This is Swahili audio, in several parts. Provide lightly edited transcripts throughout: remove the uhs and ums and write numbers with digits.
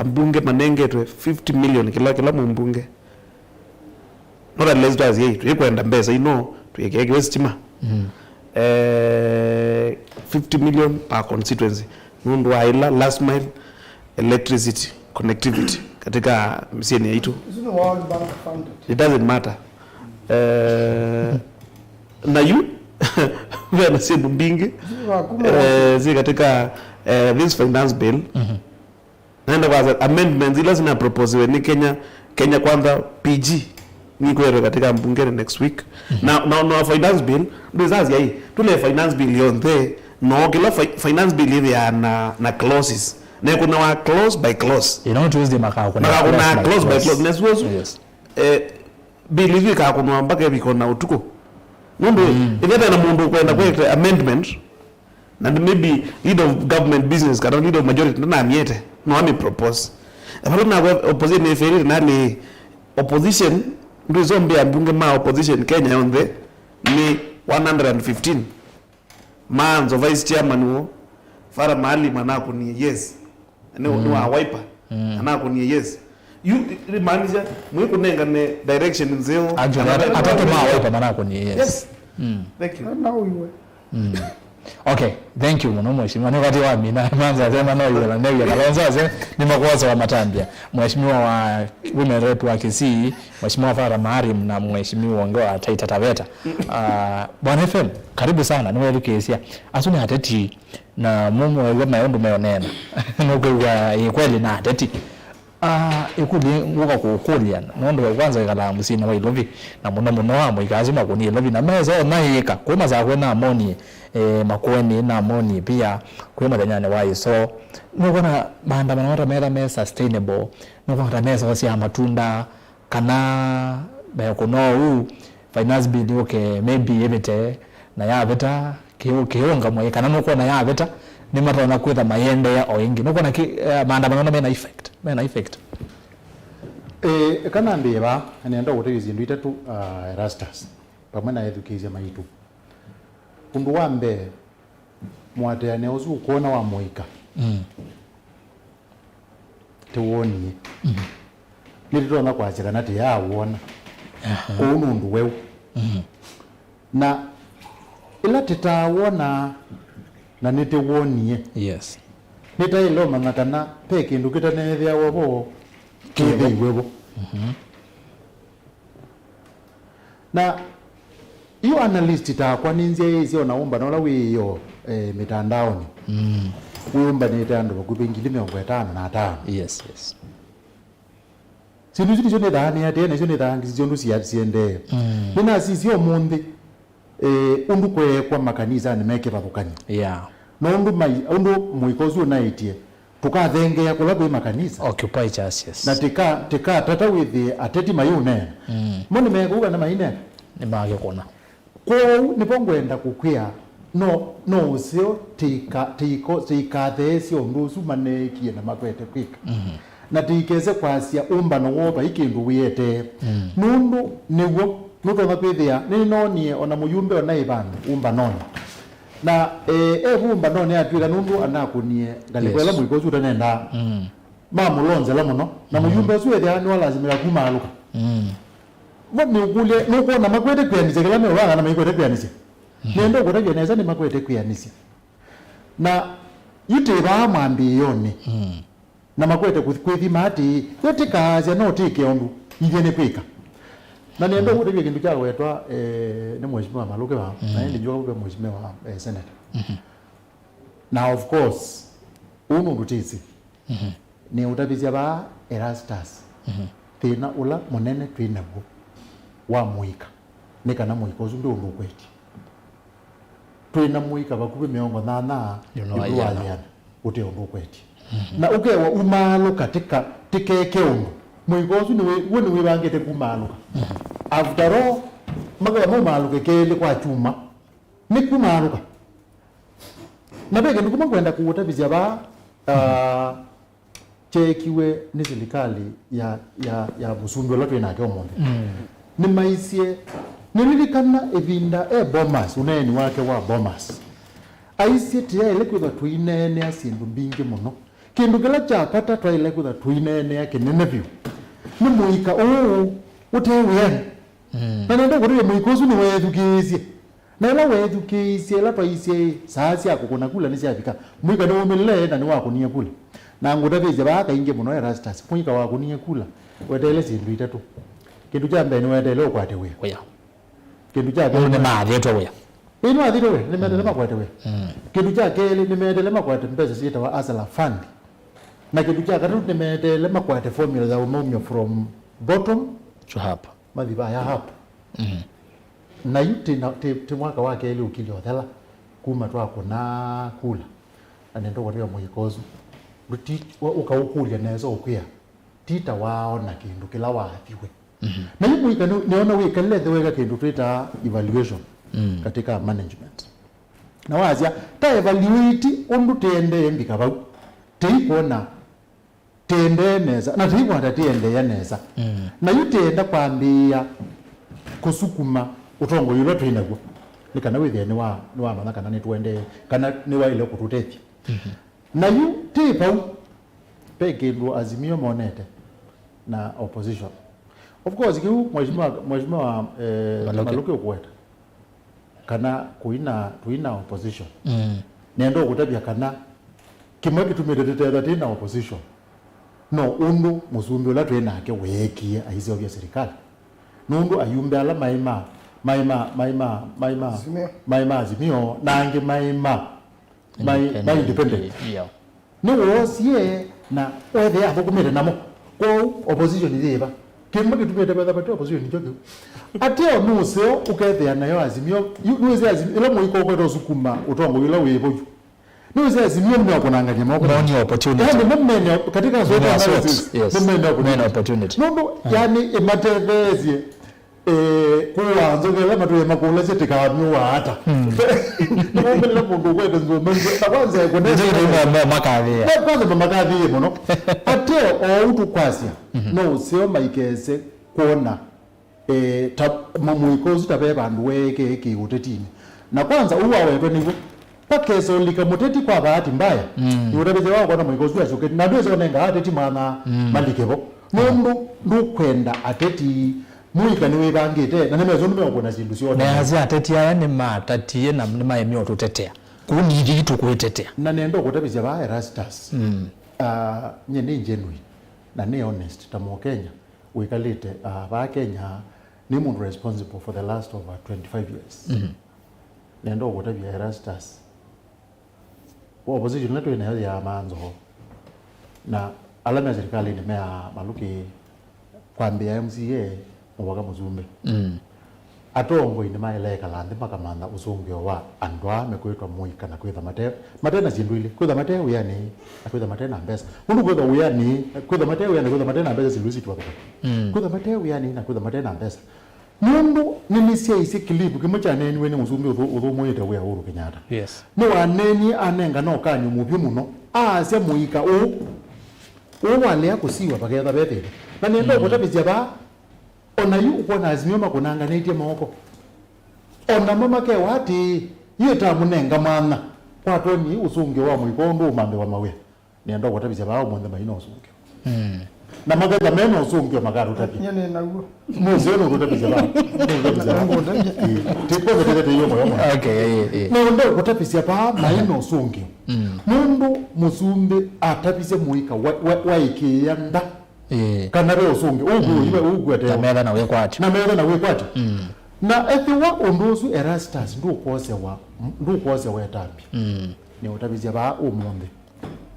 ambunge manengetwe 50 million kila mbunge not unless does yeye kwenda mbeza tuyekeke westima 50 million per constituency mundu waila last mile electricity connectivity katika misieni yetu. It doesn't matter. Na you vena sinu mbingi zi katika this finance bill naenda kwa amendments ila zina propose ni Kenya kwanza PG ni kwere katika mbunge next week na finance bill ndizazi hii tule finance bill yonde no kila finance bill ile na clauses na kuna wa clause by clause Tuesday makao kuna clause by clause nesuosu bill hivi ka kuna mpaka biko na utuko mundu ile na mundu kwenda kwa amendment and maybe leader of government business kana leader of majority na miete no ami propose apart na opposition ni fair na ni opposition ndio zombi ambunge ma opposition Kenya on the ni 115 manzo vice chairman wo fara mahali manako ni yes no wa wiper manako ni yes you manager mwiko nenga ne direction nzeo atatu ma wiper manako ni yes thank you now you okay, thank you muno mheshimiwa. Ni wakati wa mina manza sema no yule na yule kalonza ni makosa wa Matambia. Mheshimiwa wa women rep wa Kisii, mheshimiwa Farah Maalim na mheshimiwa Ngoa Taita Taveta. Bwana FM, karibu sana. Niwe Lukesia. Asuni hateti na mumu wa mayondo mayonena. Nuko kweli na hateti. Ikuli ngoka kukulia nondo kwanza kala musina wa ilovi na muno wamo ikazima kuni ilovi na meza na yeka kwema za kwena amoni makweni na amoni pia kwema danyane wai so nukona maandamano wata mera sustainable nukona meza wasi ya matunda kana kuno finance bill okay maybe ebete na ya beta kionga mwe kana nukona ya beta ni mata na kwetha mayende ya oingi nukona maandamano mena effect kana ndeba nenda gutegize ndu itatu Erastus pamwe na education maitu undu wambe mwate ane ozu kuona wa moika tuoni nilito na kwachira nati ya wona undu wewe na ila titawona na nite wonie yes nita ilo mana kana peke ndu kitanethia wobo kile iwebo na hiyo analyst itakwa ninzia hizo naomba na wala hiyo mitandaoni kuomba ni tando bakubengile 55 yes sindu zili zone dani ate na zone dangi zondu siende nina sisio monde undu kwa makanisa ni meke babukani undu muikozu naitie tukathenge ya kula kwa makanisa occupy church yes na tika tata with ateti mayune moni mekuga na maine ni mage kona ko nipongwenda kukwia no sio tika thesio ndusu manekie na makwete kwika na tikeze kwasia umba no woba ikindu wiete nundu niwo nutonga kwithia ni nonie ona muyumbe ona ibana umba noni na umba noni atwira nundu anakunie ngalikwela mwikozu utanenda mamulonze la muno na muyumbe suethia ni lazima kumaluka ni ukule nuko na makwete kwianise kila mero wanga na makwete kwianise nendo kutaje neza ni makwete kwianise na yite ba mwambi yoni na makwete kwithima ati yotika no tike ondu igene kwika na nendo kutaje kindu kya wetwa ni mheshimiwa Maluke ba na ndi njoo kwa mheshimiwa senator now of course uno ndutizi ni utabizia ba Erastus tena ula monene twinabo wa muika nekana muiko zundu ukweti twina muika bakube miongo na yuwaliana ute ukweti na ukewa umalo katika tikeke undu muiko zundu woni wibangete kumaluka after all magaba mu maluka kele kwa chuma ni kumaluka na bege ndikuma kwenda kuuta bizya ba chekiwe ni serikali ya busumbi la twina ke omonde ni maisie nililikana evinda Bomas uneni wake wa Bomas aisie tia ile kwa twinene asindu mbingi muno kindu kila cha pata twaile kutha tuinene ya kinene vyu ni muika utewe na nenda kuri muika usu ni wethukisie na ila wethukisie la paise saasi yako kuna kula ni siafika muika ni umile na ni wako niye kula na ngutavise baka inge muno Erastus muika wako niye kula wedele sindu itatu kindu cha mbere ni wedele ukwate we kindu cha ni maadhi to we ino athire we ni medele makwate we kindu cha keli ni medele makwate mpesa sita wa asala fund na kindu cha katatu ni medele makwate formula za umomio from bottom to hapa mathiba ya hapa na yuti na te mwaka wake ile ukilio thela kuma twako na kula anendo kwa mwikozu ruti ukaukulia nezo ukwia tita wao na kindu kila wathiwe na hiyo mwika niona wika lethe wega kindu tuita evaluation katika management na wazia ta evaluate undu tende mbika bau teikuona tende neza na teikuona tende ya neza na yutenda kwambia kusukuma utongo yulo twinaguo ni kana withia ni wa mana kana ni twende kana ni wa ile kututethia na yu tipau peke ndo Azimio monete na opposition of course kiu mheshimiwa Maluki ukweta kana tuina opposition nendo kutabia kana kimwe kitumitetetera tina opposition no undu musumbi ula twena ake wekie aizo vya serikali nundu ayumbe ala maima Azimio nange maima independent no wosie na wethe abukumire namo ko opposition itheba kimwe kitumite betha bati opposition njoke atio nuseo ukethea nayo Azimio nuze Azimio ila muiko kweto sukuma utongo ila weboju nuze Azimio mwa kunanganya moko ni opportunity yani mmene katika zote analysis mmene opportunity nondo yani ematevezie kuwanzokela matuye makula setikami hata nomela mundu kwete nzomenzo kwanza ndio makavia kwanza makavia mono ateo outu kwasia no sio maikeze kuona mamuikozi tabe bandu weke kiutetini na kwanza uwa wewe nivo pakeso likamuteti kwa bahati mbaya yurabeze wao kwa muikozi ya shoketi na ndio zonenga ateti mana malikebo mundu ndukwenda ateti muika niwe bangite na nemezo nimekona sindu sio na azi ateti aya ni matatie na ni maemio tutetea kuni yitu kuitetea na nendo kutabizia ba Erastus nyene genuine na ne honest tamo Kenya wikalite ba Kenya ni mundu responsible for the last over 25 years nendo kutabia Erastus opposition letu ina ya manzo na alama ya serikali ni mea Maluki kwambia MCA mwaka muzumbe atongo ine maeleka lande makamanda usungio wa andwa mekwetwa muika na kwetha matena zindwile kwetha mateo yani kwetha matena mbesa undu kwetha uyani kwetha mateo yani kwetha matena mbesa zilusi tu wakati kwetha mateo yani na kwetha matena mbesa mundu nimisia isi kilipu kimocha neni weni muzumbe udhu mweta wea Uhuru Kenyatta yes ni waneni anenga no kanyu mupyo muno asia muika wale kusiwa paketha bethe na nendo kutabizia ba ona yu ukona Azimio makunanga netie moko ona mama ke wati yeta munenga mana kwa toni usungio wa muikondo umambe wa mawe nendo kutabizia ba mwende mahino usungio na magaza meno usungio magaru tapi nyene naguo muzeno kutabizia ba tipo betete yo moyo okay nendo kutabizia ba mahino usungio mundu musumbe atapise muika waikiyanda kana re usunge ugu ate tamela na wekwati na ethiwa undusu Erastus ndu kwose wa tambi ni utabizia ba umunde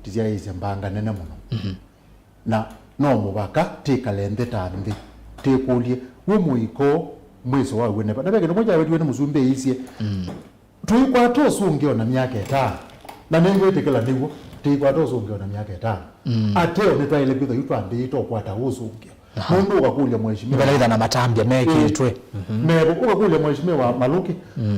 tizia izi mbanga nene muno na no mubaka tikalende tambi tikulie umuiko mwiso wa wene na beke moja wetu wene muzumbe isie tuikwa to sungio na miaka 5 na nengo itekela niwo tikwa to sungio na miaka 5 ateo ni twaile bitho yutwambi to kwata usungio mundu ukakulia mheshimiwa ngalaitha na matambia mekitwe mebo ukakulia mheshimiwa Maluki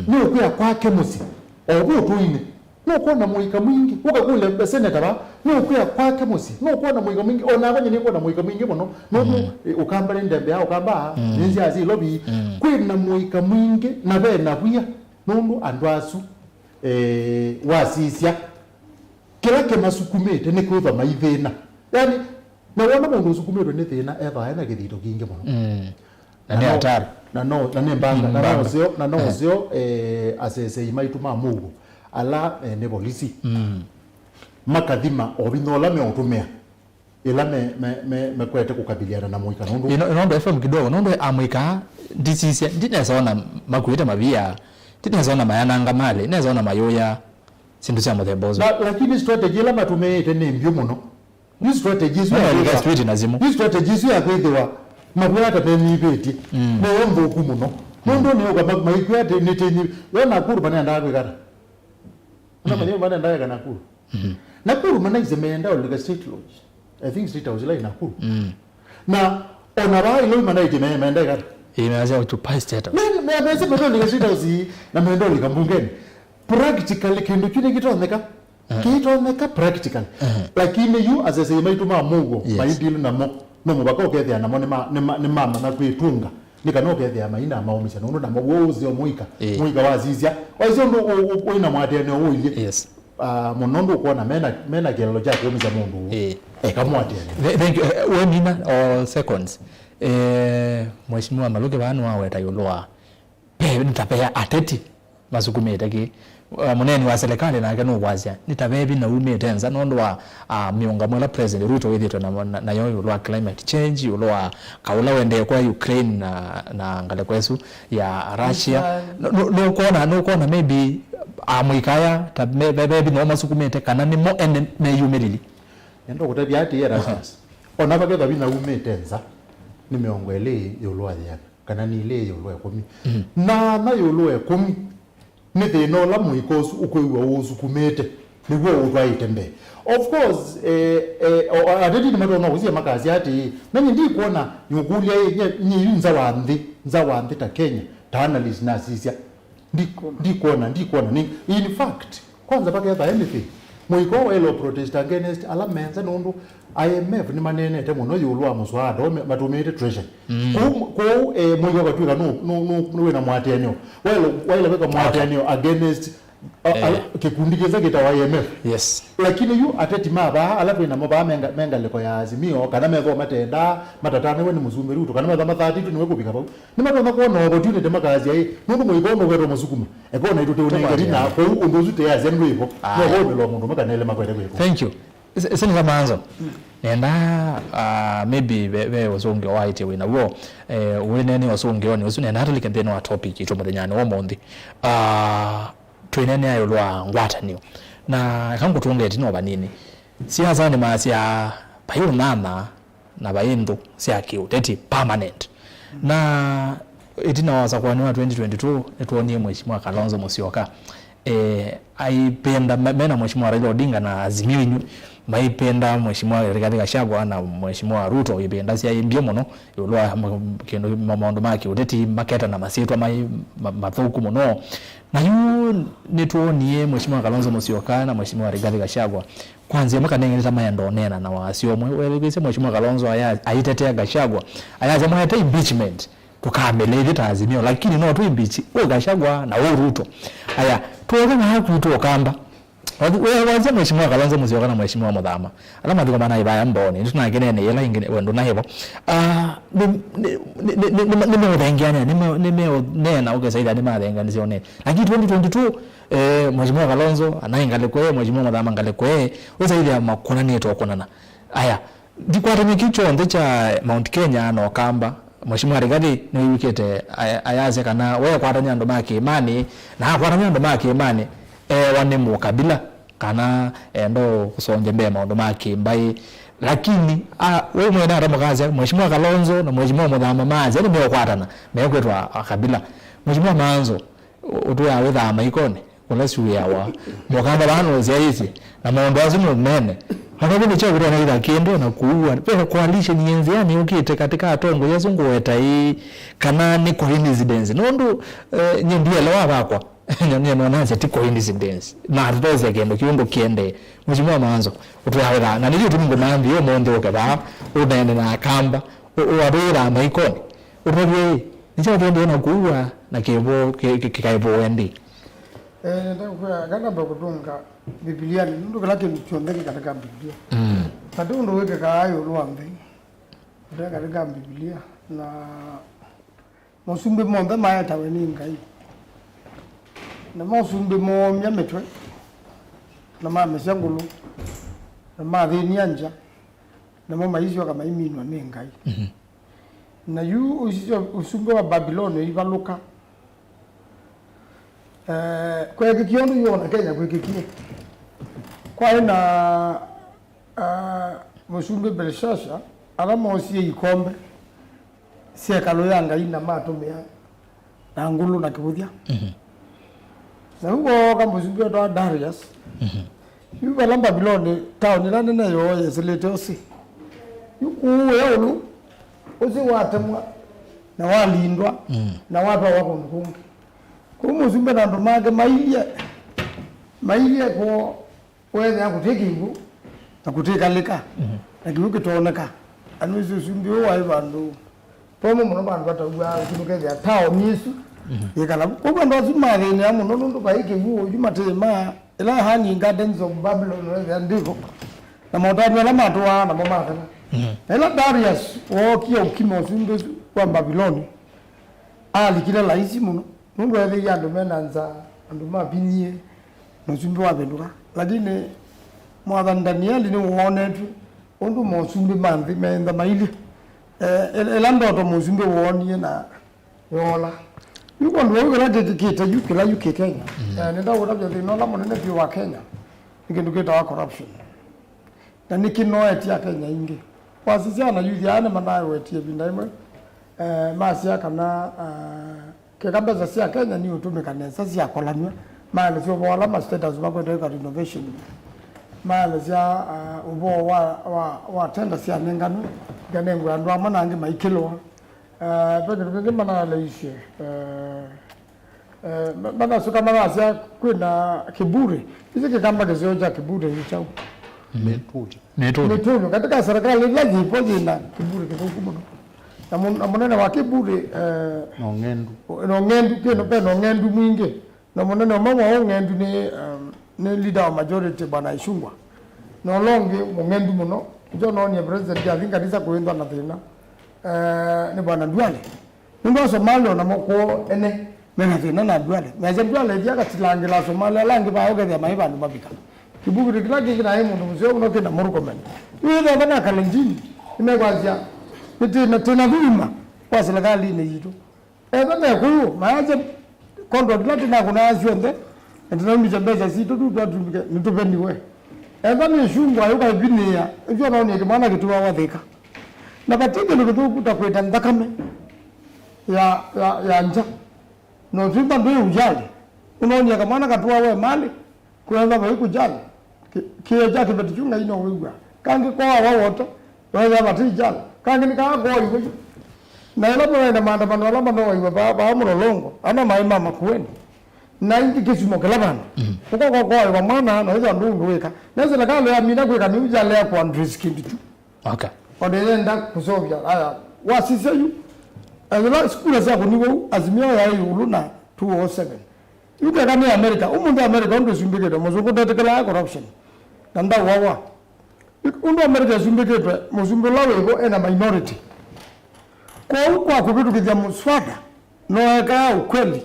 ni ukuya kwake musi obu tuine no kuona muika mwingi ukakulia senator ba ni ukuya kwake musi no kuona muika mwingi ona abanye ni kuona muika mwingi muno no ukamba ndembe ya ukamba ninzi azi lobby kwina muika mwingi na bena bia nundu andwasu wasisia kila kemasukumite ni kwitha maithina yani na wona mundu usukumirwe ni thina etha ena githito kingi muno na ni hatari na ni mbanga na no cio asese imaitu ma mugo ala ne polisi makathima obinola me otumia ila me kwete kukabiliana na muika nundu inondo FM kidogo nondo amuika ndisisia ndinezona makuita mavia ndinezona mayananga mali ndinezona mayoya sindu cia muthembozo lakini strategy ila matumite ni mbio muno ni strategies ya street nazimu ni strategies ya kwithwa makwata me nibeti no yombo ku muno nondo ni uga maikwate ni tini wena kuru bana ndaga kwikara na manyo bana ndaga Nakuru Nakuru mana izemeenda olika state lodge I think state house line Nakuru na onara ilo mana izemeenda kwikara imeanza kutupa state me ameze bado olika state house na meenda olika mbungeni practically kindu kile kitoneka practically lakini you as a say maituma mugo maidili na mo no mubaka okethia namo ni mama na kwitunga nikano okethia maina maumisa no na mwozi omuika muika wazizia wazio ndo oina mwate ne oilie yes monondo kuona mena gelelo jake omiza mundu kamwate thank you wemina or seconds mheshimiwa Maluke banu aweta yolwa pe nitapea ateti masukumete ki muneni wa serikali na kanu wazia nitabebi na umete nza nondo wa miungamo la president Ruto withito na yoyo lwa climate change ulwa kaula wende kwa Ukraine na ngale kwesu ya Russia no kuona maybe amuikaya tabebi no masukumete kana ni mo ene me yumelili ndo kutabia ati ya Russia ona bageba bina umete nza ni miongo ile yolwa ya kana ni ile yolwa ya 10 na yolwa ya 10 ni thino la muikosu ukwiwa usukumete niguo utwaitembe of course adedi ni matona uzia makazi ati nani ndi kuona nyugulia nyi nza wanthi ta Kenya ta analyst na sisia ndi kuona ni in fact kwanza paka ya anything muiko elo protest against ala menza nundu IMF ni manene te muno yulwa muswado matumite treasure ko muiko katwika no na mwatenyo wale weka mwatenyo against kikundi keza kita IMF yes lakini yu ateti maba alafu ina maba menga leko ya Azimio kana metho matenda matatane we ni muzumbe Ruto kana metho mathati ni wekubika bau ni matona ko no opportunity makazi ai nundu muiko no wero musukuma eko na itute unengari na ko undu zute ya zenu ipo no ho lo mundu makanele makwete kweko thank you sini kama anzo enda maybe we wasonge white we na wo wenene wasonge oni usune na hatuli campaign wa topic ito mudenyani wo mondi twenene ayo lwa ngwata niyo na kangu tuongeti no banini siasa ni masia payo mama na bayendo siakiu teti permanent na itina wasa kwa 2022 etuonie mheshimiwa Kalonzo Musyoka aipenda mena mheshimiwa Raila Odinga na Azimio inyu maipenda mheshimiwa Rigathi Gachagua na mheshimiwa Ruto ipenda sia imbio muno yolwa kendo maondo maki uteti maketa na masitwa mathuku muno na yu nituonie mheshimiwa Kalonzo Musyoka na mheshimiwa Rigathi Gachagua kwanza makanengeleza mayando nena na wasio mwelekeze mheshimiwa Kalonzo aitetea Gachagua ayaza mwete impeachment tukamele ita Azimio lakini no tu impeach Gachagua na Ruto aya tuweze na hakuto kamba wazi mheshimiwa Kalonzo Musyoka na mheshimiwa Muthama alama ndiko bana ibaya mbone tunagenene yela ingene wendo na hebo nimeodengiana nimeonena ugesaida nimadenga sione lakini 2022 mheshimiwa Kalonzo anaingale kwa mheshimiwa Muthama ngale kwa uzaidi ya makona neto konana aya dikwata mikicho ndecha Mount Kenya no kamba mheshimiwa Rigathi ni wikete ayaze kana wewe kwata nyando make imani na kwata nyando make imani wane mukabila kana ndo kusonje mbe maondo make mbai lakini wewe mwena ndo mkazi mheshimiwa Kalonzo na mheshimiwa Muthama mazi ni mekwatana mekwetwa kabila mheshimiwa Manzo utoya wetha maikone unless we are mukanda bano ziaisi na maondo azimu mene hata ni chako na ila kiendo na kuua pia coalition yenziani ukite katika atongo yazungu weta hii kana ni coincidence nondo nyendie lawa bakwa nyanya mwananza tiko coincidence na tutoze kendo kiundo kiende mheshimiwa Manzo utoya na nili tumungo mambi yo mondo kaba unaenda na kamba uarura maikoni utoye nicho tuende na kuua na kebo kikaibo wendi ndio kwa ganda bakutunga Biblia ni ndio kila kitu chondeke katika Biblia. Kati ndio weke kaayo luambe. Ndio katika Biblia na mosumbe monde maya tawe ni ngai. Na mosumbe mo nyametwe. Na mama shangulu. Na madhini anja. Na mama hizo kama iminwa ni ngai. Na yu usumbe wa Babiloni ivaluka. Kwa kikiondo yona Kenya kwa kikio. Kwa ina musumbe Belshasha alama osie ikombe sia kaloyanga ina matumia na ngulu na kibudia. Na huko kama musumbe wa Darius. Yuko lamba Babiloni town ila nene yo yeselete osi. Yuko ulu osi watemwa na walindwa na watu wako mkungi. Kwa musumbe na ndomage maiye ko wewe akuteki ngu akuteka leka akibuke toneka anusu sumbi wa bandu pomo muno bandu batagwa kibuke ya tao nisu yekala ko bandu zimare ni amu nondo baike ngu jumatema ila hani gardens of Babylon wewe ndiko na motani la matwa na mama kana ila Darius okio kimo sumbi wa Babylon ali kila laisi muno mungu wewe ya ndo menanza ndo mabinie musumbi wa benduka lakini mwadhan Daniel ni uone tu undu musumbi manzi menda maili elando to musumbi uone na yola yuko ndo wala dedicate yukila yuke Kenya nenda wala de no la monene bi wa Kenya nikindu kita corruption na nikino etia Kenya ingi wasisia na yuthi ane manayo etia bindaimwe masia kana kekamba sia Kenya ni utumika nesa sia kolanywa mali sio wala ma status bakwenda ka renovation mali sia ubo wa tenda sia nengano ganengo andu amana ngi maikilo peke mana leishe bana suka mara sia kwenda kiburi hizi kikamba kizioja kiburi hicho metuju katika serikali lazima ipoje na kiburi kikumu na munene wa kiburi nongendu keno pe nongendu mwingi na munene mama wa ngendu ni leader wa majority bana Ishungwa no longi mungendu muno jo no ni president ya thinga disa kuendwa na thina ni bana Duale ndo Somalia na moko ene mena thina na Duale meje Duale dia katilangi la Somalia langi ba oge ya maiba ndo mabika kiburi kila kingi na hemu ndo mzee uno kina Murkomen yule bana kalenjini imegwazia na tena vima kwa serikali ni yitu ebe kuyo maaje kondo dilati na kuna azwende ndio mbeza si tutu tutumike nitupeni we ebe ni Ishungwa yuka binia ndio naona ni maana kitu wa wadhika na batike ndio kuta kwenda ndakame ya nja no zimba ndio ujali unaona kama maana katuwa we mali kuanza kwa kujali kile chake betichunga ino wewe kange kwa wao wote wewe batijala kange nikago hiyo na ila bwana maandamano wala mano hiyo baba mlolongo ana maima makueni na ingi kisumo kala bana uko kwa mwana na hizo ndungu weka naweza nakalo ya mina kweka ni ujale kwa Andres Kinditu okay odenda kusovya haya wasise yu azala skula za kuniwo azimio ya yuluna 207 yuko kama America umundu America ndo simbike ndo muzungu ndatekala corruption nanda wawa undo America simbike ndo muzungu lawe go ena minority kwa kubitu kija muswada no eka ukweli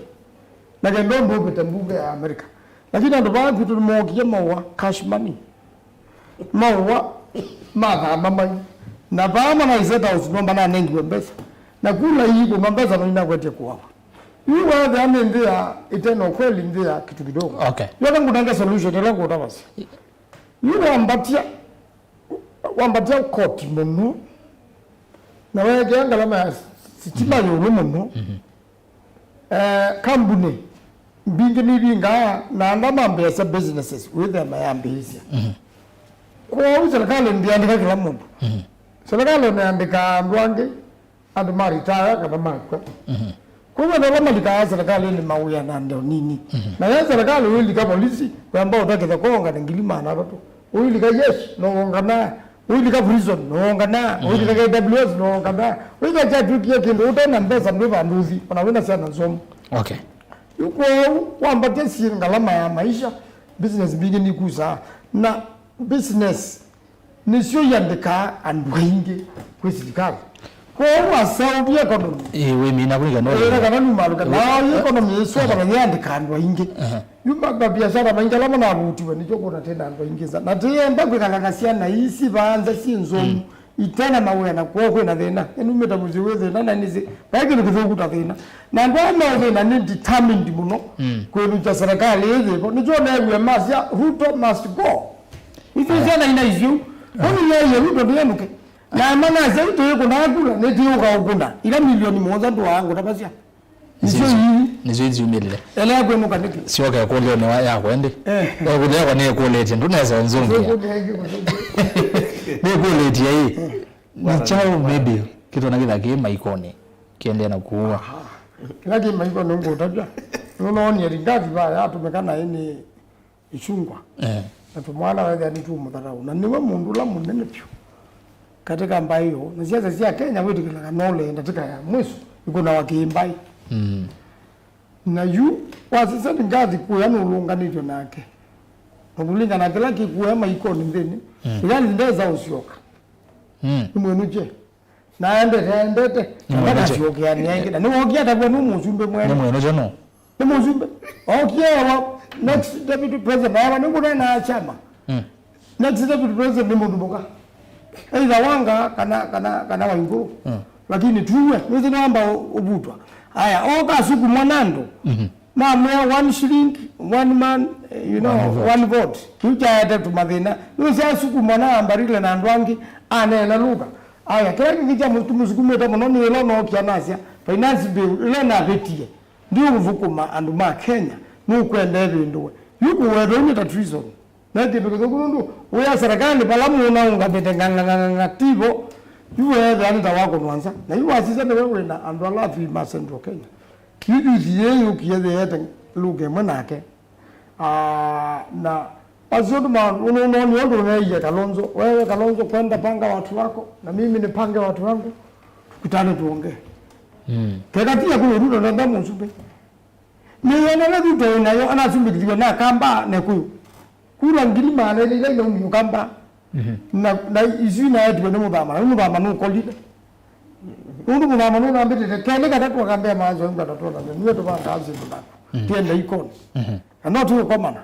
na gendo ndo betambuga ya America lakini ndo ba kitu moja mawa cash money mawa mama na bama na izeta usinomba na nengi wembesa na kula hiyo mambeza no inakwete kuwa yuwa the ame ndia iteno kweli ndia kitu kidogo okay yote ngudanga solution ile kwa tabasi yuwa ambatia court muno na wewe ganga lama sitima yulu muno kambune bingi ni binga na ndama mbesa businesses with them ayambisia kwa serikali ndio andika kila mtu serikali inaandika ndwange ando maritaya kama makwa kwa hiyo ndio malika serikali ni mauya na ndio nini na ya serikali wili kama polisi kwamba utake kuonga ngilima na watu wili ka yes no ngana wili ka prison no ngana wili ka WS no ngana wili ka tukie kindo utana mbesa ndio banduzi wanaweza sana somo okay yuko wamba tesi ngalama ya maisha business bigi ni kusa na business nisio yandika andwingi kwesirikali ko wasaubi economy we mina kunika no kana numaruka na economy so kana yandika andwingi yumba biashara mangala mana butiwe nicho kona tenda andwingiza na tiyemba kwikangakasia na isi banza sinzomu itana mawena kwa na thina enu metabuzi wethe na nizi bagi ni kuzokuta thina na ndwa thina ni determined muno kwerucha serikali yethe nicho na ewe masia Ruto must go ifi sana ina issue oni yeye Ruto ndiyenuke na mana zauto yeko na kula netiyo ka ukunda ila milioni moja ndo wangu tabasia nizo izumelele ele kwenu kaniki sio ka ko leo ne ya kwende ko leo kwa ne ko leti ndunaweza nzungu Nego leti hii ni chao maybe kitu na kila game iconi kiende na kuua kila game iconi ngo tabia unaona ni ngazi baya tumekana ini ichungwa na tumwana wewe ni tu mudharau na niwe mundu la munene pyo katika mbayo na siasa sia Kenya wetu kila kanole ndatika ya mwiso iko na wakimbai na yu wasisa ngazi kuya nulunganityo nake Obulinga na kila kikuema iconi ndeni yani ndeza usioka mwenuje naendete ngana sioka yani ngina ni wokia tabwe no muzumbe mwene mwenuje no ni muzumbe okia wa next deputy president baba ni kuna na chama next deputy president ni mundubuka aidha wanga kana wainguru lakini tuwe nizi namba ubutwa haya oka suku mwanando na mwa 1 shilling 1 man one vote kicha tumadhina nusia suku mwana ambarile na ndwangi anena luka aya kila kicha mtumusikume ta muno ni lo no kianasia finance bill ile na betie ndio kuvukuma andu ma Kenya nukwenda ebindu yuko wedo ni ta treason na tibe kugundu uya serikali balamu na unga betenganga tibo yuwe yani tawako mwanza na yuwa asisa ne wewe na andu alafi ma Central Kenya kidu ziyeyo kiyede luke manake na pazodo ma uno ndio ndio Kalonzo wewe Kalonzo kwenda panga watu wako na mimi nipange watu wangu tukutane tuongee kaka pia kuna Ruto na ndamu msumbe ni yana Ruto nayo anasumbikiwa na kamba na kuyu kula ngilima na ile ile ni kamba na izi na yetu ni mudama no kolile Undu mudama no ngambete kele kata kwa kambia mazo ngata tola niwe to banga azi ndo tiende ikoni ana tu komana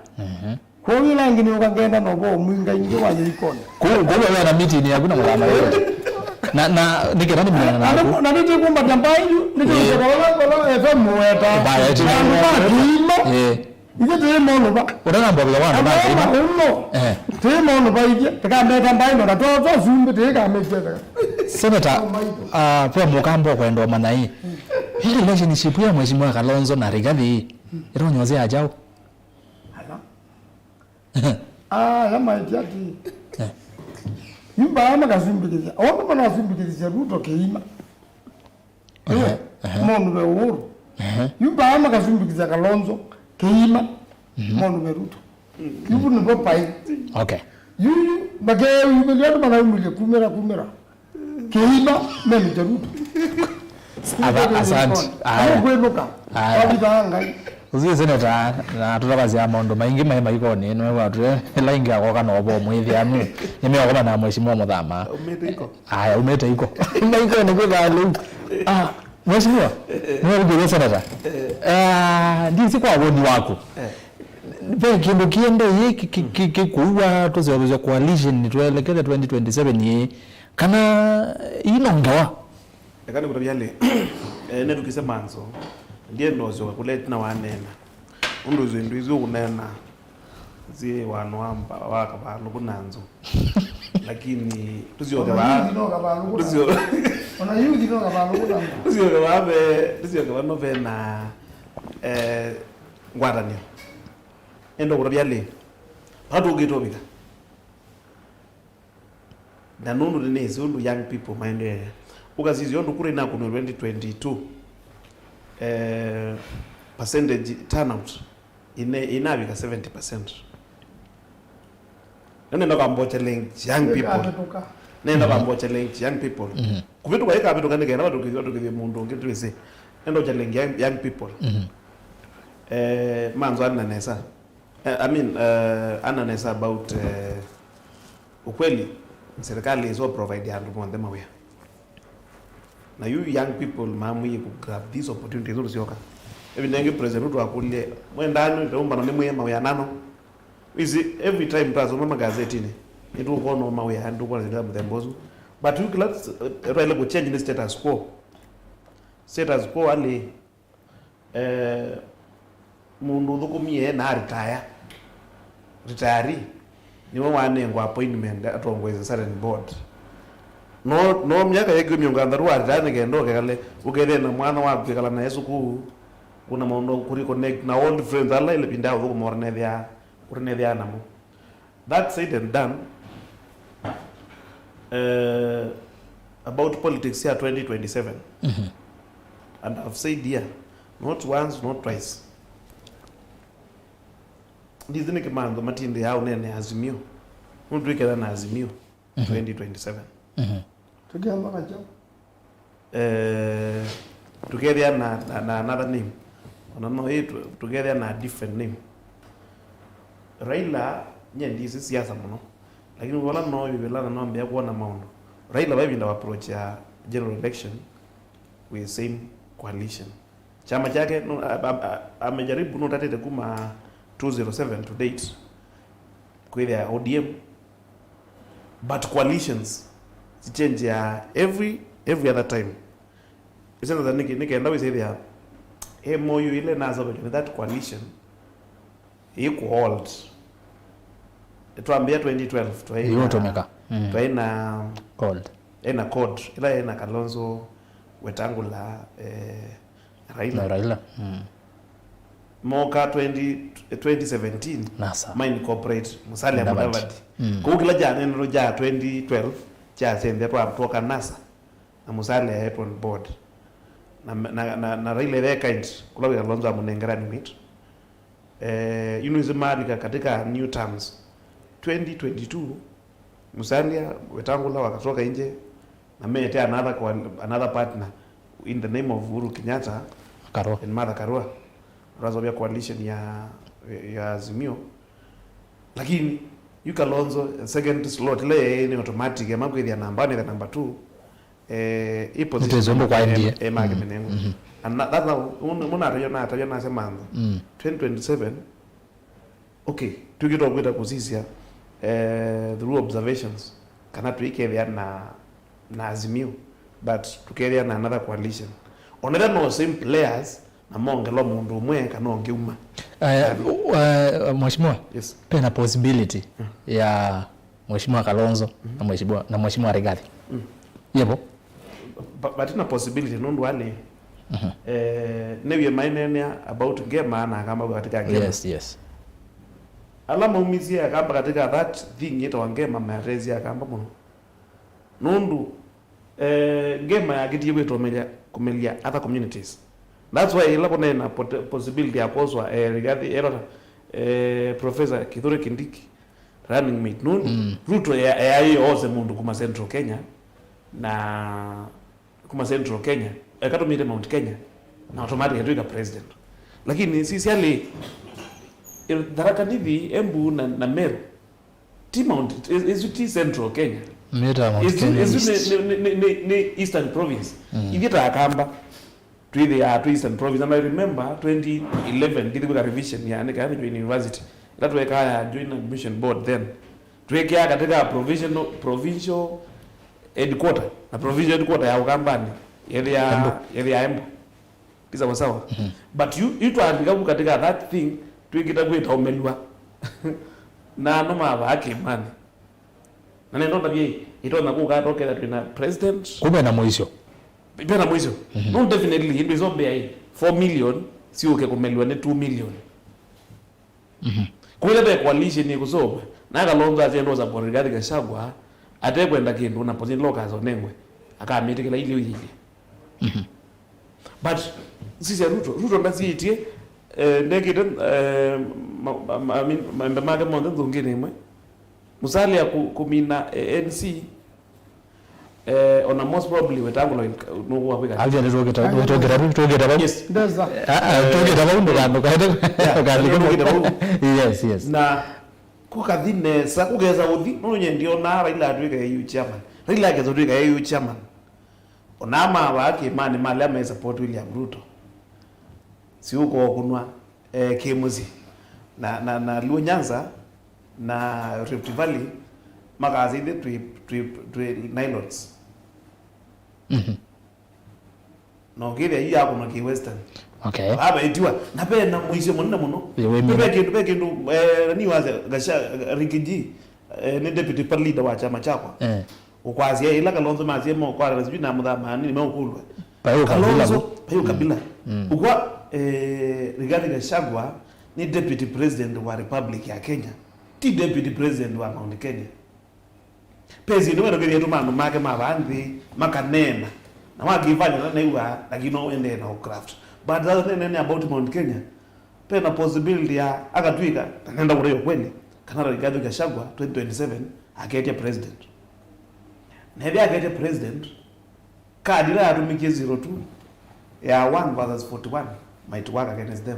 ko ile ngini ukangenda no bo mwinga ingi wa ikoni ko wewe na meeting ya kuna mudama na nikira ni mwana nako na niti kumba jambayu niti ko FM weta baya ti Ige temo no ba. Ora mbo bya wana ba. Temo no ba ige. Taka meta mbai no to zumbe te ka meje. Senator kwa mukambo kwenda manai. Hii relationship ya mheshimiwa Kalonzo na Rigathi ironyoze ajao. Ya maitiati. Yumba ama kazumbikiza. Ondo bana zumbikiza Ruto keima. Mono be Uhuru. Yumba ama kazumbikiza Kalonzo keima mono be Ruto yubu no pai okay yuyu bage yubu ledo bana umile kumera keima mimi Ruto asante kwenuka abidanga uzi senator na tutabazi amondo maingi maikoni no watu laingi akoka no bo mwithi anu yeme okoma na mheshimiwa muthama umete iko maikoni kwithalu mheshimiwa wewe ndio senator ndisi kwa woni wako Ve kindu kiende hiki kuwa tuziwabuza coalition tuelekele 2027 ye kana inongewa yakani kutabyale netu kisemanzo ndiye nozo kuleti na wanena undozo ndwizo kunena zie wanwamba waka bantu kunanzo lakini tuziyoke ba tuziyoke ona yuzi no kabantu kunanzo tuziyoke ba novena ngwatanio endo kutabyale patu ugitobika danundu dinezi undu young people maende ukazizi yondu kuri na kuno 2022 percentage turnout inabika 70%. Nenda kambocha link young people. Nenda kambocha link young people. Kuvitu kwa eka vitu kanike na watu kivi mundu ngitwese. Nenda cha link young people. Manzo ana nesa. I mean ananesa about ukweli serikali is all provide and want them aware. Na you young people mamu ku grab these opportunities usioka. Every nange president Ruto akulie mwendano ndomba na memu yema ya nano. Every time tazo mama gazeti ni. Ndio ukono mawe ya ndio kwa zile mthembozo. But you let's Raila go change the status quo. Status quo ali mundu thukumie na retire ni wane ngo appointment atongweze certain board no myaka yake miongo andaru atane kendo kale ukele na mwana wa kala na Yesu ku kuna maondo kuri connect na old friends alla ile pinda uko morne dia urne dia namo. That said and done, about politics here 2027. And I've said here, not once, not twice. Ndizini kimando matinde yao nene Azimio. Mtu ikela na Azimio 2027. Tukiamba kacho. Together na another name. Ono together na different name. Raila nyendi siasa muno. Lakini wala no bibelana no ambia kuona maondo. Raila babinda approach ya general election with same coalition. Chama chake amejaribu no tatete kuma 207 to date with their ODM, but coalitions change every other time. It's not that nikaenda we say there MOU ile nazo with that coalition equaled tuambia 2012 twaina called ena code ila ena Kalonzo Wetangula Raila moka 2017 NASA mine corporate Musalia Mudavadi ko kila jana ndio ja 2012 cha sende kwa kutoka NASA na Musalia head on board na Raila the kind kula Kalonzo amunengerani meet unizimali katika new terms 2022 Musalia Wetangula wakatoka nje na mete another partner in the name of Uhuru Kenyatta Karua and Martha Karua razobia coalition ya Azimio, lakini you Kalonzo second slot ile ni automatic ya mambo ya namba ni number 2 ipo zombo kwa NDA menengo and that's now muna nasema 2027 okay tukitogwita kusisia through observations kana tuikethia na Azimio but tukethia na another coalition onera no same players na mongelo mundu umwe kana ongeuma mheshimiwa yes pena possibility ya mheshimiwa Kalonzo na mheshimiwa Rigathi yebo but ina possibility nundu wale newe mainenia about ngema na kama katika ngema yes alama umizia kamba katika that thing yeto ngema marezia kamba muno nundu ngema ya gidi yeto kumelia other communities. That's why ila kuna possibility ya kozwa Rigathi erota Professor Kithure Kindiki running mate nundu Ruto ya ose mundu kuma Central Kenya na kuma Central Kenya katumire Mount Kenya na automatic atuika president, lakini sisi ali Tharaka Nithi Embu na Meru Mount is Central Kenya Mount Kenya ni Eastern Province igita akamba to the Eastern Province. And I remember 2011 did a revision ya nika join university that way kaya join admission board then tuwekea katika provincial headquarter na provincial headquarter ya Ukambani ya Embu kisa sawa but you to andika katika that thing tuikita kwita umelwa na noma baki man na nendo tabii itona kuka tokera tuna president kumbe na mwisho bena mwisho no definitely it is obey 4 million si uke kumeliwa ne 2 million kuile be coalition ni kusoba na Kalonzo azendo za Rigathi Gachagua atekwenda kindu na position local zonengwe akamitikila ili but sisi Ruto ndaziitie ndekite mambe make monde ngine mwe Musalia kumina NC on a most probably wetangulo no wa wika alje ndio togeta yes Ndaza. togeta baundo kando kaende yes na kukathine sa kugeza uthi no nyendio na Raila atwika AU chairman Raila ageza atwika AU chairman onama wake mani mali ama support William Ruto si uko kunwa kemuzi na Luo Nyanza na Rift Valley magazi de twi nilots no gire hiyo hapo na Western okay aba itiwa na pe na muisho munna muno pe kindu ni waze gasha Rigiji ni deputy party leader wa chama chako ukwazia ila Kalonzo mazemo kwa rasmi na mudhamani nimeokulwa payo kabila ukwa Rigathi Gachagua ni deputy president wa Republic ya Kenya ti deputy president wa Mount Kenya pezi ndio ndio yetu mano make mabandi makanena na wakifanya na iwa lakini no ende na craft but that then about Mount Kenya pena possibility ya akatwika nenda kule kweli kana Rigathi Gachagua 2027 akaita president na bia akaita president kadira atumikie 02 ya 1 versus 41 might work against them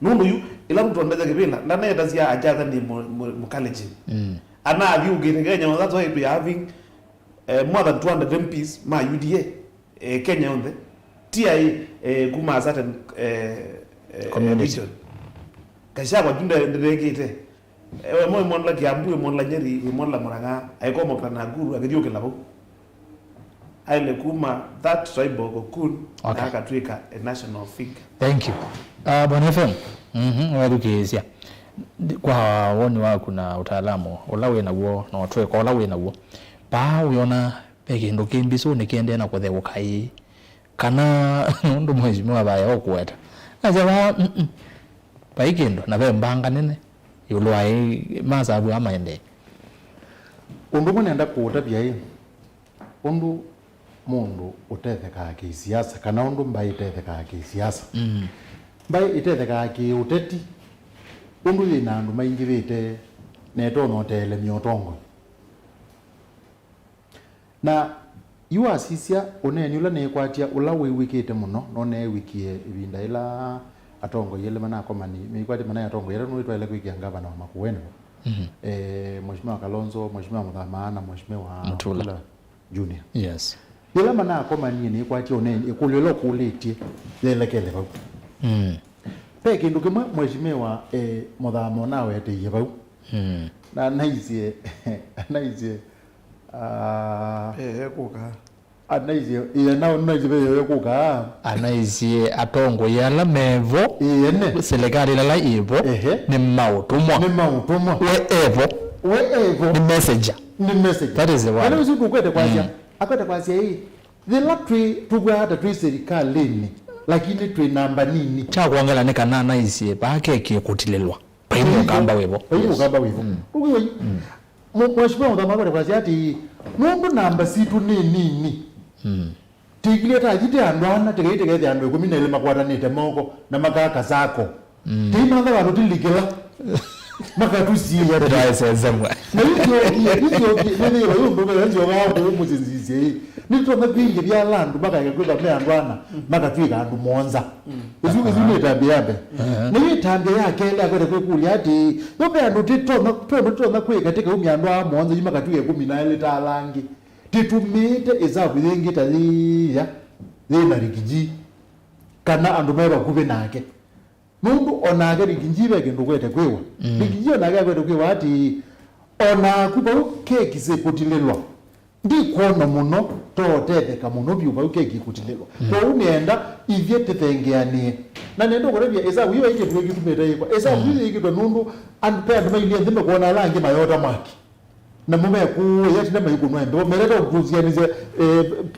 nundu yu ila mtu andaza kibila ndana yatazia ajaza ni mukaleji ana view gene Kenya that's why we are having more than 200 MPs ma UDA Kenya on the TI kuma certain community Gachagua tunda ndegete mo monla Kiambu monla Nyeri monla Murang'a aiko mokana guru agidio kelabo aile kuma that tribal kokun akatwika a national figure. Thank you. Bwana FM. Wadukizia. Kwa woni wa kuna utaalamu ulawe naguo na watoe kwa ulawe naguo. Pa uyona peke ndo kimbiso nikiende na kwethe gukai kana ndo mheshimiwa baya okweta. Azawa pa ikendo na be mbanga nene yulwai mazabu amaende. Undu munenda kuutabia hii. Undu mundu utetheka kisiasa kana undu mbai itetheka kisiasa mbai itetheka ki uteti undu ina andu maingi bite neto no tele miotongo na yu asisia uneni ula ne kwatia ula wikite muno no ne wikie ibinda ila atongo yele mana komani mikwati mana atongo yele no itwele kwikia ngaba na makuwene mheshimiwa Kalonzo mheshimiwa Mudhamana mheshimiwa Mutula Junior yes yela mana komani ni kwatia uneni ikulelo kulitie lelekele bau pe kindu kimwe mheshimiwa Muthamo nawe ete yebau na naizie kuka anaizie ile nao naizie be kuka anaizie atongo yala mevo ene serikali la ivo ni mautumwa we evo ni messenger that is the one ana usiku kwete kwasia akwete kwasia hii the lottery tugwata twi serikali ni lakini twi namba nini cha kuongela ne kana naizie bake kikutilelwa paimo kamba wevo uwe mheshimiwa Mudhamana kwasia ati mundu namba situ nini tigile ta jite andwana tegeite andu 10 makwatanite moko na makaka zako timanga bantu tilikela makatusiya ndaisezemwe na hiyo nene yombo ndio wao muzinzize nitwa mabingi bya landu bakaye kweba me andwana makatwika andu monza uzuke zine tabia yabe ni tabia yake ile akore kwekuli ati yobe andu titona kwe katika umyandwa monza yima katwike 10 ile talangi titumite ezabu yengi taliya lena Rigiji kana andu meba kube nake mundu onage Rigiji bege ndukwete kwewa Rigiji onage kwete kwewa ati ona kuba keki sepotilelwa ndi kuona muno totetheka muno byuba keki kutilelwa to unenda ivyete tengeanie na nendo korebya ezabu yo ike tuwe kitumeta yiko ezabu yo ike to nundu andu andu maili ndime kuona langi mayota maki na mume ku yati ndama yiko nwembe mereka kuzianize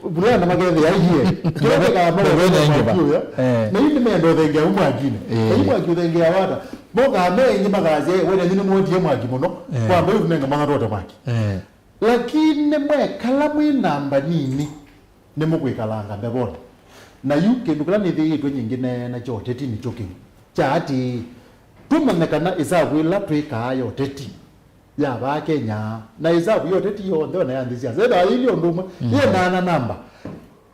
bulana magethe ya hiye toteka mabona na yindi mendo thenge umwagine yimo akithenge awata boga amenye magaze wena nyine mwoti yamwagi muno kwa mbe unenga mangatota maki lakini mwe kala mwe namba nini ne mukwikalanga mbebona na yuke ndukala ni thiyitwe nyingine na choteti ni choki chati tumamekana isakwila twika ayo teti ya ba Kenya na esabu yote tiyo ndo na yandisia zeda ili ondumwe ye na namba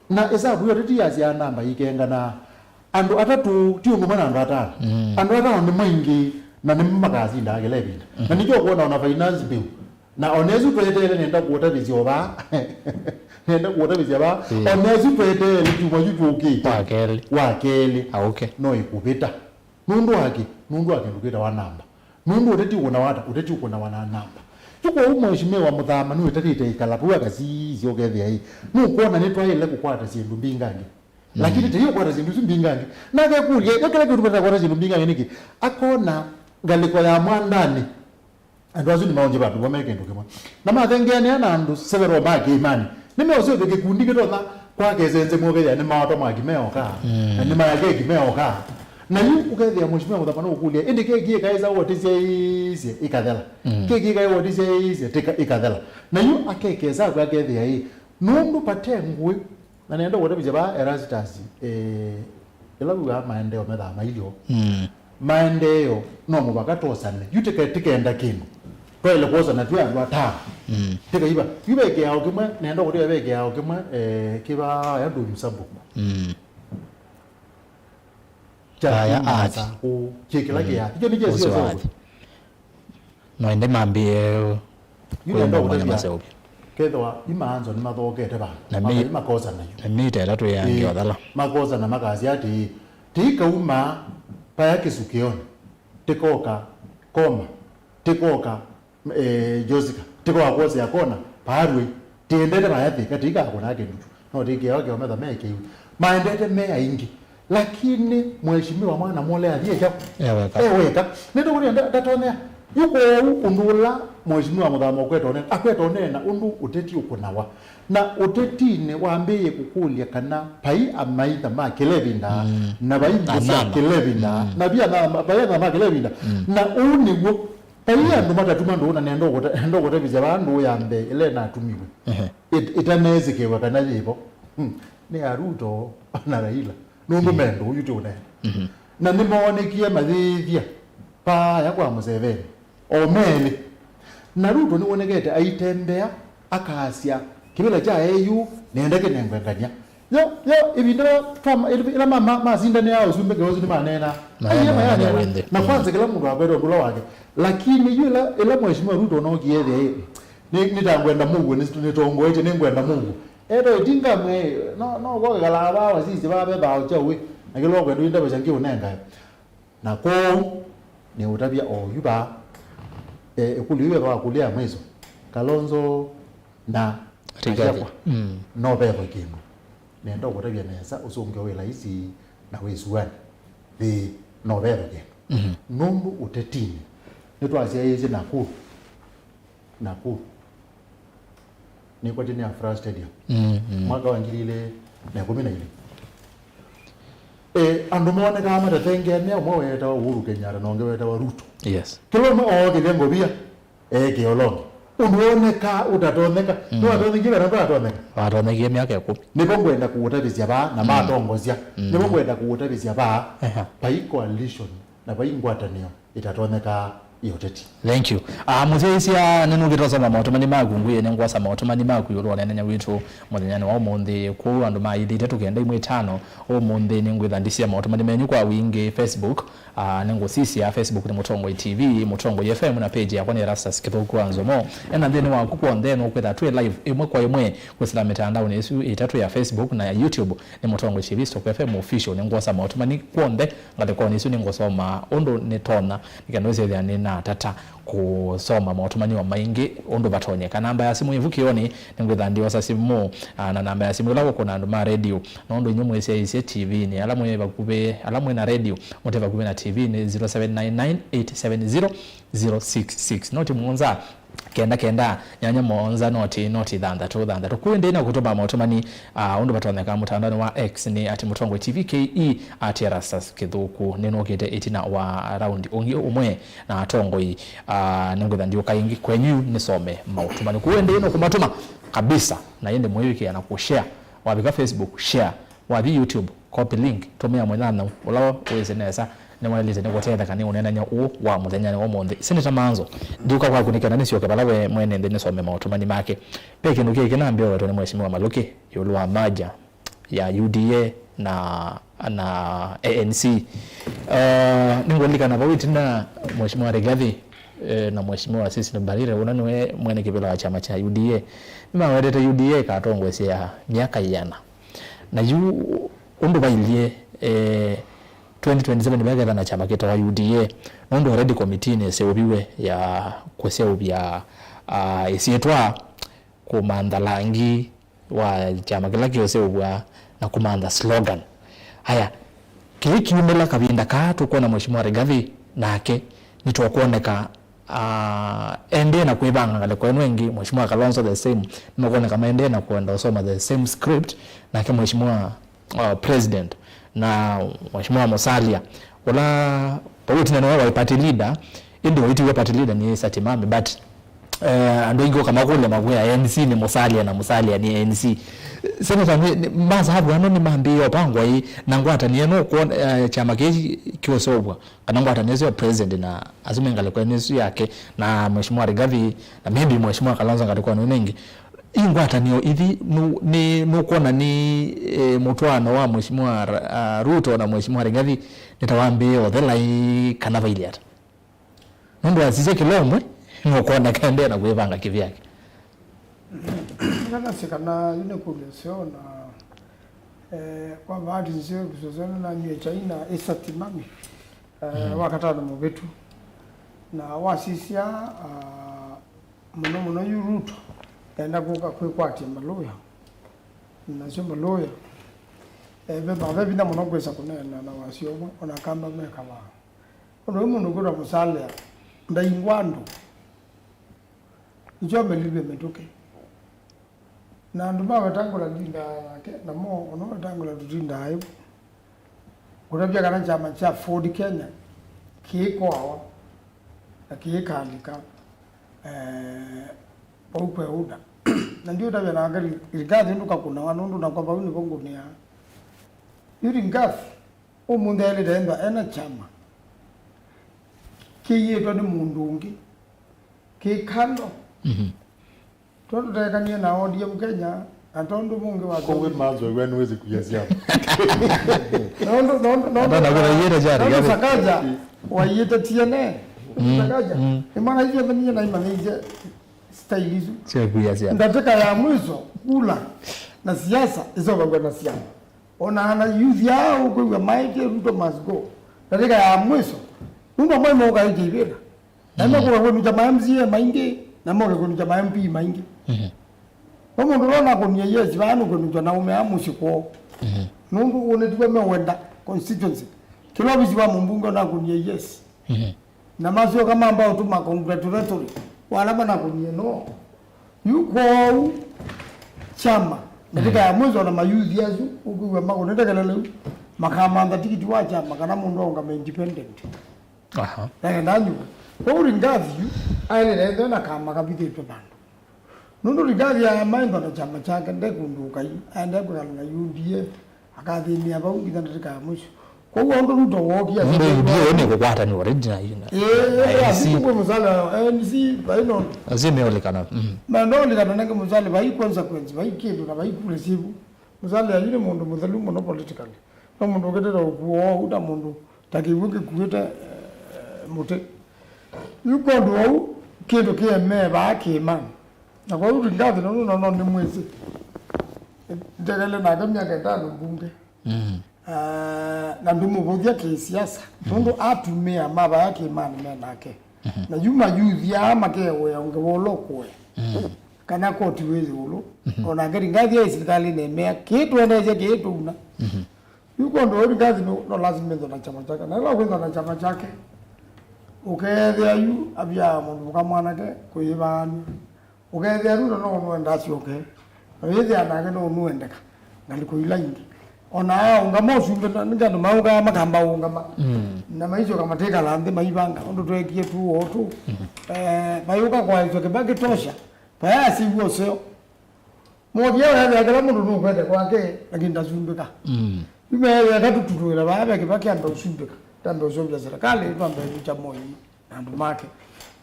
na esabu yote tiyazi ya namba ikenga na andu atatu tiyo ngoma na andu atatu andu atatu ni maingi na ni magazi ndagele binda na nijo kuona ona finance bill na onezu twetele nenda kuota bizioba nenda kuota bizioba onezu twetele tuma yujuki wakeli okay no ikupita nundu wake ndukita wa namba nundu uteti uona wata uteti uona wana namba tuko umweshimiwa muthama ni uteti ikalapu akazizi ogethia hii nukuona ni twaile kukwata sindu mbingangi lakini teyo kwata sindu mbingangi nage kulie yakala kitu kwata sindu mbingangi niki akona ngaliko ya mwandani andu azu ni maonje bandu bameke ndu kimwe na mathengene ana andu severo magi imani nimeozo beke kundi kitotha kwa kezenze mwogeria ni maoto magi meoka ni mayage meoka na yu ukethia mweshimiwa muthama no kulia indi keki kaiza wotise ikathela keki kai wotise ikathela na yu akekeza kwa kethia hii nundu patengwe na nenda wotabije ba Erastus elabu ya maendeleo metha mailio maendeleo no mubakatosane yuteke tikenda kinu twele koza na twa andu ata tika iba yubeke yao kimwe nenda kuti yabeke yao kimwe kiba ya ndu msambu ya ati o chekela ya hiyo nije sio sawa no ende mambie yule ndo kuti kedwa imanzo ni mathokete ba na makoza na na mita la twa yangi odala makoza na makazi ati tika uma paya kisukioni tikoka koma tikoka Josika tikoka kozi yakona parwe tiendete bayathi katika akona yake ndutu no tiki yake wametha meke maendete mea ingi lakini mheshimiwa mwana mole aliyeja weka ndio kuri ndatonea yuko undula mheshimiwa muthamo kwetone na undu uteti ukunawa na utetine wambeye kukulia kana pai amaitha makelevinda na bai makelevinda na bia na bai na makelevinda na uniwo pai andu matatuma ndo na ndo gotebiza bandu yambe ile na tumiwe itanezikewa kana lipo ni Aruto na Raila nundu mendo uyutune na nimeonekia mathithia pa ya kwa Museveni omeni na Ruto ni wonegete aitembea akasia kibila cha AU nendeke nengwenganya yo ibinda fama ila mama zindane yao zumbe gozi ni manena ayema yani na kwanza kila mtu akwenda ndula wake lakini yule ila mheshimiwa Ruto no kiele ni tangwenda Mungu ni tongoeje nengwenda Mungu edo itinga mwe no go gala ba wasisi ba be ba uchawe na kilo kwenda inda bashangi unenga na ko ni utabia yuba kuliwe ba kulia mwezo Kalonzo na Rigathi no bebo kingo nenda kutabia nesa usonge wela hizi na wezuani the no bebo kingo numbu utetini nitwasia yeze Nakuru ni kwa tini ya Afra Stadium mwaka wa ngilile na 12 andu mone kama tatengene umwe weta Uhuru Kenyatta nonge weta wa Ruto yes kilo mo ogelengo bia kiolongo unoneka utatoneka no atonekira na atoneka atoneka miaka 10 nipo kwenda kuutabizia ba na matongozia nipo kwenda kuutabizia ba pa coalition na pa ingwatanio itatoneka yoteti. Thank you. Mutheisia nenu gitosa mamoto mani magunguye nengwasa mamoto mani makuyoro nenya witu muthenya wa umuthi ku andu maithite tukenda imwe 5 umuthi ningwithandisia mamoto mani menyu kwa wingi Facebook nengusisia Facebook ni Mutongo TV Mutongo FM na page yakwa ni Erastus Kithuku Anzomo ena theni wa kuko ndeno kwetha twi live imwe kwa imwe kusila mitandao ni isu itatu ya Facebook na ya YouTube ni Mutongo TV Stock FM official nengwasa mamoto mani kuonde ngate kwa nisu ningosoma ondo netona nikandose thani na tata kusoma maotumani wa maingi ondo batonyeka namba ya simu ivukioni ningwithandiwa sa simu na namba ya simu lawo kuna nduma radio nondo nyumu ise TV ni alamu bakube alamu na radio muteva kube na TV ni 0799870066 noti muonza kenda nyanya muonza noti dhandha kuende na kutoba maotumani ondo batonyeka mutandao wa X ni @Mutongo TV KE @Erastus Kithuku neno kete etina wa round ongi umwe na tongo yi ninguthandio kaingi kwenyu nisome mautumani kuende ino kumatuma kabisa na yende mwewiki anakushare wabika Facebook share wabi YouTube copy link tumia mwenana ulawa uweze nesa ne mwalite ne gotenda kani unena nya u wa muthenya ne womonde Senator Manzo ndiuka kwa kunikana nisio kabalawe mwene ndene some mautumani make peke nuke kinambia watu ne mheshimiwa Maluki yulwa maja ya UDA na ANC ningolikana bawiti na mheshimiwa Rigathi na mheshimiwa Sisi Mbarire unaniwe mwene kibela wa chama cha UDA nimawedete UDA katongwesia miaka yana na undu bailie 2027 nibagera na chama kita wa UDA nondo already committee ne seubiwe ya kuseubia isietwa kumandalangi wa chama kila kiosebwa na kumanda slogan haya kiki umela kabinda ka tukona mheshimiwa Rigathi nake nitwakuoneka ende na kuibanga ngale kwa wengi mheshimiwa Kalonzo the same nimekuona kama ende na kuenda usoma the same script na kama mheshimiwa president na mheshimiwa Musalia wala pauti na wa party leader ndio wa party leader ni Satimami but ando ingo kama kule magwea ANC ni Musalia na Musalia ni ANC Senator mbaza hapo ano ni mambio pangwa hii na ngwata ni eno kwa chama kiosobwa kana ngwata nezo president na azumengale kwa nezo yake na mheshimiwa Rigathi na maybe mheshimiwa Kalonzo ngalikuwa nengi ingwata niyo hivi ni nukuona ni mutwano wa mheshimiwa Ruto na mheshimiwa Rigathi nitawaambia odhelai kana vaili hata ndo asije kilomwe nukuona kaende na kuivanga kivyake kana sikana yune kule sio na kwa baadhi zio kuzozana na nye China Satimami wakatana mu betu na wasisia muno Ruto enda kuka kwekwati maloya na sio maloya baba bina muno kwesa kunena na wasio ona kamba meka ba ono muno kura Musalia ndaingwando ijobe libe metuke na nduma batangula dinda yake na mo ono batangula dinda ayo kurabya kana chama cha Ford Kenya kiko hawa na kikalika paupe uda na ndio tabia na angali Rigathi nduka kuna wanundu na kwamba uni bongo ni ya yuri ngafi umunde ele denda ena chama kiyeto ni mundungi kikando Tondo tekania na ODM Kenya atondo munge wa kowe mazo wenu wezi kuyazia nondo na kuna yere jari gabe sakaja wayete tiene sakaja imana hiyo bania na imana hiyo style hizo sio kuyazia ndataka ya mwizo kula na siasa hizo bagwa na siasa ona ana youth yao kwa maike Ruto must go ndataka ya mwizo ndo mwe moga hijibira na kwa kwa jamaa mzie maingi na moga kwa jamaa MP maingi Omo ndona kunia yes banu kunjwa na ume amushiko. Nungu unetiwe mewenda constituency. Kilo biziwa mbunge na kunia yes. Na masio kama ambao tuma congratulatory. Wala bana kunia no. Yuko chama. Ndika ya mwezo na mayuthi yazu ukuwa mako ndekelele makama ndatiki wa chama kana mundu ngama independent. Aha. Na nanyu. Kwa Rigathi aile ndio na kama kabite pepana. Nundu Rigathi ya maimba na chama chake ndekunduka ande kuna na UDA akathini aba ungitha ndika ya mwisho kwa hiyo ndo Ruto wokia ndio ni kukwata ni original yina kwa Musalia ANC baino azimeolekana na ndo likana nake Musalia bai consequence bai kindu na bai kuresibu Musalia yule mundu muthalumu no politically no mundu ketera ukuo uta mundu takivuke kuita mute yuko ndo kindu kieme ba kimani na kwa hiyo Rigathi no ni mwezi ndegele na gamya ketano bunge na ndumu bodia kisiasa ndo atumia maba yake imani menake na yuma yuthi ya makewe ongewolo kwe kana koti wezi ulo ona Rigathi ya serikali nemea kitu endeje kitu una yuko ndo Rigathi no lazima ndo na chama chake na ila kwenda na chama chake ukethia yu abya mundu kama nake kuibani ukethia Ruto no ndasi okay wewe anage no nuendeka ngalikuila ingi ona ungamo sumbe ninga no mauga makamba ungama na maizo kama teka lambe maibanga ndo twekie tu otu bayuka kwa hizo kibaki tosha baya si huo sio moja ya kala mundu no kwenda kwake lakini ndazumbeka imewe katututuira baba kibaki ando sumbeka tambe usomja serikali tambe chama hii andu make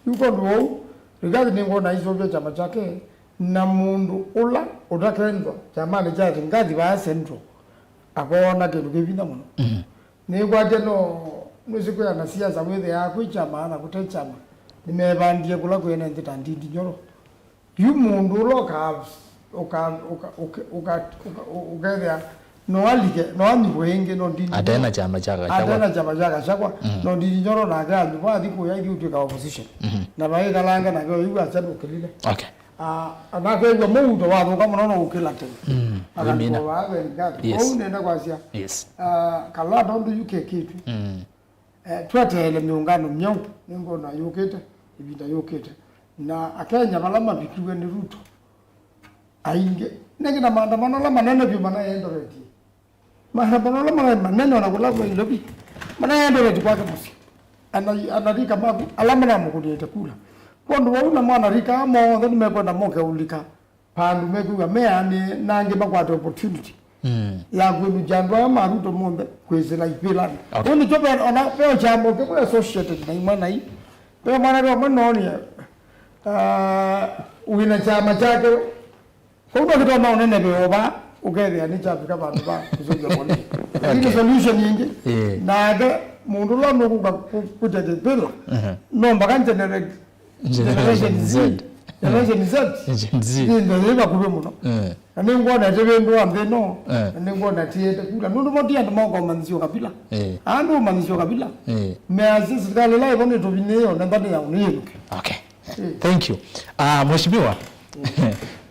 yuko ndo rigadi ningo na hizo chama chake na mundu ula utakendo chama ni cha ngadi ba central akona kindu kivina muno ni kwaje no musiku ya na siasa wethe ya kwichama na kute chama nimebandie kula kwene nditandindi nyoro yu mundu uloka ukethia no alike no anibwenge no ndini atena chama chaka chakwa no ndini nyoro na gandu ba thiku ya ithu ka opposition na bae kalanga na go iwa chadu kelile okay anakegwa muundo watho kama nono ukila tena amina wawe ngati au nenda kwasia yes kala dondu yuke kitu twatele miungano myaupu ningo na yukete ibinda yukete na akenya balama bikuwe ni Ruto ainge negina maandamano la manene bi mana endoreti maandamano la manene na kula kwa ilobi mana endoreti kwa kamusi anarika magu alama na mukudete kula kondo wauna mwana rika mo ndo mekwenda moke ulika pandu mekuga mea ni nange bakwata opportunity ya kwenu jandwa maruto mombe kwezela ipilani oni jobe ona peo jambo ke kwa associated na imana hii peo mwana ro manoni uina chama chake kwa kitu na unene beoba ukethia ni chafika bantu ba kuzoja bone ile solution nyingi na ade mundu lo no kutete pila no mbaka generation Z ndio leba kube muno anengona tebendo ambe no anengona tiete kula nundu motia ndo moko manzio kabila ando manzio kabila me azizi kale la ibone to bineyo na ndani ya uniruke okay thank you mheshimiwa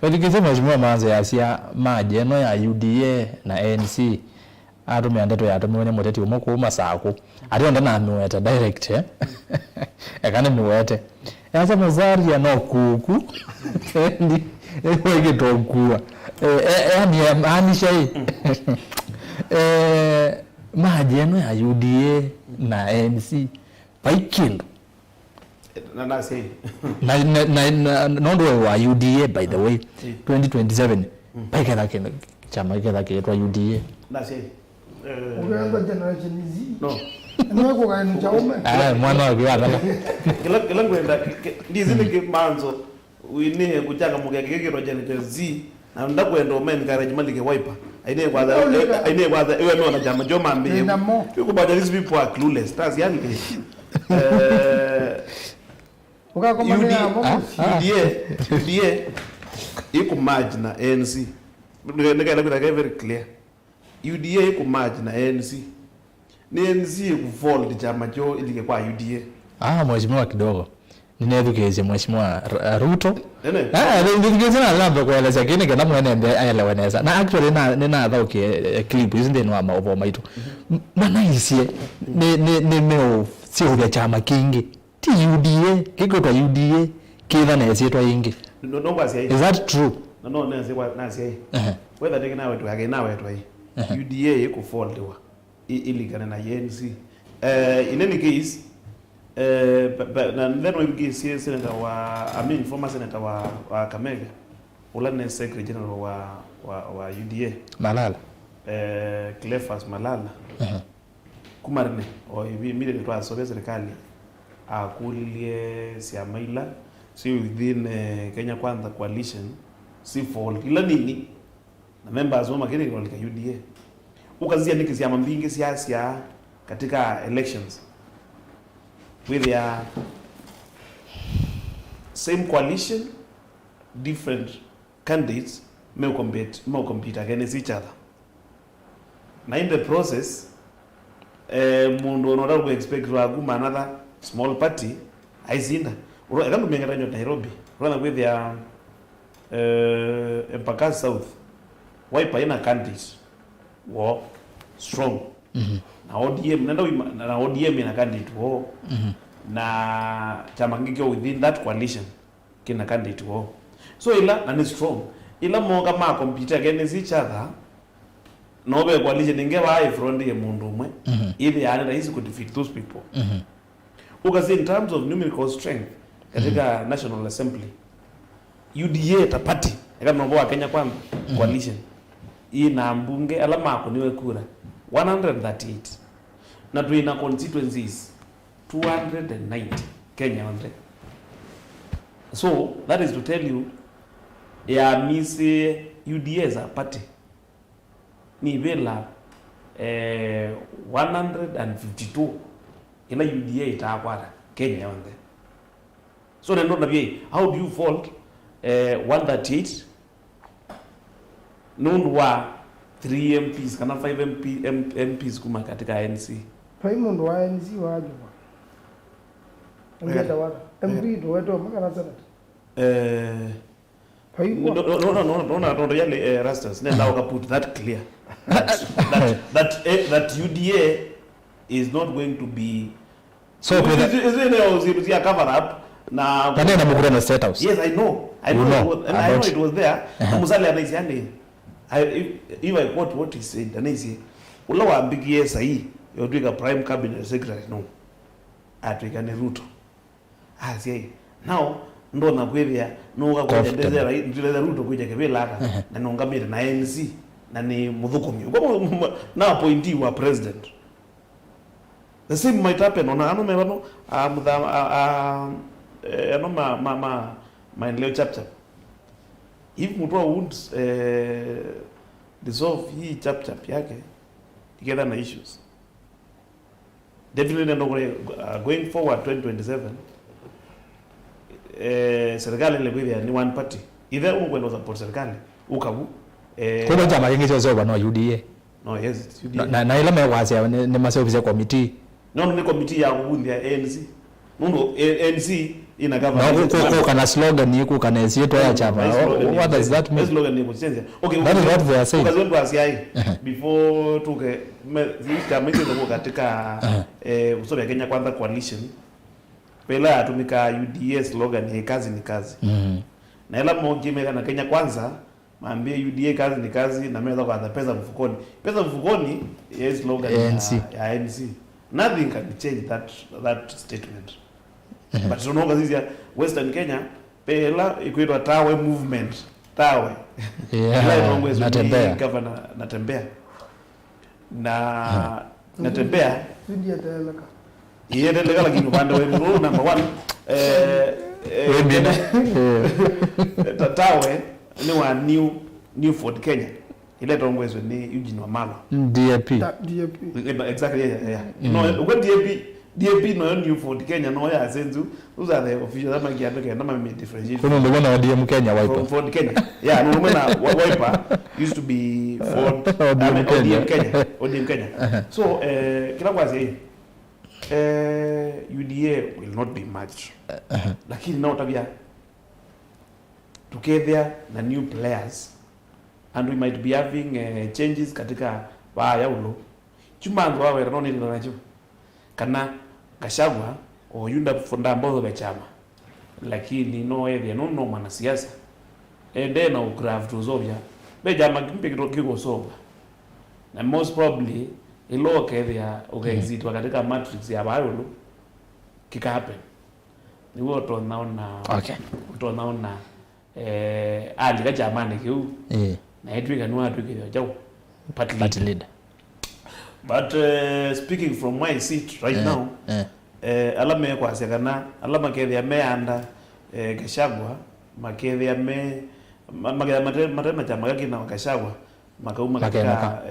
welikeze mheshimiwa manze yasia maje no ya UDA na ANC atume andeto ya atume muteti umoko masako ati onda na miweta direct ekane miwete yasa muzari ya no kuku ndi wege tokua yani anisha hii maje no ya UDA na ANC paikindu na say na nondo wa UDA by the way 2027 paikela kile chama kile kwa UDA na say ukianza generation Z no niko kwa ni chaume mwana wa kiwata kila ngwenda ndizini ke manzo uine kuchanga mugekekero generation Z na ndakwenda men garage malike wiper aine kwanza ewe no na jama joma mbe yuko baada these people are clueless that's yani UDA iko merge na ANC nikaenda kutaka very clear UDA iko merge na ANC ni ANC kufold chama cho ilike kwa UDA mheshimiwa kidogo ninedukeze mheshimiwa Ruto ndikeze na lamba kueleza kile kana mwenende ayeleweneza na actually na thauke clip isn't in wa over maitu manaisie ne meo sio ya chama kingi ti UDA kiko ta UDA kidha na yetu ingi no basi is that true no na say whether take nawe tu again nawe tu UDA iko fold wa iligana na ANC in any case then we give senator former senator wa Kamega ulane secretary general wa UDA Malala Cleophas Malala kumarne o immediately to asobe serikali akulie siamaila si within Kenya Kwanza coalition si fall ila nini na members wa makini kwa UDA ukazia niki siama mbingi siasa katika elections with their same coalition different candidates may compete against each other na in the process mundu onoda ku expect wa guma another small party aizinda akandu mengeranyo Nairobi rana with their Embakasi South Wiper ina candidate wo strong na ODM na ODM ina candidate wo na chama ngikyo within that coalition kina candidate wo so ila na strong ila monga ma compete against each other no be coalition ingeba ai front ye mundu umwe ili yana easy to defeat those people because in terms of numerical strength katika National Assembly UDA ta party kama mbo wa Kenya Kwanza coalition ina mbunge alama ko niwe kura 138 na tuina constituencies 290 Kenya onde. So that is to tell you ya misi UDA as a party ni vela 152 ila UDA itakwara Kenya onde. So nendo na bie, how do you fault 138 nundwa 3 MPs kana 5 MPs kuma katika ANC? Paimundu wa ANC wajua. Ngeta wala. MP do weto makana sana. No, yale Rastas. Now I put that clear. That UDA is not going to be. So is it cover up? Na Mukura State House. Yes, I know. I know it was there. Musale anaisiane. If I quote what he said, anaisi ulawa ambigie sahi yodwika prime cabinet secretary no. Atwika ni Ruto. Say now ndo na kwevya no ka kuendeza right ndile Ruto kuja kebelaka na nongamire na ANC na ni muthukumi na appointee wa president. The same might happen on ano mebano maendeleo chapter. If mtu would dissolve hii chapter yake together na issues, definitely going forward 2027 serikali ile kwivya ni one party either ukwenda support serikali ukabu kwa chama kingi chozo bana UDA. No, yes, UDA. Na ile mewazia ni maservice committee. No, ni committee ya kubundi ya ANC. Nundo ANC ina government. No, kana slogan yiku kana sieto ya chama. What does that mean? Slogan ni kuchenza. Okay, that is what they are saying. Because when asiai before tuke chama hicho ndio katika usomi ya Kenya Kwanza coalition. Pela atumika UDA slogan ni kazi ni kazi. Na ila mongimeka na Kenya Kwanza maambie UDA kazi ni kazi na meza kwa pesa mfukoni. Pesa mfukoni yes slogan ya ANC. Nothing can change that statement. But tunaona sisi Western Kenya pela ikuitwa Tawe movement. Tawe. Yeah. Natembea governor natembea. Natembea ndio teleka. Yeye ndio lakini upande wa rule number 1 Tawe ni wa New Ford Kenya. Ile tongwezo ni Eugene Wamalwa. DAP. Exactly, yeah. No, uko DAP no New Ford Kenya no ya senzu. Those are the officials that make Kenya na me differentiate. Kuna ndio na DM Kenya Wiper. Ford Kenya. Yeah, no na Wiper used to be Ford ODM Kenya. So kila kwazi UDA will not be much. Lakini now tabia together na new players and we might be having changes katika baya ulo chumanzo wawe no nini nacho kana Gachagua o yunda fonda mbozo be chama lakini no area no mwanasiasa ende na ucraft uzovya be jama kimpe kiko soba na most probably ilo area ukaexit katika matrix ya baya ulo kika happen ni woto naona okay tunaona ali kajamane kiu na etwika ni watu kile chao party leader. But speaking from my seat right now alama kwa sekana alama kethia me anda Gachagua makethia me matema chama yake na Gachagua makauma katika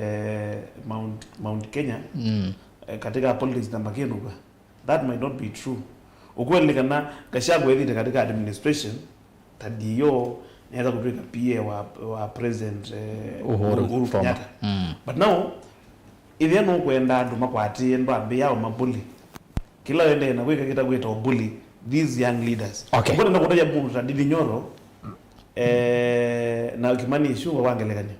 Mount Kenya katika politics na makenuga. That might not be true. Ukweli kana Gachagua hivi katika administration tadio naweza kutoka PA wa president Uhuru Kenyatta. But now if no kwenda nduma kwati ndo ambia au mabuli kila ende na kweka kitagweta obuli these young leaders. Okay. Kwa ndio kutaja bungu Ndindi Nyoro na Kimani Ichung'wah wangelekani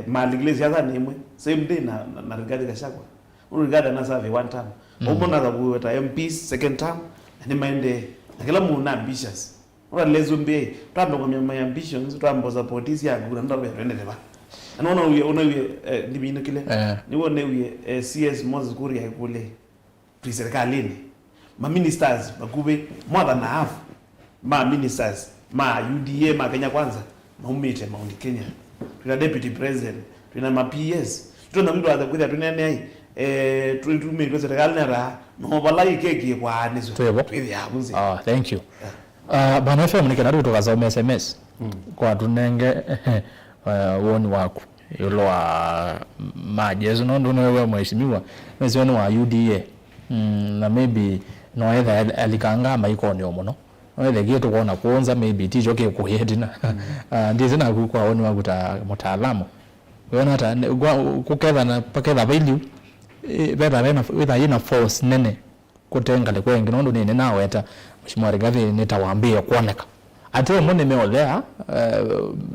mali siasa ni imwe same day na Rigathi Gachagua. Rigathi na serve one term. Ubona za kuweta MPs second term ni maende na kila mtu ambitious. Ora lezumbe twambe kwa my ambitions twambo support isi yangu ndo bende ba. Anaona uye ndibino kile. Nione uye CS Moses Kuria kule serikali. Ma ministers bakube more than half. Ma ministers, ma UDA ma Kenya Kwanza, ma umete Mount Kenya. Tuna deputy president, tuna ma PS. Tuna mtu aza kuja tuna nai tuitumie serikali nera no balai keki kwa nizo Tuebo. yabuze Thank you. Bana FM nikenarudi kutoka za SMS kwa tunenge woni wako yolo wa majezo ndo wewe mheshimiwa mwezi wa UDA na maybe no either alikanga maikoni omuno wale geto kuona kuonza maybe tijo ke kuhedina ndize na kwa woni wako ta mtaalamu wewe hata kuketha na paketha value beta bena with ina force nene kutengale kwenge nondo nene nawe eta mheshimiwa Rigathi nitawaambia kuoneka ate mone meolea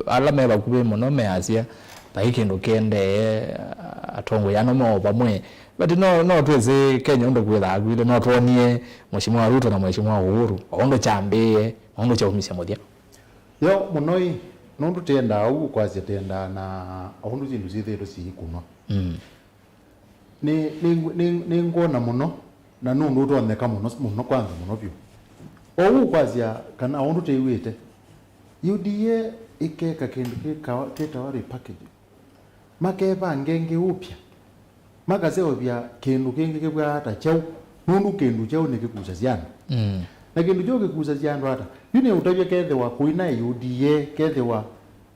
ala meba kube muno measia taiki ndo kende atongo yano mo pamwe but no tweze Kenya ndo kwela agwile no twonie mheshimiwa Ruto na mheshimiwa Uhuru ondo chambie ondo cha umisia modia yo munoi nundu tenda au kwazi tenda na ahundu zindu zithero sikunwa ni ngona muno na nundu twoneka muno kwanza muno pyo ou kwazia kana ahundu teiwite UDA ikeka kindu kitawa repackage makeba ngenge upya makazeo bya kindu kingi kibwa hata chau nundu kindu chau nikikuza ziana na kindu joge kuza ziana hata yune utabye kethe wa kuina UDA kethe wa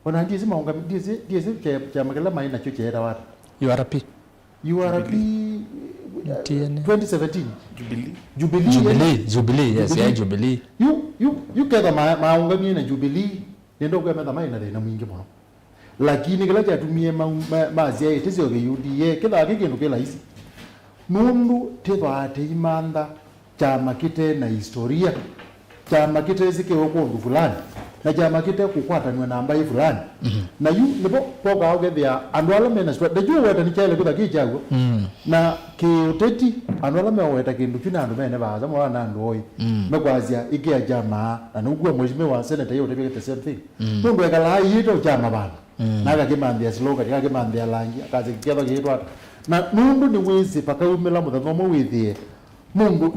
ona ndizi maunga ndizi cha makala maina cho chera wata URP 2017 Jubilee yes yeah Jubilee you ketha maunga mina Jubilee nendo kwa metha maina na mwingi muno lakini kila chatumie mazia itizio ge UDA kila kindu kila hizi nundu tebate imanda chama kite na historia chama kite zike okundu fulani na chama kite kukwatanwa namba fulani na yu nipo poka ogethia andwala mena swa de juwa tani chele kutha kichago na kiuteti andwala meweta kindu kina andu mene baza mwana andu oi mekwazia ikia chama na nugwa mheshimiwa senator yote bigete same thing nundu ekala yito chama bana naga kimandia slogan naga kimandia langi akaze kiatho gitwa na nundu ni wizi pakaumela muthathomo withie mungu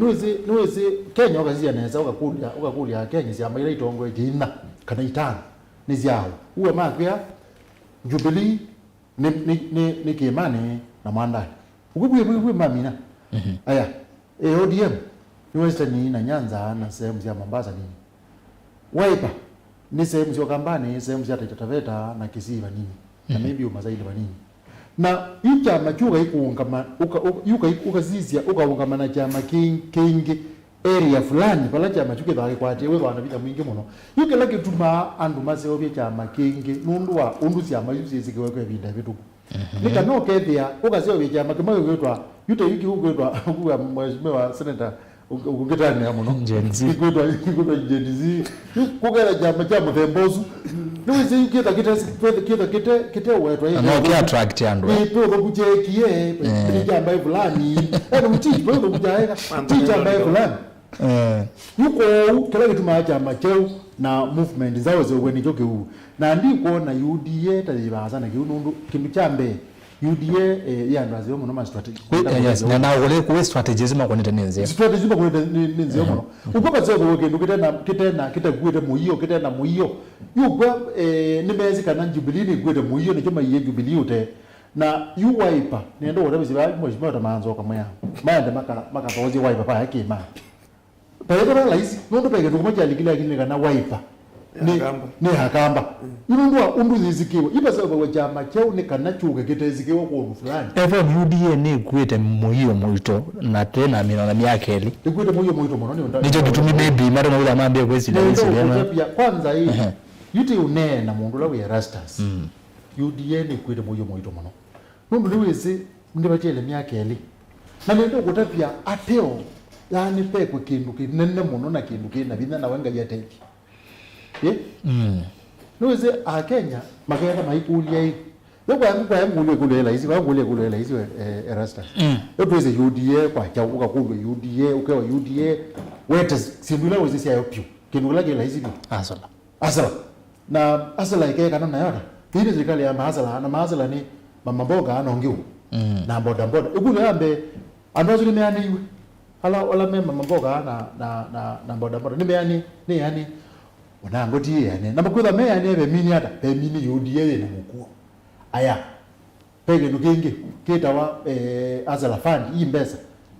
niwezi Kenya okazia neza ukakulia Kenya cia maira itongo ijina kana itano ni ziao uwe makia Jubilee ni Kimani na Mwandani ukubwe mamina aya ODM ni Western na Nyanza na sehemu za Mombasa nini Wiper ni sehemu za Kambani sehemu za Taita Taveta na Kisii nini na maybe umazaidi nini na chama chuga ikuungama ukazizia ukaungama na chama kingi area fulani pala chama chuke thake kwate we bana bita mwingi muno yuke lake tuma andu maseo bya chama kingi nundu wa undu chama yuzi kiwekwe binda bitu nika no kethia ukazio bya chama kama gwetwa yute yuki ugwetwa kuwa mheshimiwa senator ukugitani ya muno gwetwa jenzi kugera chama cha muthembozu niwezi kita wetwa no ki attract yandu ipo kuchekie bija mbai fulani mtichi po kujaeka ticha mbai fulani yuko kila kitu chama cheu na movement zao zewe ni joke huu na ndiko na UDA tazibaza na kiundu kindu chambe UDA yandu azio muno ma strategy yes na wale ku strategies ma konete nenze strategy ma konete nenze muno ukopa zego kindu kitagwete muiyo kitena muiyo yuko nimezi kana Jubilee ni gwete muiyo ni choma ye Jubilee ute na Wiper nendo whatever ziba mheshimiwa tamanzo kama ya maende maka paozi Wiper pa yake ma paeto la hizi ndo peke ndo moja alikila kile kana Wiper ni hakamba undu zizikiwa iba sababu chama chao ni kana chuka kitezikiwa kwa fulani even UDA ni gwete muiyo muito na tena mina na miaka eli gwete muiyo muito mono nicho kitumi maybe mara na mambe kwezi na hizi ya kwanza hii yuti une na mundu lawe Rastas UDA ni gwete muiyo muito mono nundu liwezi ndibachele miaka eli na nendo kutapia ateo yani pekwe kindu kinene muno na kindu kina bina na wenga ya teki niweze a Kenya magenda maikulia hii kwa ngule kulela hizi Erastus tuweze UDA kwa cha ukakulwe UDA ukawa UDA wete sindula weze sia yopio kinula kila hizi asala na asala ike kana na yora hili serikali ya mahasala ni mama mboga anaongiwa na boda ukule ambe andozo limeaniwe ala mema mboga na boda nimeani ni yani wanangoti yani na mkudha meya nebe mini hata pe mini UDA na mkuu aya pege nukingi kitawa azala fund imbesa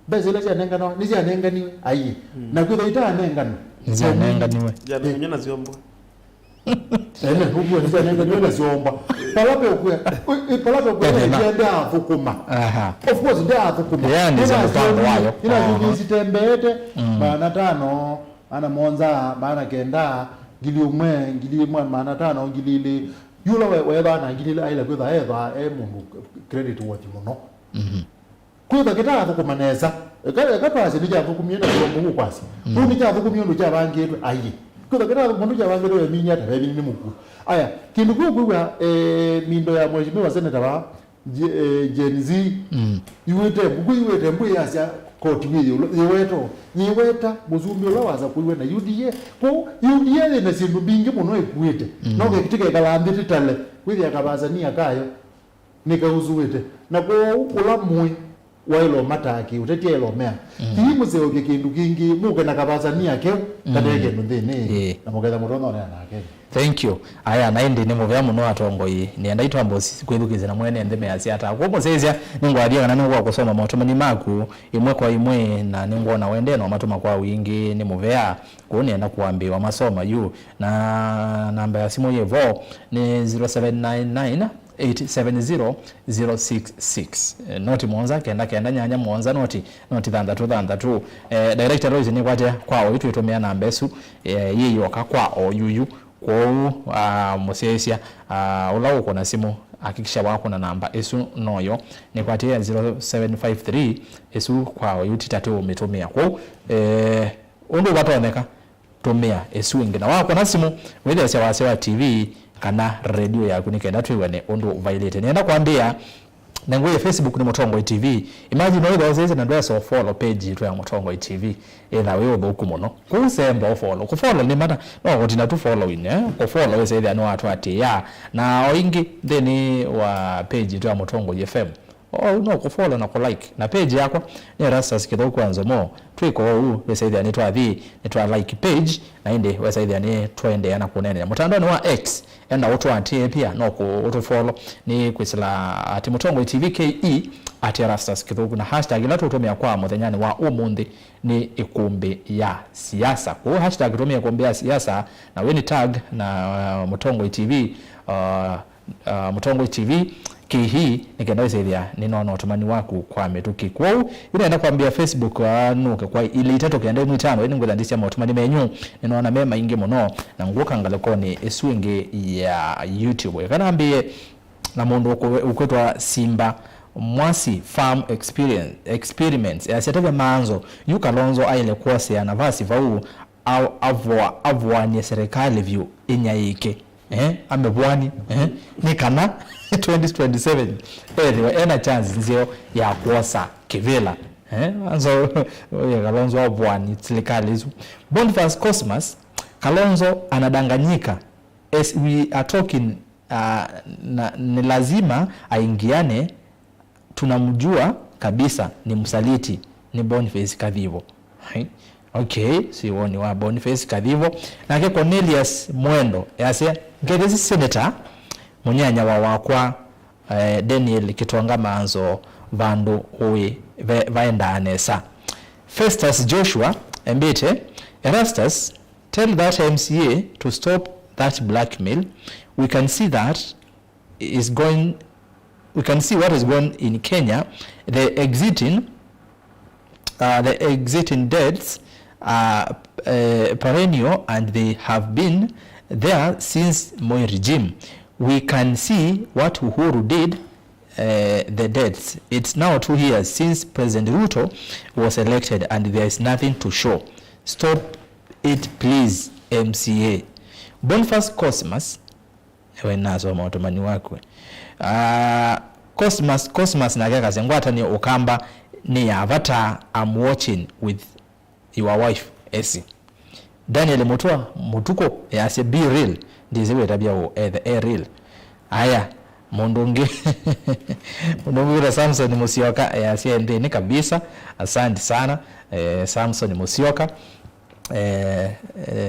besa ile yanengano ni yanenganiwe ayi na kwitha itanengano ni yanenganiwe jana nyona ziombo huko ni yanenganiwe na ziomba palape kwa ndio afukuma of course ndio afukuma yani za mpango wayo ina zitembete maana 5 ana monza maana kenda ngili umwe maana 5 ngili yula weba na ngili aila kwitha eva mungu credit worth muno kwitha kitatu kumaneza katwase nijavukumye na mungu kwasi kuni javukumye ndo jabangirwe ayi kwitha kitatu mundu jabangirwe minya ta bebi ni muku aya kindu kuwa mindo ya mheshimiwa senator wa Gen Z iwete mbu yasya koti wiyo yiweta muzumbi ulawaza kuiwe na UDA ko UDA ne sindu bingi muno ekuite no gekitike kalambiti tale withi akabazania kayo nikauzuwete na ko ulamwe wailo mataki utetie lo mea timu zeo kindu kingi muke na kabazania ke kadege ndini na mugeza murono na nake. Thank you. Aya naindi ni muvya muno atongoi ni andaitwa mbosi kwibukize na mwene ndeme asiata ko sezia ningwadia na ningwa kusoma matomani maku imwe kwa imwe na ningona wende na matoma kwa wingi ni muvya kuone na kuambiwa masoma yu na namba ya simu yevo ni 0799 870-066 noti mwonza kenda nyanya mwonza noti thandatu director Royce ni kwate kwao itu itumia namba esu yiyo kakwa yuyu kwa musesia ula uko na simu hakikisha wako na namba esu noyo ni kwate 0753 esu kwao yuti tatu umetumia kwa undu batoneka tumia esu ingina wako na simu wile sewa TV kana radio ya kunikenda tuiwane undu violate nenda kuambia nangoye Facebook ni Mutongoi TV imagine wewe wazeze na ndio so follow page tu ya Mutongoi TV ila wewe boku muno kusemba follow ku follow ni mata no kutina tu following ku follow wewe sasa no watu ati ya na oingi then wa page tu ya Mutongoi FM no ku follow na ku like na page yako ni Erastus Kidhau kwanza mo twiko wewe sasa ni twathi ni twa like page na inde wewe sasa ni twende ana kunene mtandao ni wa X enda watu atie pia no ku follow ni kwisila ati Mutongoi TV KE ati Erastus Kidhau na hashtag ila tutumia kwa muthenyani wa umundi ni ikumbi ya siasa kwa hashtag tutumia ikumbi ya siasa na we ni tag na Mutongoi TV Mutongoi TV hii nikenda saidia ninaona utamani wako kwa metuki kwa unaenda kuambia Facebook nuke kwa ile itatu kiende mwitano ni ngoza ndisia utamani menyu ninaona mema ingi muno na nguka ngalekoni eswinge ya YouTube kana ambie na mundu ukwetwa Simba Mwasi Farm Experiments yasetaga manzo yukalonzo aile kwase anavasi vau au avwa ni serikali view inyaike amebwani ni kana 2027 ena chance nzio ya kuosa kivela anzo ya Kalonzo abwani serikali hizo Boniface Cosmas Kalonzo anadanganyika as we are talking ni lazima aingiane tunamjua kabisa ni msaliti ni Boniface Kadhivo okay si woni wa Boniface Kadhivo na ke Cornelius Mwendo yase ngezi senator munyanya wa wakwa Daniel Kitonga manzo vandu uwe vaenda anesa Festus Joshua Mbete Erastus tell that MCA to stop that blackmail we can see what is going in Kenya the exiting deaths are perennial and they have been there since Moi regime. We can see what Uhuru did the deaths. It's now 2 years since President Ruto was elected and there is nothing to show. Stop it please MCA. Boniface Cosmas wenazo maotomani wakwe Cosmas na gaga zengwata ni ukamba ni avatar I'm watching with your wife Esi Daniel Mutuko yase be real ndiziwe tabia the real aya mundungi mundungi Samson Musioka yase ndeni kabisa asante sana Samson Musioka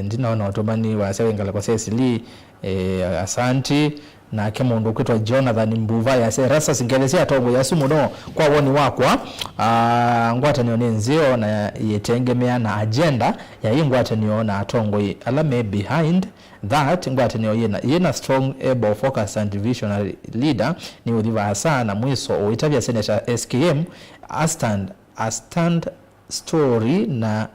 ndinaona otomani wa sewengala kwa sesili asante na kemundu kwitwa Jonathan Mbuva yase rasa singelesia tongo yasu muno kwa woni wakwa ngwatanio ni nzio na yetengemea na agenda ya hii ngwatanio na tongo alame behind that ngwatanio yena strong able focus and visionary leader ni udhiva hasa na mwiso uitavya Senator SKM a stand story na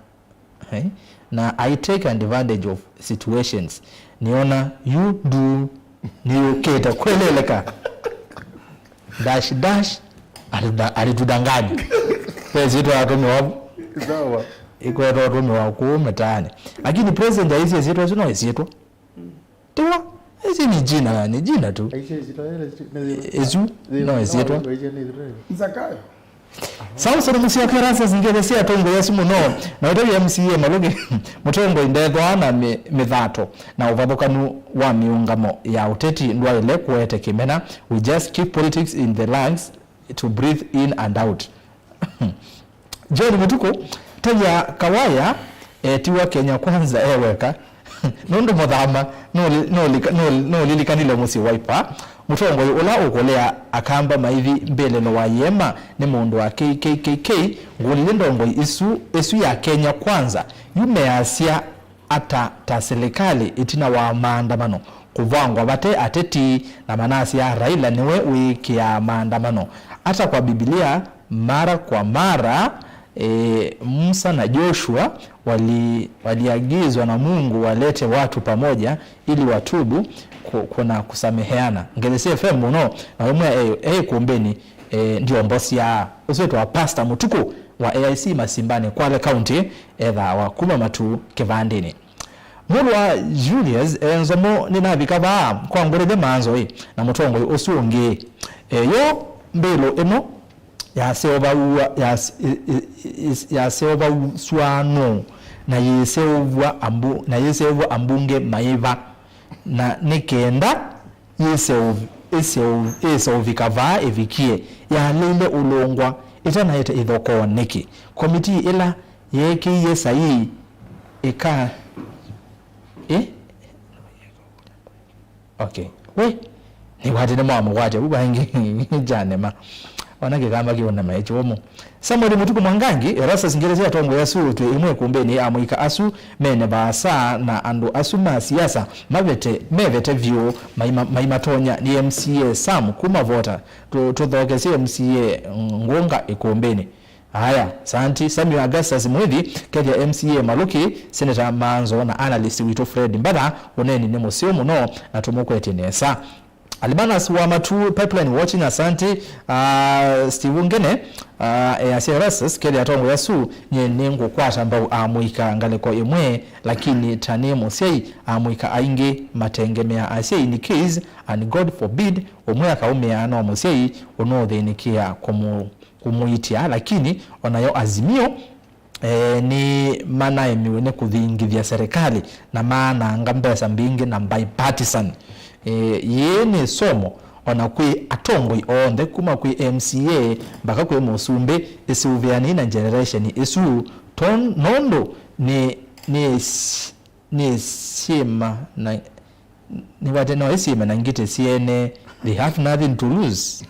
I take advantage of situations niona you do ni uketa kweleleka dash alitudanganya pezi tu atomi wapo sawa iko atomi wako mtaani lakini president hizi zito zino zito tiwa hizi ni jina tu ezu no zito Zakayo Sausa musia karasa zingelesia tongo yesu muno na utabi MCA maluge mutongo indethwa na mithato na uvathukanu wa miungamo ya uteti ndwaile kuete kimena we just keep politics in the lungs to breathe in and out. John Mutuko taya kawaya tiwa Kenya kwanza eweka nondo muthama no lilikanile musi wiper mutongo ula ukolea akamba maithi mbele no wayema ni mundu wa KKK ngulile ndongo isu ya Kenya kwanza yumeasia ata ta serikali itina wa maandamano kuvangwa bate ateti na manasi ya Raila niwe wiki ya maandamano hata kwa Biblia mara kwa mara Musa na Joshua waliagizwa na Mungu walete watu pamoja ili watubu kuna kusameheana ngelese FM muno na umwe kumbeni ndio mbosi ya usetu wa Pastor Mutuku wa AIC Masimbani Kwale County etha wa kuma matu kivandini Mulwa Julius enzomo ninabikaba kwa ngorede manzo na mutongo osuonge yo mbelo eno ya seova swano na yeseova ambunge maiva na nikenda yeseovikava evikie ya lile ulongwa itana yete idhoko niki komiti ila yeki yesai eka okay we ni wate ne mama wate ubangi jane ma wanage kama kiona maechomo Samuel Mutuku Mwangangi rasa singerezea tongo yasu tu imwe kumbeni amuika asu mene basa na andu asu ma siasa mevete view maimatonya ni MCA Sam kuma vota tudhokesi MCA ngonga ikumbeni haya santi Samuel Augustus Mwidhi keja MCA Maluki Senator Manzo na analyst Wito Fred Mbada oneni ni musio muno na tumukwete nesa Albanas wa matu pipeline watching asante Steve Ngene ya CRS kele atongo yasu nye nengo kwata ambao amuika ngaleko imwe lakini tanemo sei amuika ainge matengemea asei ni case and God forbid omwe akaumea na omosei onodhenikia kumuitia lakini onayo azimio ni maana emiwene kudhingithia serikali na maana ngambesa mbingi na bipartisan yene somo ona kwi atongoi onde kuma kwi MCA mpaka kwi musumbe esuviani na generation esu ton nondo ni sima na ni wate no esima na ngite siene they have nothing to lose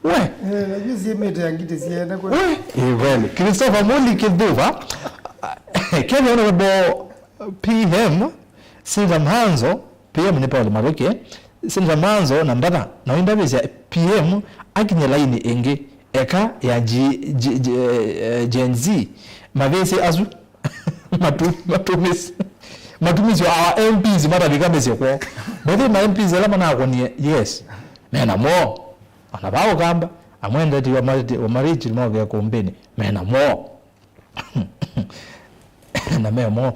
we najuzi mete angite siene kwa well Christopher Muli Kiduva Kenya honorable PM Sinza Mhanzo PM ni Paul Maruke Sinza Mhanzo na mbada na windabiza PM akinye laini enge eka ya Gen Z mavesi azu matumizi wa MPs mara bikameze kwa bodi ma MPs alama na akoni yes mena mo anabao gamba amwenda ti wa mariji mo vya kombeni mena mo na memo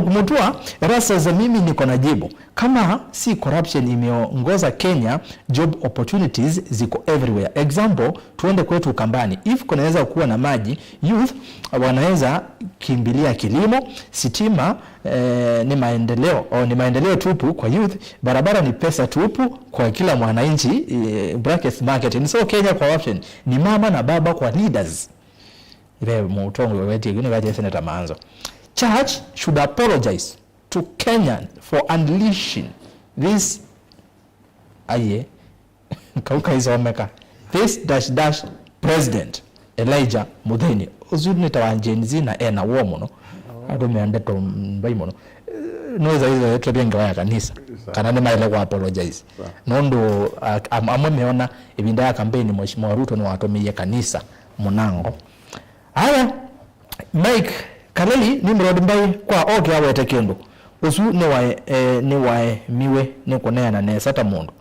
kumtua rasa za mimi niko na jibu kama si corruption imeongoza Kenya job opportunities ziko everywhere example tuende kwetu Ukambani if kunaweza kuwa na maji youth wanaweza kimbilia kilimo sitima ni maendeleo tupu kwa youth barabara ni pesa tupu kwa kila mwananchi bracket market so Kenya corruption ni mama na baba kwa leaders ile mutongo wewe yule gaje Senator Manzo Church should apologize to Kenya for unleashing this kauka isomeka this dash president Elijah Mutheni uzunita wa Gen Z na ena wo muno ado meande to mbai muno no za hizo yetu byenga ya kanisa kana ni maile kwa apologize nondo amwe meona ibinda ya kampeni mheshimiwa Ruto ni watomiye kanisa munango haya Mike Kaleli ni mrodi mbai kwa oke awete kendo usu ni wae miwe ni kuneana nesata mundu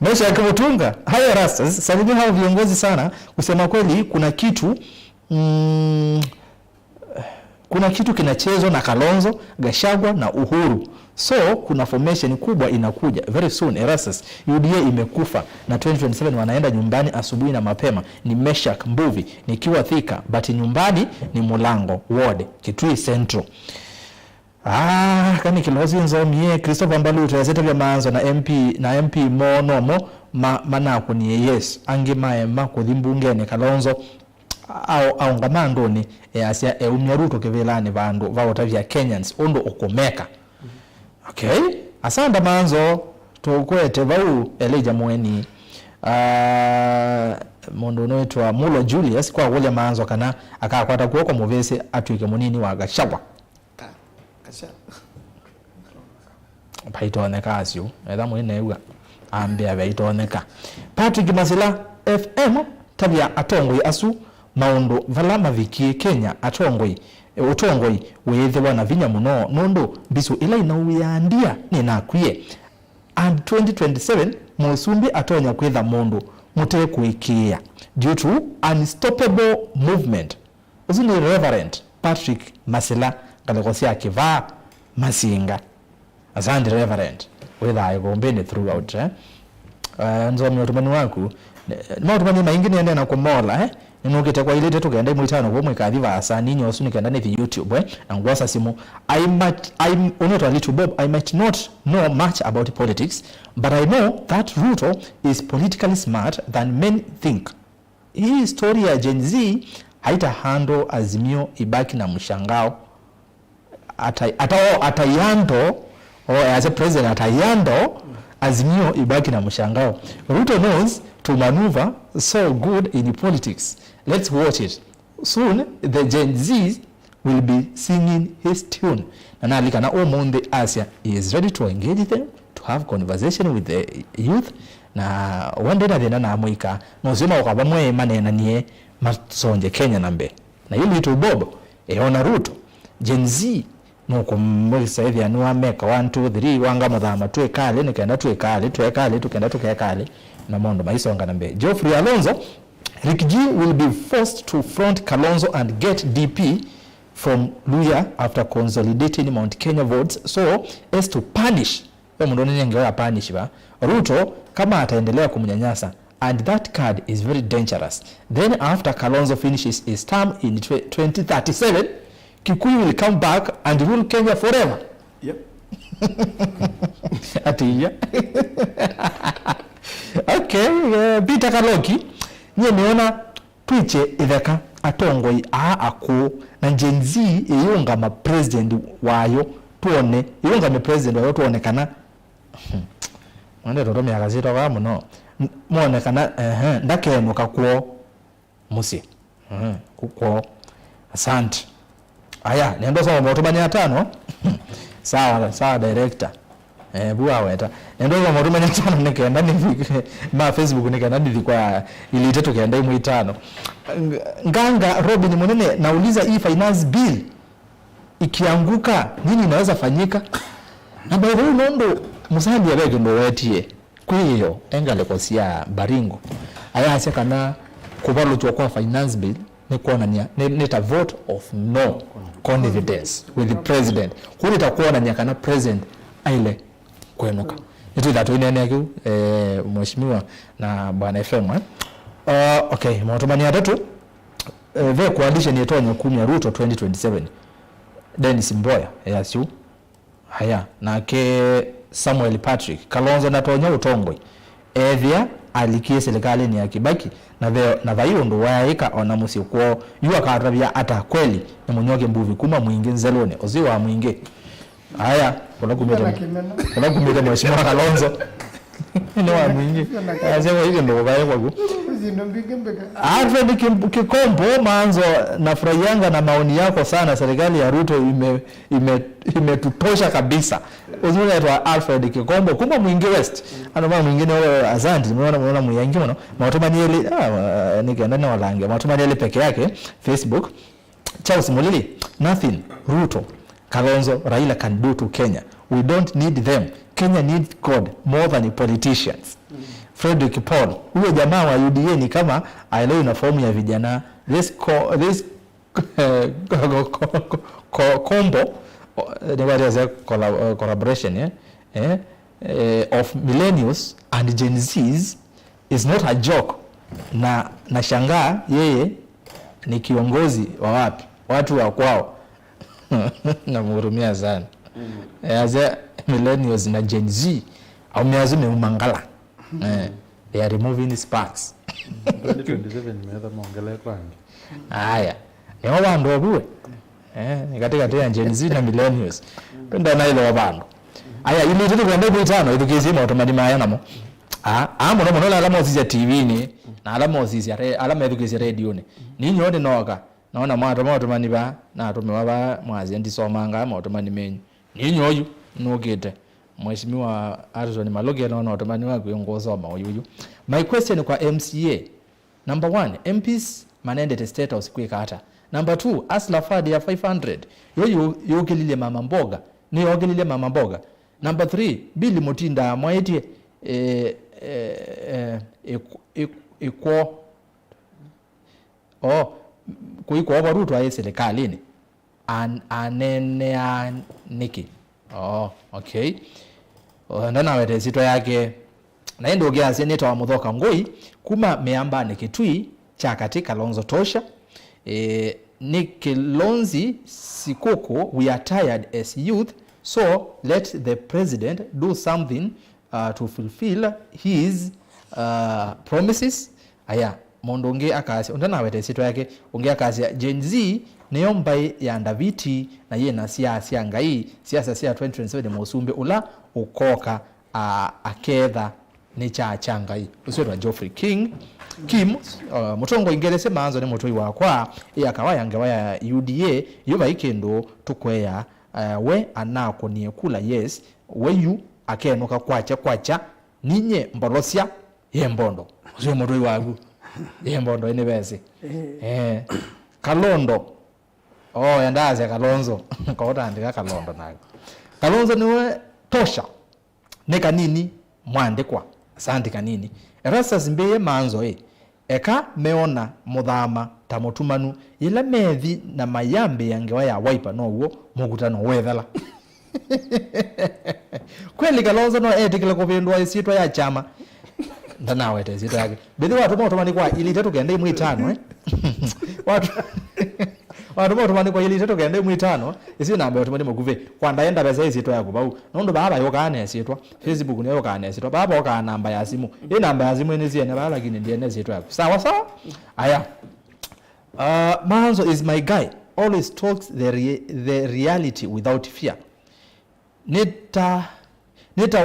Mesha Kamutunga. Haya rasta, sababu hao viongozi sana kusema kweli kuna kitu kinachezwa na Kalonzo, Gachagua na Uhuru. So kuna formation kubwa inakuja very soon. Erastus UDA imekufa na 2027 wanaenda nyumbani asubuhi na mapema. Ni Meshak Mbuvi, nikiwa Thika, but nyumbani ni Mulango Ward, Kitui Central. Kani kilozi nzomie Christopher Mbalu utayazeta vya maanzo na MP Monomo manako ni yes angimae makuthimbu Kalonzo au ngamandoni asia umya Ruto kevelani vandu vawota vya Kenyans ondo okomeka. Okay, asanda maanzo tukwete vau Elijah Mweni mondo noitwa Mulo Julius kwa wole maanzo kana akakwata kuoko movese atuike munini wa Gachagua Paitoneka asio eda mwene uga ambia baitoneka Patrick Masila FM tabia atongoi asu maundo valama viki Kenya utongoi wethe wana vinya muno nondo bisu ila inauyandia ni nakwie and 2027 musumbi atonya kwetha mundu mutekuikia due to unstoppable movement uzuni Reverend Patrick Masila kalekosia kiva masinga asante Reverend whether gombeni throughout nzomi otumani waku otumani maingi niende na kumola ninokete kwa ile tetu kenda mwitano kwa mwikathi vasa ninyo osuni kenda ni YouTube angwasa simu I not a little Bob I might not know much about politics but I know that Ruto is politically smart than men think. Hii story ya Gen Z haita handle Azimio ibaki na mshangao atayando as a president atayando Azimio ibaki na mshangao. Ruto knows to maneuver so good in politics. Let's watch it. Soon the Gen Z will be singing his tune. And alikana omonde Asia is ready to engage them, to have conversation with the youth. Na one day na amuika nozima wakabamwe manena niye masonje Kenya nambe. Na yili ito bobo ona Ruto Gen Z nuko mwisa hivi anuwa meka 1 2 3 wanga madhama tuekale nikaenda tuekale tukenda tuekale na mondo maisonga nambe. Geoffrey Alonzo Rick G will be forced to front Kalonzo and get DP from Luya after consolidating Mount Kenya votes so as to punish mundoni nyengewa punish ba Ruto kama ataendelea kumnyanyasa, and that card is very dangerous. Then after Kalonzo finishes his term in 2037 Kikuyu will come back and rule Kenya forever. Yep. Atiya. Okay, Peter Kaloki nye meona tuiche itheka atongoi aku na Gen Z iyunga ma president wayo tuone iyunga ma president wayo tuone kana mwende toto miakazito kwa muno muone kana ndakenuka kuo musi kuko asante. Aya, niendo sawa mautumani atano. Sawa director. Buwa weta. Niendo sawa mautumani atano nikaenda ma Facebook nikaenda kwa ili tetu kaenda imu itano. Nganga Robin Munene nauliza hii finance bill ikianguka nini inaweza fanyika? Na bayo nondo musadi ya wege ndo wetie. Kuhiyo engale kosia Baringo. Aya aseka na kubalo chukua finance bill need a vote of no confidence with the president. Kuni takuwa na nyakana president aile kwenuka. Nitu ila tuine yake mheshimiwa na bwana FM. Okay, mwatumani ya tatu ve coalition yetonyo 10 ya Ruto 2027. Dennis Mboya yasu. Haya na ke Samuel Patrick Kalonzo na tonyo utongoi. Evia alikie serikali ni ya Kibaki na vayo ndo waika ona musikuo yuwa karabia ata kweli ni munyoge mbuvi kuma mwingi nzelone oziwa mwingi haya kuna kumeta mheshimiwa Kalonzo ni wa mwingi asema hivi ndo kwa yangu Alfred Kikombo manzo na furayanga na maoni yako sana serikali ya Ruto imetutosha kabisa uzuri wa Alfred Kikombo kuma mwingi West anoma mwingine wao azanti unaona mwingi mno matumanieli nikaenda na walange matumanieli peke yake Facebook Charles Mulili nothing Ruto Kalonzo Raila can do to Kenya. We don't need them. Kenya needs God more than politicians. Frederick Paul, huyo jamaa wa UDA ni kama aelewi na fomu ya vijana. This combo collaboration of millennials and Gen Zs is not a joke. Na shangaa yeye ni kiongozi wa wapi? Watu wa kwao. Namhurumia sana. As millennials na Gen Z au miazume umangala. They are removing sparks. 2027 nimeanza maongele kwangi. Haya. Ni wabando wabuwe. Ni katika tena Gen Z na millennials. Penda na ile wabando. Haya ili tutu kwenda kuitano idukizima otomadima haya namo. Mwana alama osisi ya TV ni na alama osisi ya alama edukisi ya radio ni. Ninyi wote noka. Naona mwato maniba na tumewaba mwazi ndi somanga mwato mani menyu. Ninyi oyu nogete. Mheshimiwa Harrison Maloge naona otomani wako yongoza ma oyu. My question kwa MCA. Number 1, MPs manende status kweka hata. Number 2, asla fadi ya 500. Yogelile mama mboga. Ni yogelile mama mboga. Number 3, Billy Mutinda mwaetie kuiko kwa Ruto ya serikali ni aneneaniki. Okay. Ndana wete sito yake naende ogea seneta wa Muthoka Ngui kuma meamba ni kitui cha katika Kalonzo tosha. Ni Kilonzi Sikoko, we are tired as youth, so let the president do something to fulfill his promises. Aya mondonge akasi ndana wete sito yake ongea kasi Gen Z niyo mbai ya ndaviti na ye na siasa ngai siasa sia 2027 musumbe ula ukoka aketha ni cha changai usio Geoffrey Kim mutongo ingerese manzo ni mutoi wakwa yakawaya ngewaya UDA yuba ikendo tukweya we anako ni kula yes weyu akenuka kwacha ninye mbolosia yembondo usio mutoi wagu yembondo inebese Kalondo yandaze Kalonzo kota andika Kalondo nayo Kalonzo niwe tosha neka nini mwandikwa asante kanini erasa zimbeye manzo eka meona muthama ta mutumanu ila methi na mayambe yangewa ya wiper nowo mugutano wethala kweli Kalonzo no etikile kubindwa isitwa ya chama ndana wete sitwa yake bethi watu motomani kwa ili tatu kende mu 5 watu motomani kwa ili tatu kende mu 5 isi namba watu mokuve kwa ndaenda beza isitwa yako bau nondo baba yokane isitwa Facebook ne yokane isitwa baba yoka namba ya simu namba ya simu enizie ne bala lakini ndiye isitwa yako sawa aya Manzo is my guy, always talks the reality without fear. Nita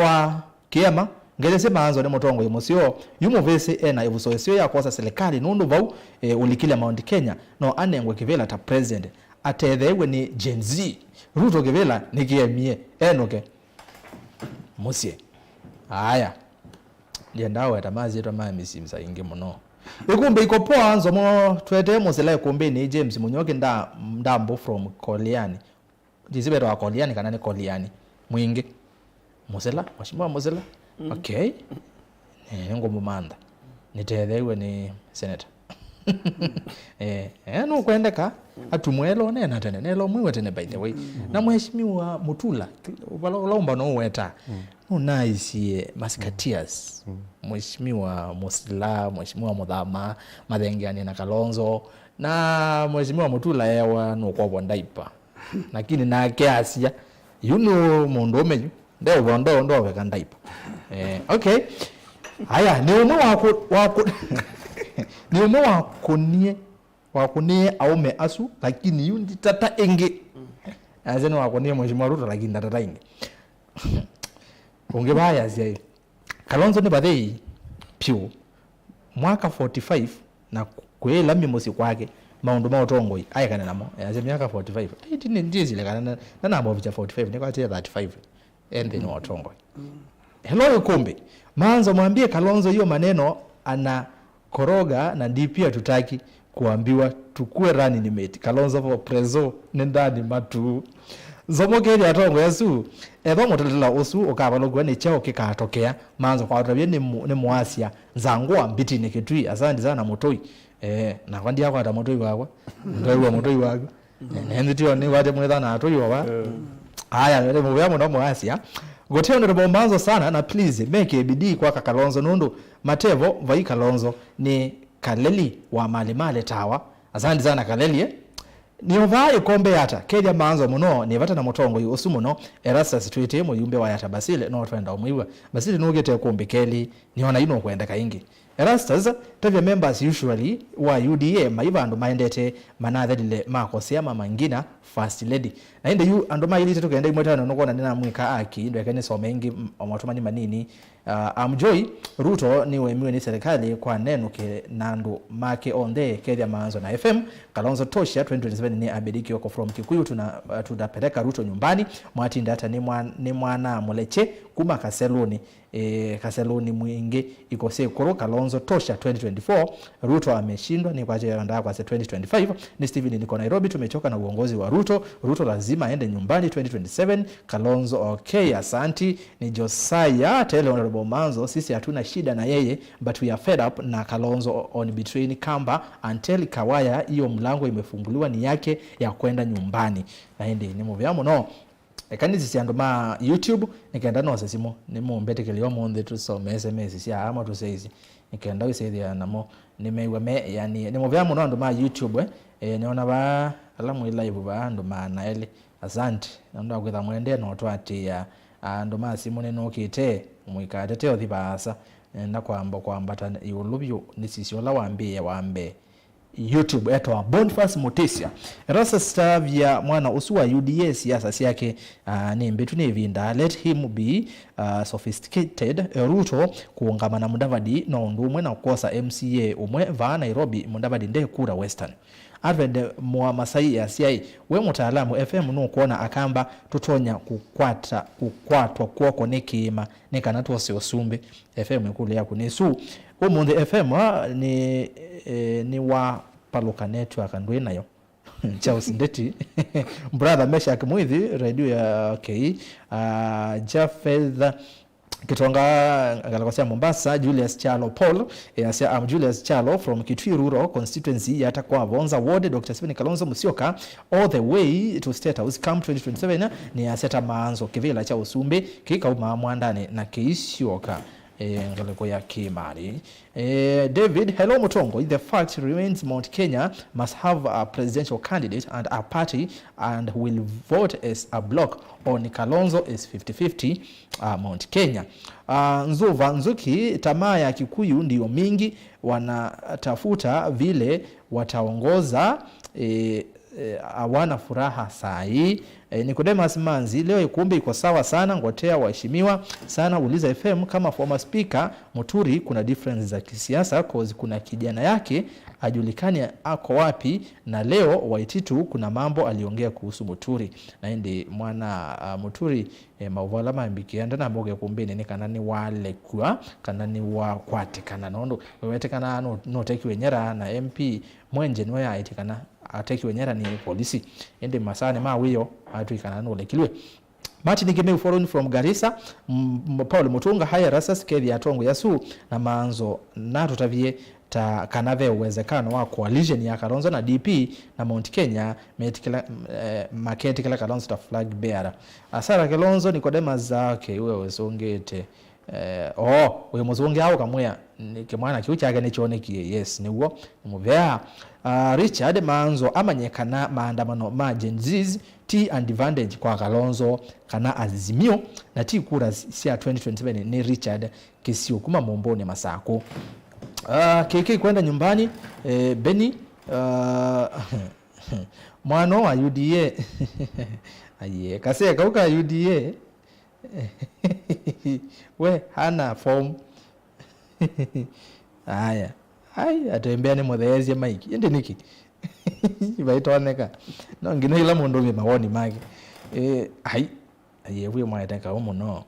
wa kiema ngelese Manzo ne motongo yomosio yumovese ena ebusoesio ya kosa serikali nundu bau ulikile Mount Kenya no anengwe kivela ta president atethewe ni Gen Z Ruto kivela nikiemie enoke musie haya ndiendawe tamazi to mami simsa inge muno ikumbe ikopoa anzo mo twete mosela ikumbe ni James Munyoke ndambo from Koliani jizibero wa Koliani kanane Koliani mwingi mosela washimwa mosela okay ngo mumanda nitethewe ni senator no kwendeka atumwelo nena tene nelo mwiwe tene by the way na mheshimiwa Mutula walaomba no weta no nice maskatias mheshimiwa Musila mheshimiwa Muthama Mathengiani na Kalonzo na mheshimiwa Mutula yawa no kwa bondaipa lakini na kiasia mundu umenyu ndio bondo ndo weka ndaipa okay Haya ni umwe wako ni umwe wakunie aume asu lakini yundi tata ingi azeni wakunie mheshimiwa Ruto lakini tata ingi ungebaya zia Kalonzo ni baadhi piu mwaka 45 na kwela mimosi kwake maundu mautongoi aya kana namo aze miaka 45 itini ndizi le kana na namba vya 45 ni kwa 35 and then watongoi hello Kumbe manzo mwambie Kalonzo hiyo maneno ana koroga na DP hatutaki kuambiwa tukue running mate Kalonzo for prezo nendani matu zomogeli atongo yasu eba motolela osu okabalogwa ne chao kikatokea manzo kwa tabye ni muasia zango ambiti ne ketui asandi sana motoi na kwandi yako ata motoi wakwa ndio motoi wakwa nenzi tio ni wate mweza na atoi wa haya ndio mubya ndo muasia goteo ndo manzo sana na please make bidii kwa Kalonzo nundu matevo vai Kalonzo ni kaleli wa male tawa asandi sana kaleli ni ovaye kombe yata keja manzo muno ni vata na motongo yu osu muno Erastus tweete mu yumbe wa yata basile no twenda omwiwa basile nugete kombe keli ni ona ino kwenda kaingi Erastus tavya members usually wa UDA maiva ando maendete manathelile makosia mangina first lady na inde yu ando mailite tukenda imwetana nokona nina mwika aki ndo yakane somengi omatumani manini amjoy Ruto ni wemiwe ni serikali kwa neno ke nando make on the kedia manzo na FM Kalonzo tosha 2027 ni abediki wako from Kikuyu tunapeleka Ruto nyumbani mwatinda hata ni mwana moleche kuma kaseloni mwingi ikose koro Kalonzo tosha 2024 Ruto ameshindwa ni kwa jenda kwa 2025 ni Steven niko Nairobi tumechoka na uongozi wa Ruto lazima aende nyumbani 2027 Kalonzo okay asanti ni Josiah tele honorable manzo sisi hatuna shida na yeye but we are fed up na Kalonzo on betraying Kamba until Kawaya hiyo mlango imefunguliwa ni yake ya kwenda nyumbani na hindi ni muvyamo no ekanizi siandoma YouTube nikaenda no sesimo ni mumbete kelio monde tu so SMS sia ama tu seizi nikaenda wisedi ya namo nimeiwa yani ni muvyamo no ndoma YouTube niona ba alamu live ba ndoma na ele asante ndo kwetha mwende no twati ya ndoma simone no kite mwikatete othibasa na kwambata iulubyo nisisyola wambe YouTube etwa Boniface Mutisia rasa staff ya mwana usu wa UDA siasa yake ni mbetu ni vinda let him be sophisticated Ruto kuungama na Mudavadi no ndumwe na kukosa MCA umwe va Nairobi Mudavadi nde kura Western Advent mwa Masai ya CI we mutaalamu FM no kuona akamba tutonya kukwatwa kwoko nekima nekanatwa osumbe FM kule yako nesu omunde FM ni wa paluka network andwe nayo Charles Ndeti brother Meshak Muithi radio ya okay Jafedha Kitonga ngalakosia Mombasa Julius Chalo Paul yasa am Julius Chalo from Kitui Rural constituency yata kwa Vonza ward Dr. Stephen Kalonzo Musyoka all the way to State House come 2027 ni aseta maanzo kivila cha usumbe kika umamwandane na keisyoka ngaleko ya kimari David hello Mutongo the fact remains Mount Kenya must have a presidential candidate and a party and will vote as a block on Kalonzo is 50-50 Mount Kenya Nzuki tamaa ya Kikuyu ndio mingi wanatafuta vile wataongoza hawana furaha sai Nicodemus Manzi leo ikumbi iko sawa sana ngotea waheshimiwa sana Uliza FM kama former speaker Muturi kuna difference za kisiasa cause kuna kijana yake ajulikani ako wapi na leo Waititu kuna mambo aliongea kuhusu Muturi na ndi mwana Muturi mauvala mambikianda na mboge kumbini ni kanani wale kwa kanani wa kwate kana nondo wete kana no take wenyera na MP mwenje niwe aitikana ateki wenyera ni polisi ende masane mawiyo atu ikanano olekilwe Martin Ngeme following from Garissa Paul Mutunga haya rasas kevi atongo yasu na manzo na tutavie ta kanave uwezekano wa coalition ya Kalonzo na DP na Mount Kenya metikela maketi kala Kalonzo ta flag bearer asara Kalonzo Nicodemus zake uwe wesongete uyu muzungi au kamwea kimwana kiu chake nichonekie yes niwo muvea Richard Manzo amanyekana maandamano ma Gen Z's T and advantage kwa Kalonzo kana Azimio na T kura cia 2027 ni Richard Kisio kuma Momboni Masako. KK kwenda nyumbani Beni mwana wa UDA aye kaseka uka UDA we hana form haya atembea ni muthezi maiki ende niki baitoneka no ngine ila mundu bi mawoni magi aye we mwaiteka umuno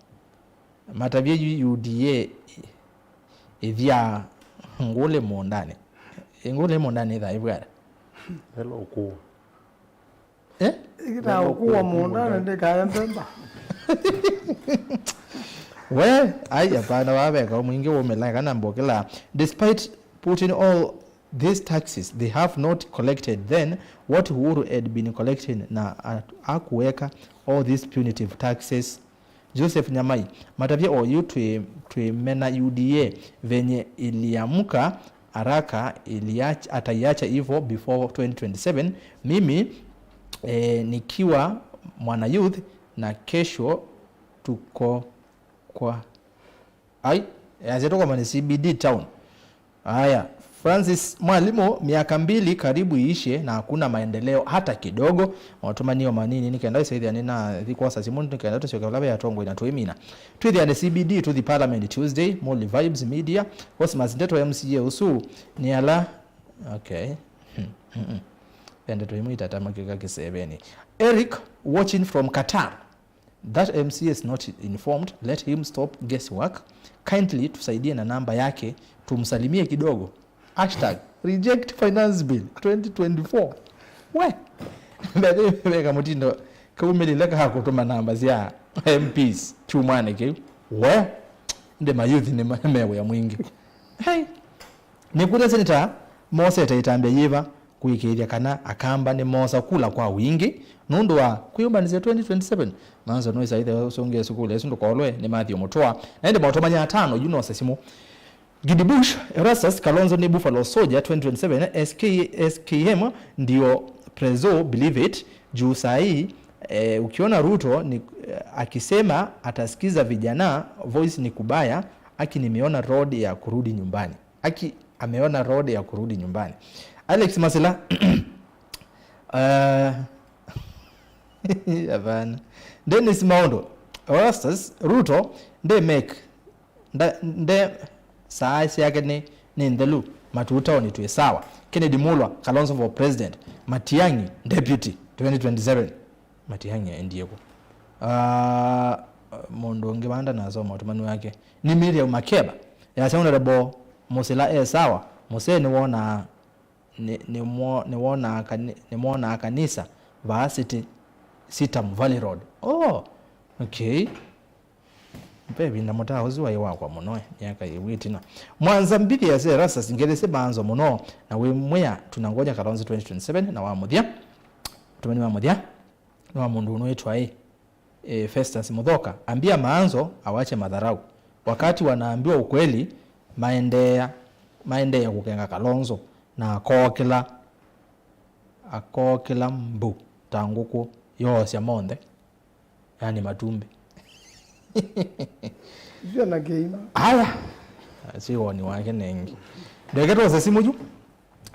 matabye UDA ithia ngule mondani tha ibwara hello ku ikita okuwa mondani ndikaya mpemba we hapana wabeka mwingi womelaka nambokela despite putting all these taxes they have not collected then what Uhuru had been collecting na akuweka all these punitive taxes. Joseph Nyamai matavye oyu tuimena UDA venye iliamuka haraka ataiacha hivyo before 2027 mimi nikiwa mwana youth na kesho tuko kwa azetoka mani CBD town. Haya Francis Mwalimu miaka 2 karibu iishe na hakuna maendeleo hata kidogo. Watumanio manini nikaenda saidi anena thikosa simundi nikaenda tushoka laba ya tongo inatuimina. Twithi and CBD to the parliament Tuesday Molly Vibes Media Cosmas Ndeto MCA usu ni ala okay. Pende to imuita tamakika kisebeni. Eric watching from Qatar. That MCA is not informed. Let him stop guesswork. Kindly tusaidie na namba yake tumsalimie kidogo. #reject finance bill 2024. We bega mutindo kaumelileka hakutuma namba zia MPs chumane ke we nde mayuthi ni mewe ya mwingi nikuta senator Mose taitambia yiva kuikiria kana akamba ni Mosa kula kwa wingi nundu wa kuyumbanizia 2027 manzo noisa ide usonge sukule esundo kolwe ni Matthew Mutoa ende mautomanya 5 juno sesimu Gidi Bush Erastus Kalonzo ni Buffalo Soldier 2027 SKM ndio prezo believe it juu sahi ukiona Ruto ni akisema atasikiza vijana voice ni kubaya nimeona road ya kurudi nyumbani ameona road ya kurudi nyumbani. Alex Masela Avana Dennis Maundo Erastus Ruto nde saasi yake ni ndelu matuta ni tuwe sawa. Kennedy Mulwa Kalonzo for president Matiang'i deputy 2027 Matiang'i ndiye ko mondo ngebanda nazo matumanu yake ni Miriam Makeba ya sauna rabo Mosela sawa Mose ni muona kanisa Varsity Sitam Valley Road. Okay. Mpebi na mota hoziwa yewa kwa muno yaka yiwitina. Mwanza mbili ya se rasa singelese banzo muno na we mwea tunangoja Kalonzo 2027 na wamudia. Tumeni wamudia. Na wamundu wetu Festus Mudhoka ambia maanzo awache madharau. Wakati wanaambiwa ukweli maende ya kukenga Kalonzo na akokila mbu tanguko yose monde yani matumbi sio na game haya sio ni wake nengi director wa simu ju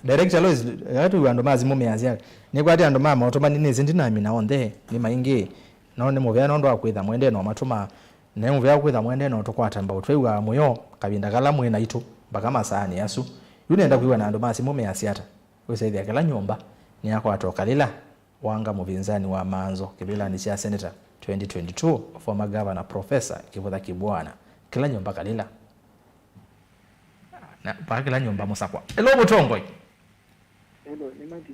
director Lois yatu ando mazimu meazia ni kwati ando mama otomani nezi ndinami na onde ni maingi none muvya nondo akwitha mwende no matuma ne muvya akwitha mwende no tokwata mba utwewa moyo kabinda kala mwena itu baka masani yasu yunenda kuiwa na ando mazimu measiata wesaidhi akala nyomba ni yako atoka lila wanga muvinzani wa manzo kibila ni cha senator 2022 former governor professor Kivutha Kibwana kila nyomba kalila na pa kila nyomba musakwa hello Mutongo hello ni mati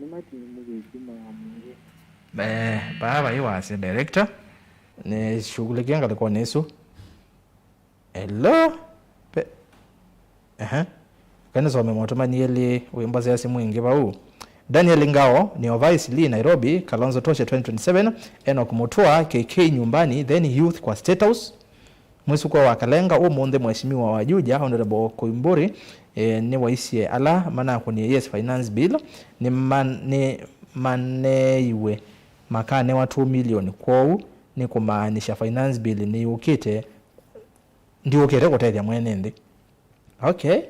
ni mati mugizima mungu baba iwase director ni shughuli kianga liko nesu hello kana so me motoma niele wimbaza ya simu ingi bau Daniel Ngao ni Vice Lee Nairobi, Kalonzo Toshe 2027, Enoch Mutua KK nyumbani, then youth kwa State House. Mwisu kwa wakalenga umunthe mheshimiwa wa Juja Honorable Koimburi ni waisie ala mana kuni yes finance bill ni maneiwe makane wa 2 million kwou ni kumaanisha finance bill ni ukite ndio ukite kutethia mwene ndi. Okay.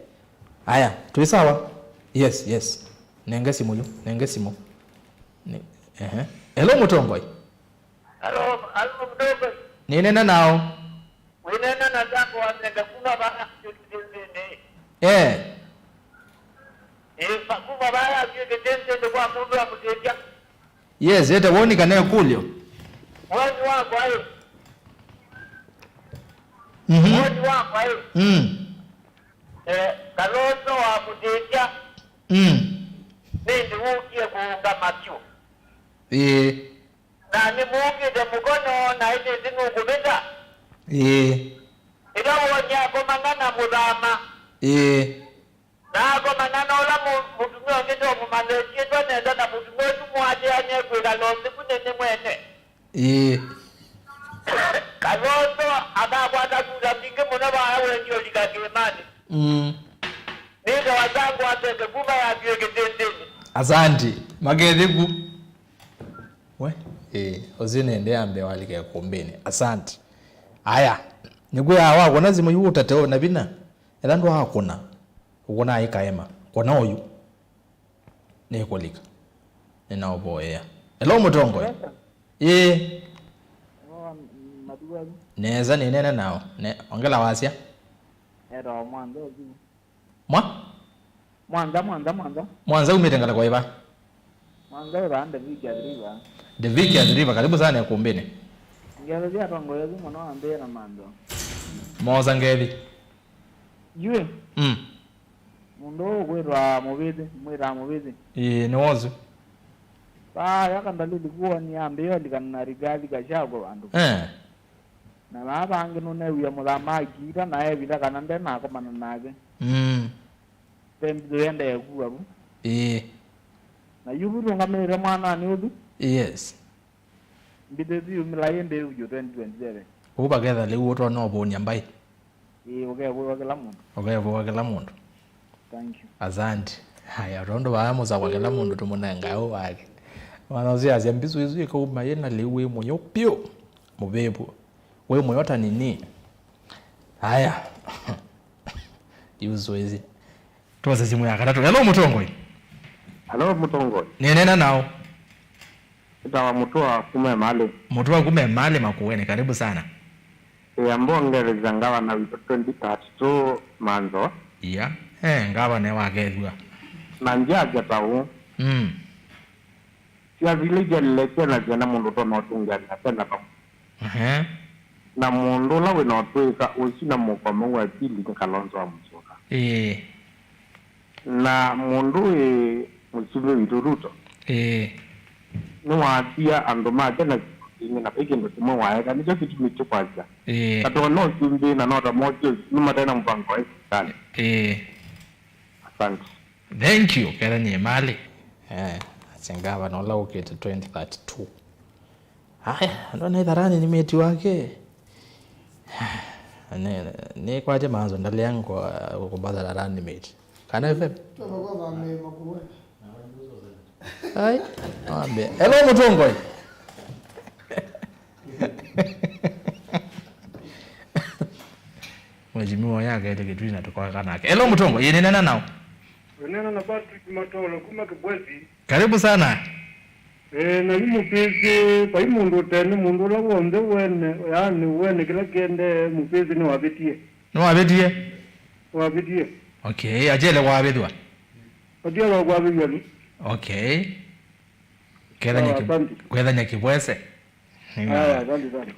Aya, tuisawa? Yes. Nenge simu. Hello Mutongoi. Hello Mutongoi. Ninena nao. Winena na zako wazenda kuna bana kutendene. Kuma bana kutendene kwa mundu wa kuteja. Yes, yete woni kanayo kulio. Woni wako ayo. Woni wako ayo. Kalonzo wa kuteja. Nindi ukie kuunga macho. Na ni mungi de mukono na ite zinu kubita. Ila wonya komangana mudama. Na komangana ola mutumio ngito mumalechi to nenda na mutumio tumuaje anye kwa Kalonzo kunene mwene. Kalonzo ababwata kudapinge munaba awe ndio likakimani. Ndio wazangu wateke kuma ya biegedendeni. Asante. Magedhigu. Ozine ende ambe walike kumbeni. Asante. Aya. Niguye awa kona zimu yu utateo na bina. Elandu hakuna. Ukona ikaema. Kona oyu. Nikolika. Nina oboea. Hello Mutongo. Neza ninene nao. Ongela wasia. Ero mwanzo. Mwanza umetengala kwa iba. Mwanzo bande vika driva. The Vicky adriva karibu sana ya kumbeni. Ngelezea tongo yezu mwana ambera mando. Moza ngevi. Yue. Mundo kwera mubezi. Ni wozu. Yakandalili kuwa ni ambeyo likana rigali kashago bandu. Na baba angino ne uya mulama gira na evita kanande na ko mananage. Tembi yende yakuwa bu. Na yuburu ngamere mwana ni udu. Yes. Bidezi umilayende ujo 2027. Uba getha le uto no bonya mbai. Kwa kila mundu. Thank you. Asante. Haya rondo baamo za kwa kila mundu tumunanga o wake. Wanazia ziambizo hizo kwa mayena lewe monyo pio. Mubebu. Wewe moyota nini? Haya. Yuzo hizi. Tuwaze simu yako. Hello Mutongo. Hello Mutongo. Nenena nao. Itawa Mutua kume mali. Mutua kume mali makuweni. Karibu sana. Mbonge zangawa na 2032 manzo. Yeah. Ngawa ne wagethwa. Na njaja tawo. Sia village leke na jana mundu to no tunga na tena pa. Na mundu la we no tweka usina mukomo wa pili ni Kalonzo wa Musyoka. Na mundu musibe Ruto. No watia andoma tena na peke ndo tumo waeka ni just kitu kwacha. Kato no tumbe na nota moja numa tena mpango wa sana. Asante. Thank you kera nye mali. Asengawa no la ukete 2032. Haya ndo na idharani ni meti wake. Ne kwaje manzo ndale yangu kwa badala rani meti. Kana FM. Hai. Ambe. Hello Mutongo. Mheshimiwa yake ile kitu inatoka kanake. Hello Mutongo, yeye nena nao. Nena na Patrick Matolo kuma Kibwezi. Karibu sana. Na himu pezi kwa himu ndo tena mundu la wonde wene yani wene kila kende mupezi ni wabitie. No wabitie? Wabitie. Okay, ajele wabidwa. Ajele wabidwa. Okay. Kwetha nya Kibwese.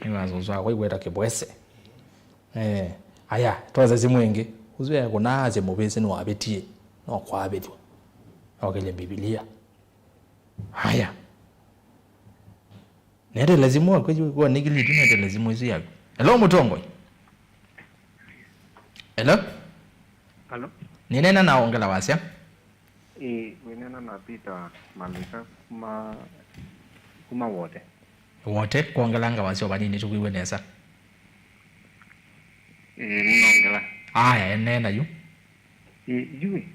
Niwazoza kwa kweta Kibwese. Aya, twaza zimwenge. Uzwe kunaze mubezi ni wabitie. No kwabidwa. Okele Biblia. Haya. Nere lazima kwa nigili tunete lazima hizo yako. Hello Mutongo. Hello? Hello. Ninena naongela wasia? Wenena na Peter Malika kuma wote kuongelanga wasio banini tukiweneza ninaongela enena yu jui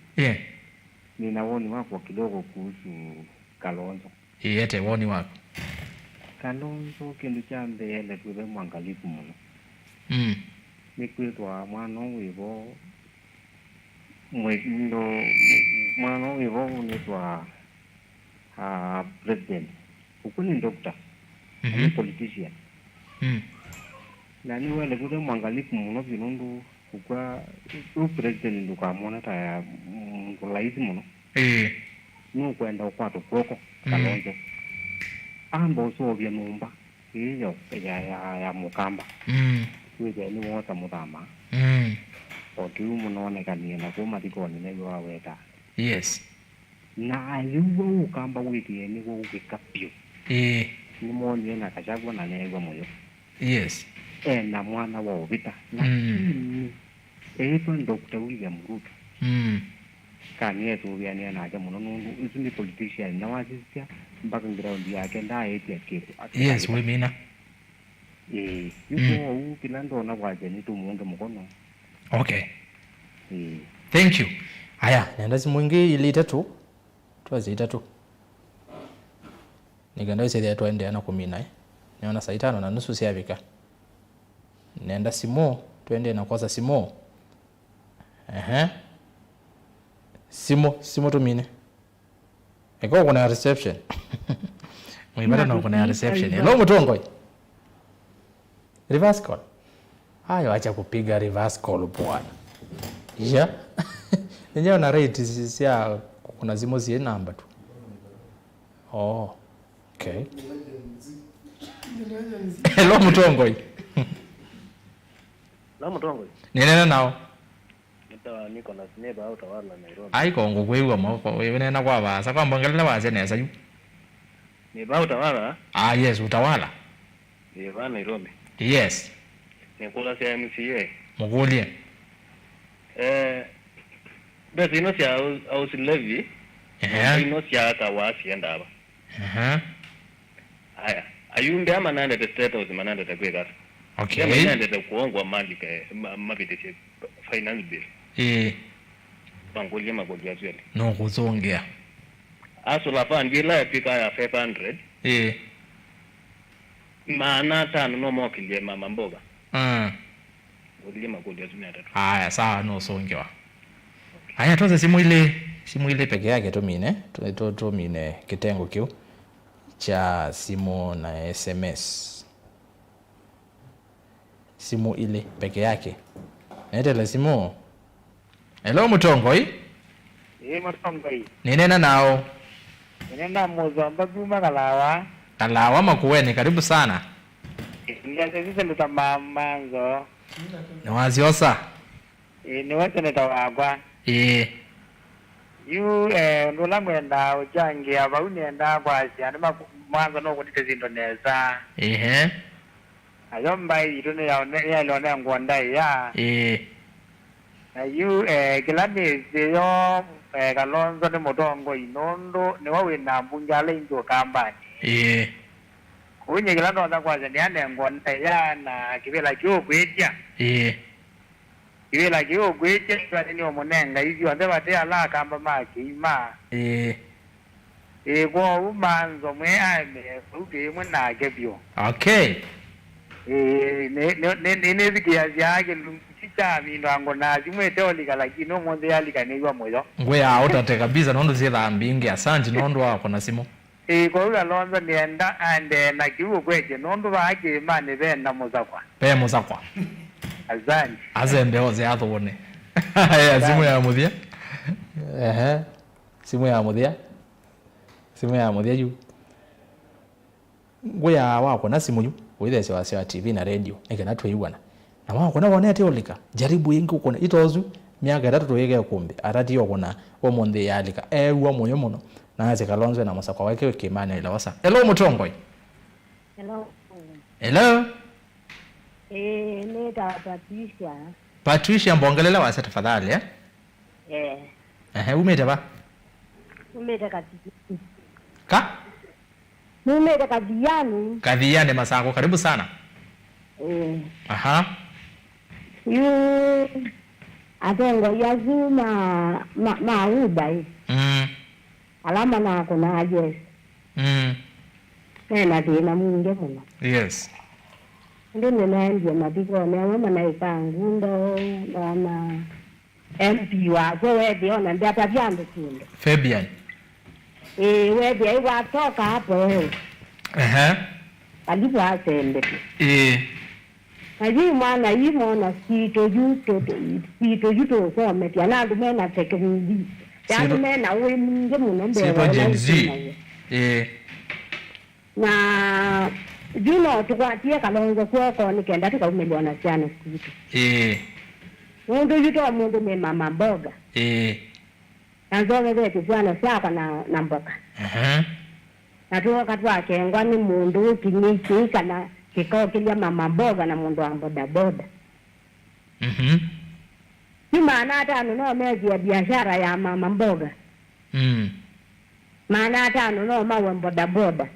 nina woni wako kidogo kuhusu Kalonzo. Ete woni wako Kalonzo kindu cha mbele tuwe mwangalifu muno. Nikwitwa mwana wivo mwana wivo unitwa president. Ukuni doctor. Ni politician. Na ni wale tuwe mwangalifu muno vinundu ukwa president ndukamona ta mkulaizi muno. Nukwenda ukwatu kwoko Kalonzo. Ambo sovya numba iyo ya mukamba wije ni wota mudama okiu munonekanie na kuma thikoni nĩguo waweta na ayuo ukamba wikie nĩguo ugikapio ni monie na Gachagua na negwa moyo na mwana wa Obita lakini eitwa Dr. William Ruto kani yetu vyania na aja muno nundu isu ni politician na wazisia mpaka ground yake ndaetia kitu wimina yuko kila ndona waje ni tumunge mkono. Okay. Thank you. Haya, nenda simu ingi ili itatu. Tuwazi itatu. Niganda ise tuende na 10 Niona saa 5:30 siavika. Nenda simu tuende na kwanza simu. Simu tumine. Eko kuna reception. Mwibara na kuna reception. Hello Mutongoi. Reverse call. Hayo acha kupiga reverse call bwana. Nenyewe na rate sia kuna zimo zie namba tu. Okay. Hello Mutongoi. Na Mutongoi. Nene nao. Niko na sineba au Utawala Nairobi. Aiko ngukwewa moko wewe nena kwa basa kwa mbongelele waze neza yu. Ni ba Utawala? Yes, Utawala. Ni ba Nairobi. Yes. Ni kula sia MCA. Mugulie. Basi ino sia au silevi. Ino sia kawasi endaba. Haya. Ayumbe ama nande the status manande the kwega. Okay. Nande the kuongwa mali ke mabitese finance bill. Bangolia magolia zwele. No kuzongea. Aso la fangila ya pika ya 500. Maana tano no mokilie mama mboga. Golia magolia zwele tatu. Haya sawa no songewa. Haya tuanze simu ile peke yake tu mine. Tu mine kitengo kiu cha simu na SMS. Simu ile peke yake. Naitela simu. Hello Mutongoi. Mutongoi. Ninena nao. Nenda Mozamba Buma Kalawa. Kalawa Makueni, karibu sana. Sisi luta mamanzo. Ni waziosa. Ni wase nitawagwa. Yu ndola mwenda ujangi aba unenda kwasi anima mwanzo no kutite zindoneza. Ayomba itune ya lone ngwanda ya. Na yu kilani yo Kalonzo ni Mutongoi nondo ni wawe na mbunjale injo kambani. Unye kilano anda kwaza ni ane ngwanda ya na kibela kio kwetia. Kibela kio kwetia kwa ni omunenga hivi wande bate ala kamba maki ima. Kwa umanzo mwe ame uke mwana gebyo. Okay. Ne zikia yake chicha mindango na zimwete olika lakini omonde yalika niwa moyo. Ngwe autate kabisa nondo zila mbingi asante nondo wako na simu. Kwa ula Lonzo nienda ande na kiwu kweje nondo wake imani benda muzakwa. Pe muzakwa. Asante. Azembe oze athone. Ya simu ya muthia. Simu ya muthia. Simu ya muthia yu. Ngwe ya wako na simu yu. Withese wa TV na radio ekana twiwana na wako na wone ati olika jaribu ingi uko na itozu miaka 3 twege kumbe arati yoko na omonde yalika ewa moyo muno na aze Kalonzo na Musakwa wake Kimani ila wasa. Hello Mutongoi. Hello. Neta Patricia mbongelela wasa tafadhali umete ba Umete kazi. Umete Kadhiani. Kadhiani Masako, karibu sana. Aha. Atengo yazuma mauda. Alama na kuna ajes. Tena tena mwingi mno. Yes. Ndio ninaanza mapiko na mama na ipangundo na MP wako wewe ona ndio atavyando kile. Fabian. Wewe watoka hapo. Alipo asende. Aji mwana yimona sito yuto so metia na dumena teknoloji. Ya dumena we mingi mno mbele. Na juno tukwatie kalonzo kwako nikenda tukaumeliona sana siku. Mundu yuto mundu me mama mboga. Nanzoge zetu sana saka na mboga. Na tuwa katwa kengwa ni mundu kiniki kana kikao kilia mama mboga na mundu wa boda boda. Ni maana hata nuno mezi ya biashara ya mama mboga. Maana hata nuno mawe boda boda.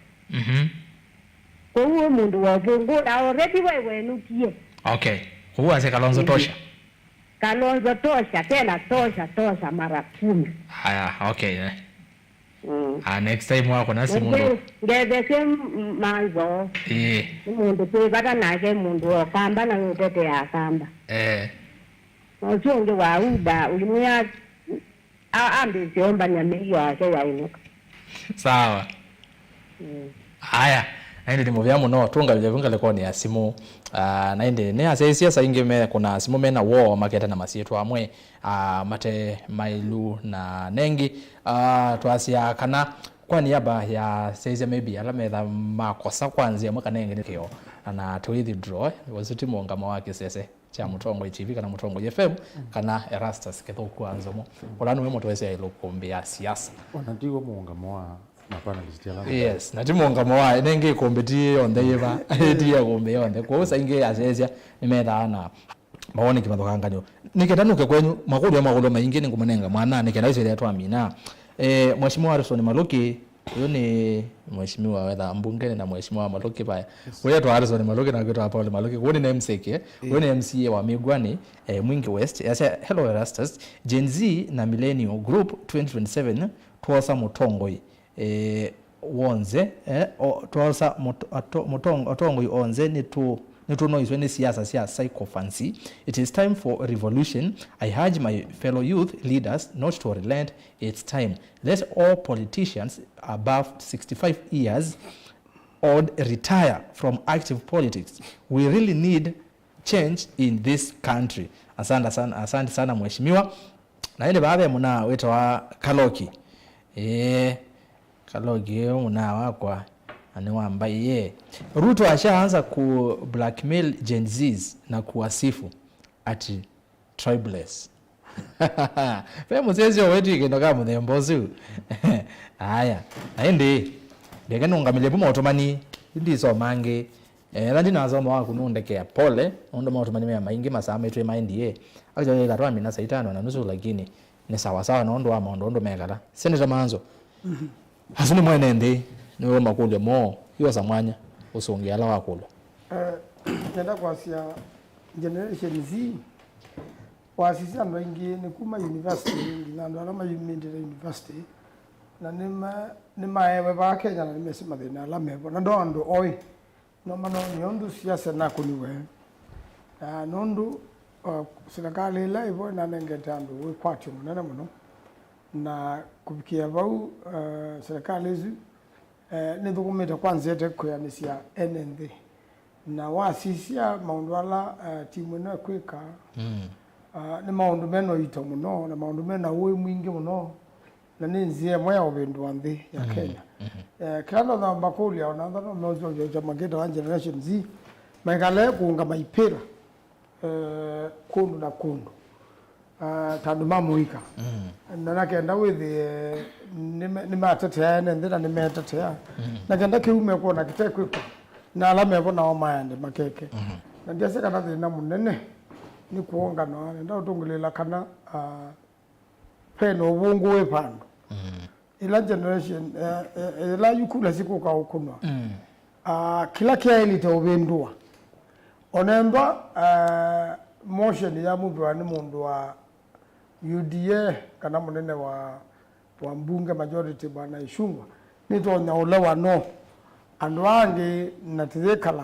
Kwa huo mundu wa vungula already wewe nukie. Okay. Huwa se Kalonzo tosha. Kalonzo tosha tena tosha mara 10. Haya, okay. Next time wako nasi mundu. Ngeze manzo. Mundu pebata nake mundu okamba na ngutete ya kamba. Ochonge wa uda ulimya ambe siomba nyamiyo ase ya inuka. Sawa. Haya. Naende ndimuvya muno tunga vya leko ni asimu naende ne ase siasa ingeme kuna asimu mena wo maketa na masietu amwe mate mailu na nengi twasia kana kwa niaba ya saizi maybe alametha makosa kwanzia mwaka nengi nikio na to withdraw wazuti muungamo wake sese cha Mutongo TV kana Mutongo FM kana Erastus ketho kwanzomo olanu we mutwese ilo kumbia siasa wanandigo muungamo wa mapanelist yala. Yes, nati muungamo wa nenge kombeti onde yeba dia kombe onde kwa sainge asesia nimetha na maoni kimathokanganyo niketanuke kwenyu makulu maingi ningumunenga mwana nikenda iso ile twamina mheshimiwa Harrison Maloki huyo ni mheshimiwa wetha mbunge na mheshimiwa Maloki paya huyo to Harrison Maloki na kitu hapo Maloki huyo ni MCK huyo ni MCA wa Migwani Mwingi West yasa hello Erastus Gen Z na Millennial Group 2027 twosa Mutongoi wonze twosa Mutongoi onze ni tunoizwe ni siasa sia psychophancy. It is time for a revolution. I urge my fellow youth leaders not to relent. It's time. Let all politicians above 65 years old retire from active politics. We really need change in this country. Asante sana mheshimiwa. Na ile baadhi ya muna wetu wa Kaloki. Kaloki muna wakwa aniwamba Ruto ashaanza ku blackmail Gen Zs na kuwasifu ati tribeless. Femo sezio wetu ikinoka mudhembozu. Haya, naende ndekano ngamile buma otomani ndizo mange randi nazoma wa kunundekea pole ndo otomani mema maingi masama etwe maindi ajo gatwa mina saitano na nusu lakini ni sawa sawa na ndo wa ndo megala seneta manzo hasuni mwenende niwe makule mo hiyo zamanya usongeala wakulu nenda kwasia generation Z wasisi ando ingi ni kuma university na ndo alama university na nima ewe ba Kenya na nimesema thina alama ebo na ndo oi no mano nyondu siasa na kuniwe nondu serikali la ivo na nengetandu we kwati munene muno na kubikia bau serikali hizi ni dokumenta kwanza yete kuyanisia NND na wasisia maundu ala timu na kweka ni maundu meno ito muno na maundu mena uwe mwingi muno na ninzie moya obendu wandhi ya Kenya kando na makuli ya wanadhano mnozo ya mageta wa generation Z megale kuunga maipira kundu na kundu tandu mamuika na kenda withi nimatetea nendira nimetetea na kenda kiume kuona kitekwe na alama yabo na omayande makeke na ndiase kana thina munene ni kuonga no nda utungulela kana peno ubungu we pando ila generation ila yukula siku ka ukunwa kila kia ili te ubindua onemba motion ya mubwa ni mundu wa UDA kana munene wa mbunge majority bwana Ishungwa nitonya ulewa no andu wangi natithikala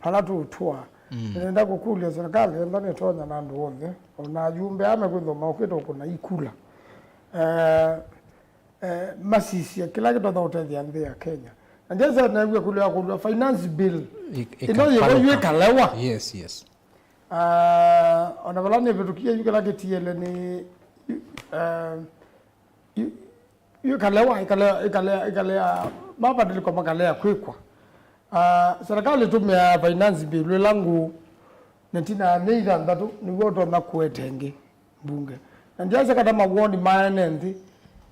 palatu utua nenda kukulia serikali enda nitonya na andu wothe ona jumbe ame kwithoma ukito kuna ikula masisi kila kitu thotethia nthi ya Kenya andesa na gwe kulia finance bill ino yeye kalewa yes ona balani betukia yukala ketiele ni yukalewa ikale mabadiliko makalea kwikwa serikali tumia finance bill langu netina neitha ndatu nigo to nakwetenge bunge andesa kata mawoni manendi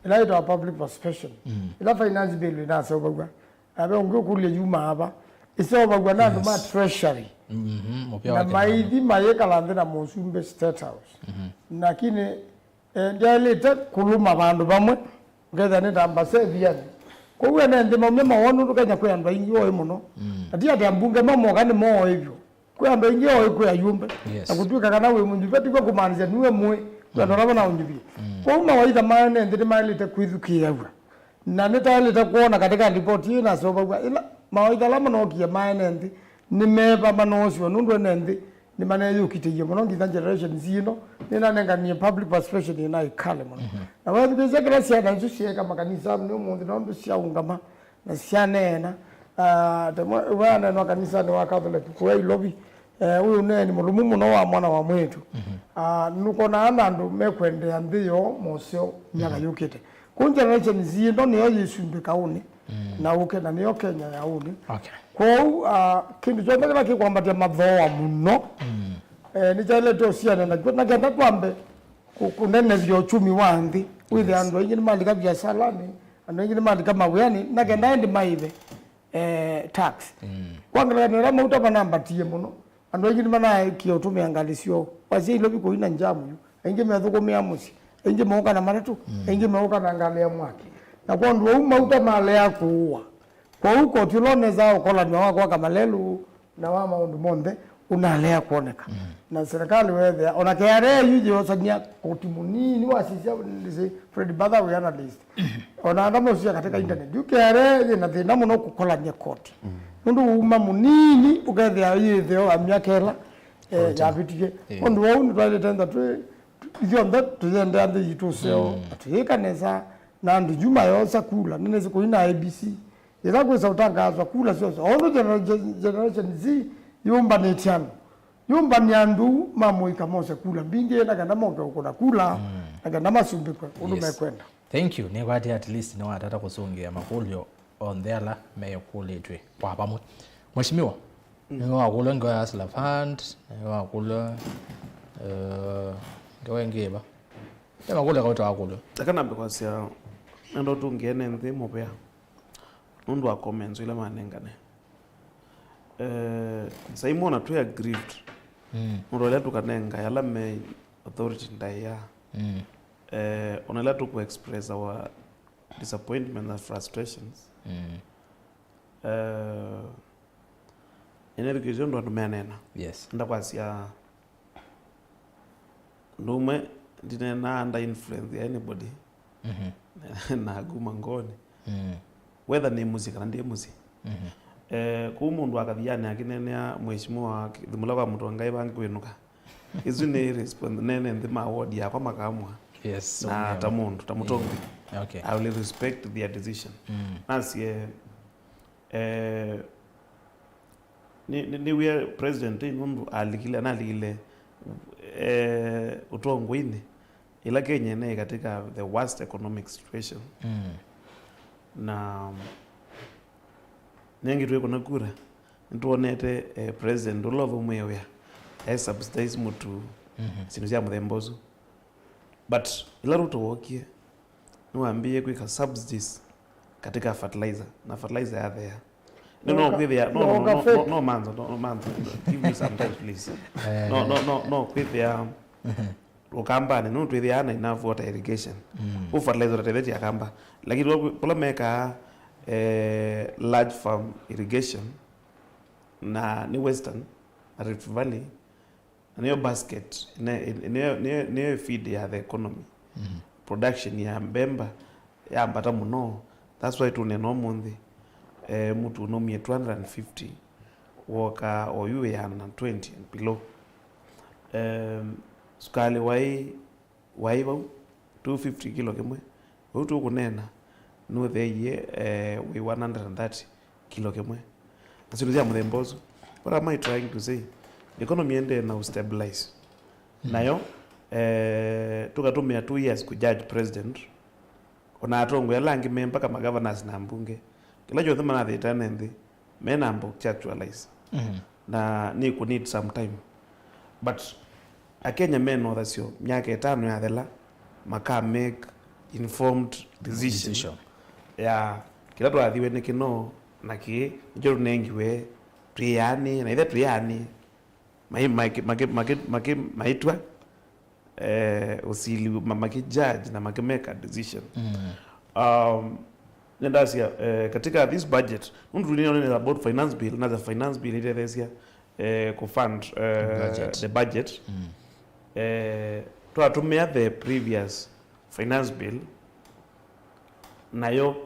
ila ito public participation ila finance bill ina so bagwa abe ngukule yuma aba iso bagwa na ma treasury na maidi mayekala ndina Musumbe State House lakini ndialeta kuluma bandu bamwe ngetha ni tambase biani kwa ene ndimo mema wonu tukanya kwa ndo ingi oyi muno ati ati ambunge mamo kani mo hivyo kwa ndo ingi oyi kwa yumbe na kutuka kana we munjibeti kwa kumanza niwe mwe kwa ndo raba na unjibi kwa uma waida maana ndiri mailite kwithukia na nitaleta kuona katika report hii na soba ila mawaida lama no kia maana ndi nimeba manosio nundu enendi ni maana yukitiye muno ngitha generation zino nina nenga ni public participation ina ikale muno na wadi bize gracia na njusie kama kanisa ni mundi no mbusia ungama na sianena temo wana no kanisa ni wa Catholic kwa ilobi huyu nene mulumu muno wa mwana wa mwetu nuko na andu mekwende ambio mosio nyaka yukite ku generation zino niyo yisumbe kauni na uke na niyo Kenya ya uni kwa kindu chonde kila kikwambatia madhoa muno ni chale to siana na genda kwambe kunene vyo uchumi wanthi withi andu ingini mali ka biashara ni andu ingini mali kama wani na genda ndi maive tax kwangala ni rama utapa namba tie muno andu ingini mana ki utumi angalisio wasi ilo biko ina njamu ingi methuko miamusi ingi moka na maratu ingi moka na ngalia mwaki na kwa ndu umauta male yakuwa kwa huko tulone zao kola ni wako kama lelu na wa maundu monde unalea kuoneka na serikali wewe ona KRA yuje osanya kotimunini wasisia ndise Fred Batha we analyst ona ndamo sia katika internet you KRA na thina muno kukola nya koti ndu uma munini ukethia yithio amyakela ya bitige ondu wao ni twale tenda tu ithionda tuyenda ndi yituseo tuyikaneza na ndu juma yosa kula nene ziko ina ABC ila kwesa utangazwa kula sio all generation Z yumba ni tiano yumba ni andu mamoika mose kula binge na kana moke ukona kula na kana masumbi kwa unume kwenda thank you ne kwati at least ne watata kusongea makulyo on thela meyokuletwe kwa pamwe mheshimiwa ne wakula ngwa asla fund ne wakula ngewengeba tema kule kwa wakula takana because ya ndo tungene nthi mopea nundu wa comments ile manengane saimona tu aggrieved nurole tukanenga yala me authority ndaya onela tu ku express our disappointment and frustrations energy ndo ndumenena yes ndakwasia ndume ndinena under influence ya anybody na guma ngoni whether ni muziki kana ndiye muziki ku mundu akathiana akinenea mheshimiwa thimula kwa mtu ngai bangi kwinuka izu ni response nene nthima award yakwa makamwa yes na ta mundu ta mutongi okay I will respect their decision nasi ni we president mundu alikile na alikile utongwini ila Kenya ne katika the worst economic situation na nengi tuwe kuna kura ntuonete president ulova mwewe subsidize mutu sinuzia mthembozo but ila Ruto wokie niwaambie kwika subsidies katika fertilizer na fertilizer ya there no manzo give me some time please no with their ukamba ni nundu ithiana enough water irrigation fertilizer tete ya kamba lakini kula meka large farm irrigation na ni Western Rift Valley na niyo basket niyo feed ya the economy production ya mbemba ya mbata muno. That's why tuneno mundi mutu unomie 250 woka oyu ya 120 and below. Sukali wai bau 250 kilo kimwe utu kunena no theye we 130 kilo kimwe. Nasirudia mthembozo. What am I trying to say? Economy ende na stabilize. Nayo tukatumia 2 years kujudge president. Ona atongo yalangi mpaka magovernors na mbunge. Kila jothe mana thitane nthi mena mbo actualize. Na ni ku need some time. But Akenya men know that yo myaka 5 ya thela maka make informed decision. Ya kila tu athiwe ni kino na ki njoro nengiwe tuyani na ithe tuyani maitwa usili maki judge na maki make a decision. Nendasia katika this budget undu ni about finance bill na the finance bill ile thesia ku fund the budget tuatumia the previous finance bill nayo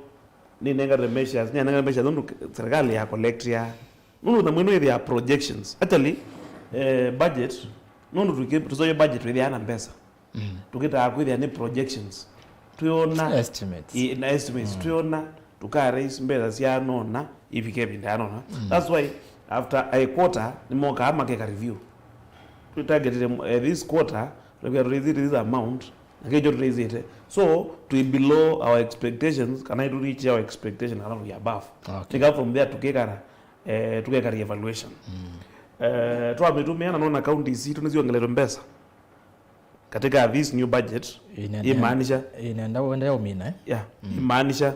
ni nenga the measures nundu serikali ya collect ya nundu na mwino ya projections actually budget nundu tuzoye budget with yana pesa tukita akwithia ni projections tuona estimates tuona tukaraise mbeza cia nona ifike binda nona. That's why after a quarter ni moka ama ke review to target this quarter we are raising this amount and get raise it so to be below our expectations. Can I reach our expectation around above? Okay. From there to get evaluation. Tuametumia naona county si tunaziongelezo mbesa katika this new budget imaanisha inaenda uende umina imaanisha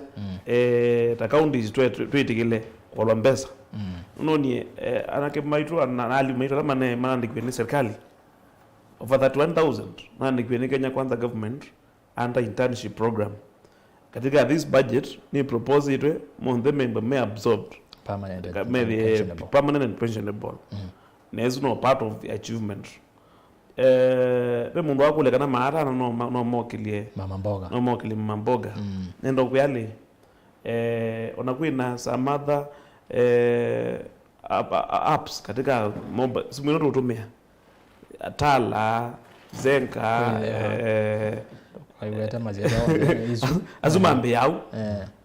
ta counties twetikile kwa mbesa unoni anake maitu anali maitu kama ne manandikwe ni serikali over that 1000 manandikwe ni Kenya Kwanza government under internship program katika this budget ni propose itwe month member may absorbed permanent and pensionable. Nezu no part of the achievement. Pe mundu wakule kana maara no mokilie mama mboga no mokilie mama mboga nendo kuyali onakwina some other apps katika mobile simu tutumia Tala Zenka aiweta mazero azumambe yao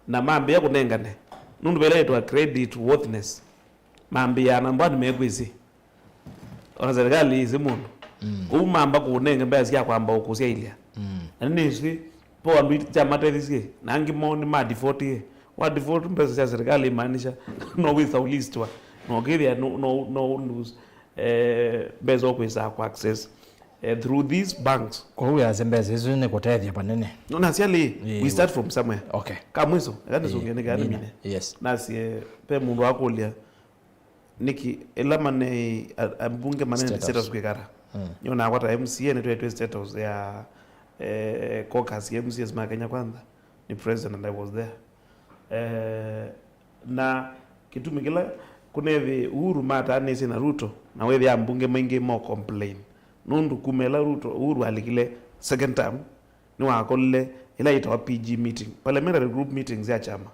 na mambe yako nengane nundu beleetwa credit worthiness mambe ya namba nimegwizi ona serikali izi mundu umamba kunenge mbezi ya kwamba ukusia ilia nisi po andu chama tethisi nangi moni ma default wa default mbezi ya serikali maanisha no without list wa no give no lose bezo kwisa kwa access through these banks kwa huyu azembeze hizo ni kutethia panene no nasiali we start from somewhere. Okay kama hizo yani zungene gani mine yes nasi pe mundu wakulia niki elamane ambunge manene status kwekara nyona kwata MCA ni twetu status ya caucus MCS ma Kenya Kwanza ni president and I was there na kitu mingila kunevi Uhuru mata anesi na Ruto na wewe ambunge maingi mo complain nundu kumela Ruto Uhuru alikile second term ni wakolle ila itawa PG meeting parliamentary group meetings ya chama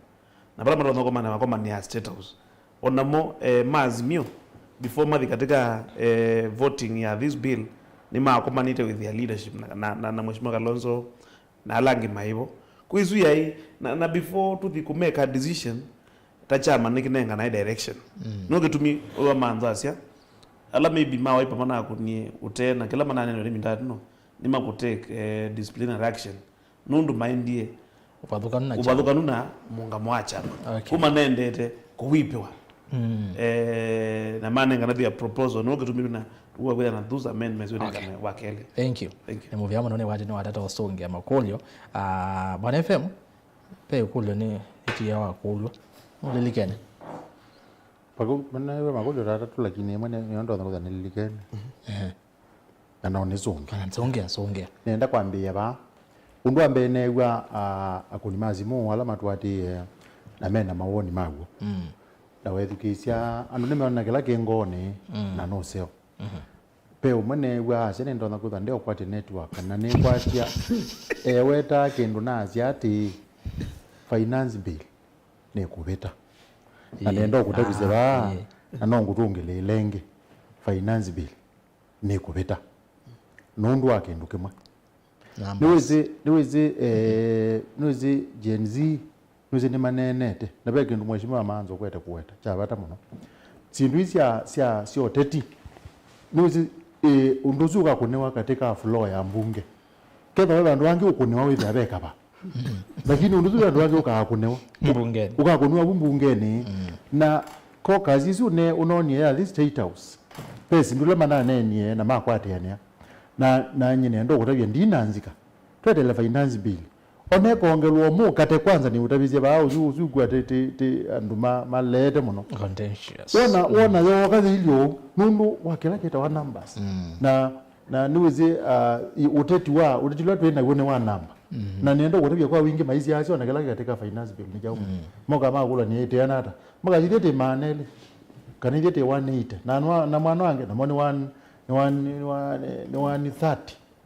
na pala mara ngoma na wakoma ni status onamo maazimio before madhi katika voting ya this bill ni makoma nite with their leadership na Mheshimiwa Kalonzo na alangi maibo kuizuia hii na before to make a decision tachama nikinenga na direction noge tumi owa manzasia ala maybe mawaipa mana kunie utena kila manane no mindatu no ni makutake disciplinary action nundu mindie ubadhuka nuna munga mwacha kuma nendete kuwipewa na manenga na dia proposal noge tumi na uwa kwenda na those amendments wena kama wakele. Thank you. Ni movie yamo none waje ni watata osonge amakolyo Bwana FM pe ukulyo ni iti ya wakulyo ulilikene Pago mana makolyo rata tu lakini mane yondo na kudani lilikene na naone zonge nenda kwambia ba undu ambe negwa akuni mazimu wala matwati na mena mawoni magwo na wethukisia andu nimeona kila kingone na no seo pe umene wa sene ndo nakutha ndio kwati network na ni kwatia weta kindu na asiati finance bill ne kubeta na nendo kutabize ba na no ngutungile lenge finance bill ne kubeta nundu wake ndu kimwe niwezi Gen Z niwezi ni manenete na beke ndu mheshimiwa manzo kwete kuweta chabata muno sindu cia sio teti niwezi unduzuka kunewa katika floor ya mbunge ketho bandu bangi ukunewa withi abeka ba lakini unduzuka bandu bangi ukakunewa mbungeni ukakunewa mbungeni na ko kazi isu ne unonie ya this state house pesi ndule manane nie na makwate yani na nyine ndo kutabia ndinanzika twetele finance bill oneko ongelwa mu kate kwanza ni utabizie ba uzugwa te andu malete muno contentious wona yo kazi ilio nundu wakela kita wa numbers na niweze uteti lwa twena gone wa namba na nienda kutabia kwa wingi maizi yasio na kela katika finance bill ni jawu moga magula ni ete anata moga jidete manele kanijete 180 na mwana wange na moni 130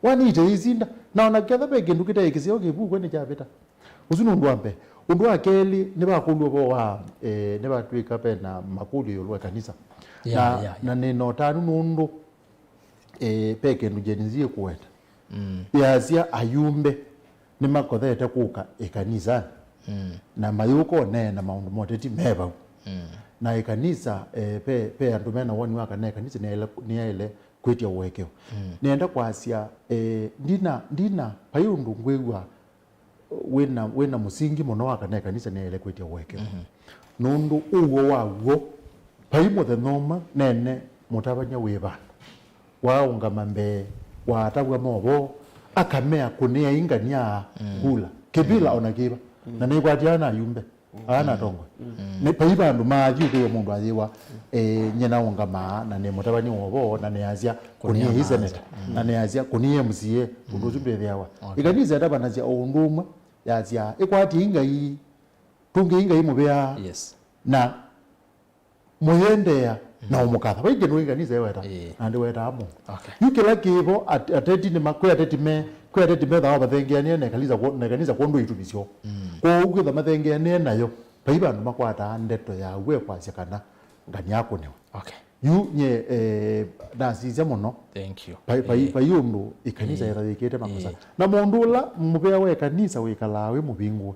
wanite izinda naona ketha bege ndukita ikisio kibu kwene chapita usunu ndwambe undu akeli ne bakulwa bo wa ne batwika pena makuli yolwa kanisa na neno tanu nundu peke ndujenzie kuweta yazia ayumbe ni makothete kuka ikanisa na mayuko ne na maundu moteti meba na ikanisa pe andu mena woni waka na ikanisa ne ile kwetia uwekeo nienda kwasia ndina payundu ngwegwa wena musingi muno waka na ikanisa ne ile kwetia uwekeo nundu uwo wawo payimo the noma nene mutabanya weba waunga mambe watabwa mobo akamea kunia ingania gula kibila onakiba na nikwatiana yumbe ana tongo ne paiba andu maji uko mundu aziwa nyena unga ma na ne mutabani wobo na ne azia kunia hiseneta na ne azia kunia mzie undu zumbe thiawa ikaniza ndaba nazia onduma yazia ikwati ingai tungi ingai mubea na muyendea na umukatha baige no ikaniza weta andi weta amo yukela kibo ateti ni makwe ateti me kwa ateti me dawa bathengeania ne kanisa kondo itubisyo ko ugitha mathengeania nayo paiba andu makwata ndeto ya gwe kwasya kana ngani yako newe yu nye nasize muno thank you payundu ikanisa irathikite makosa na mondula mubea we kanisa we kalawe mubingwe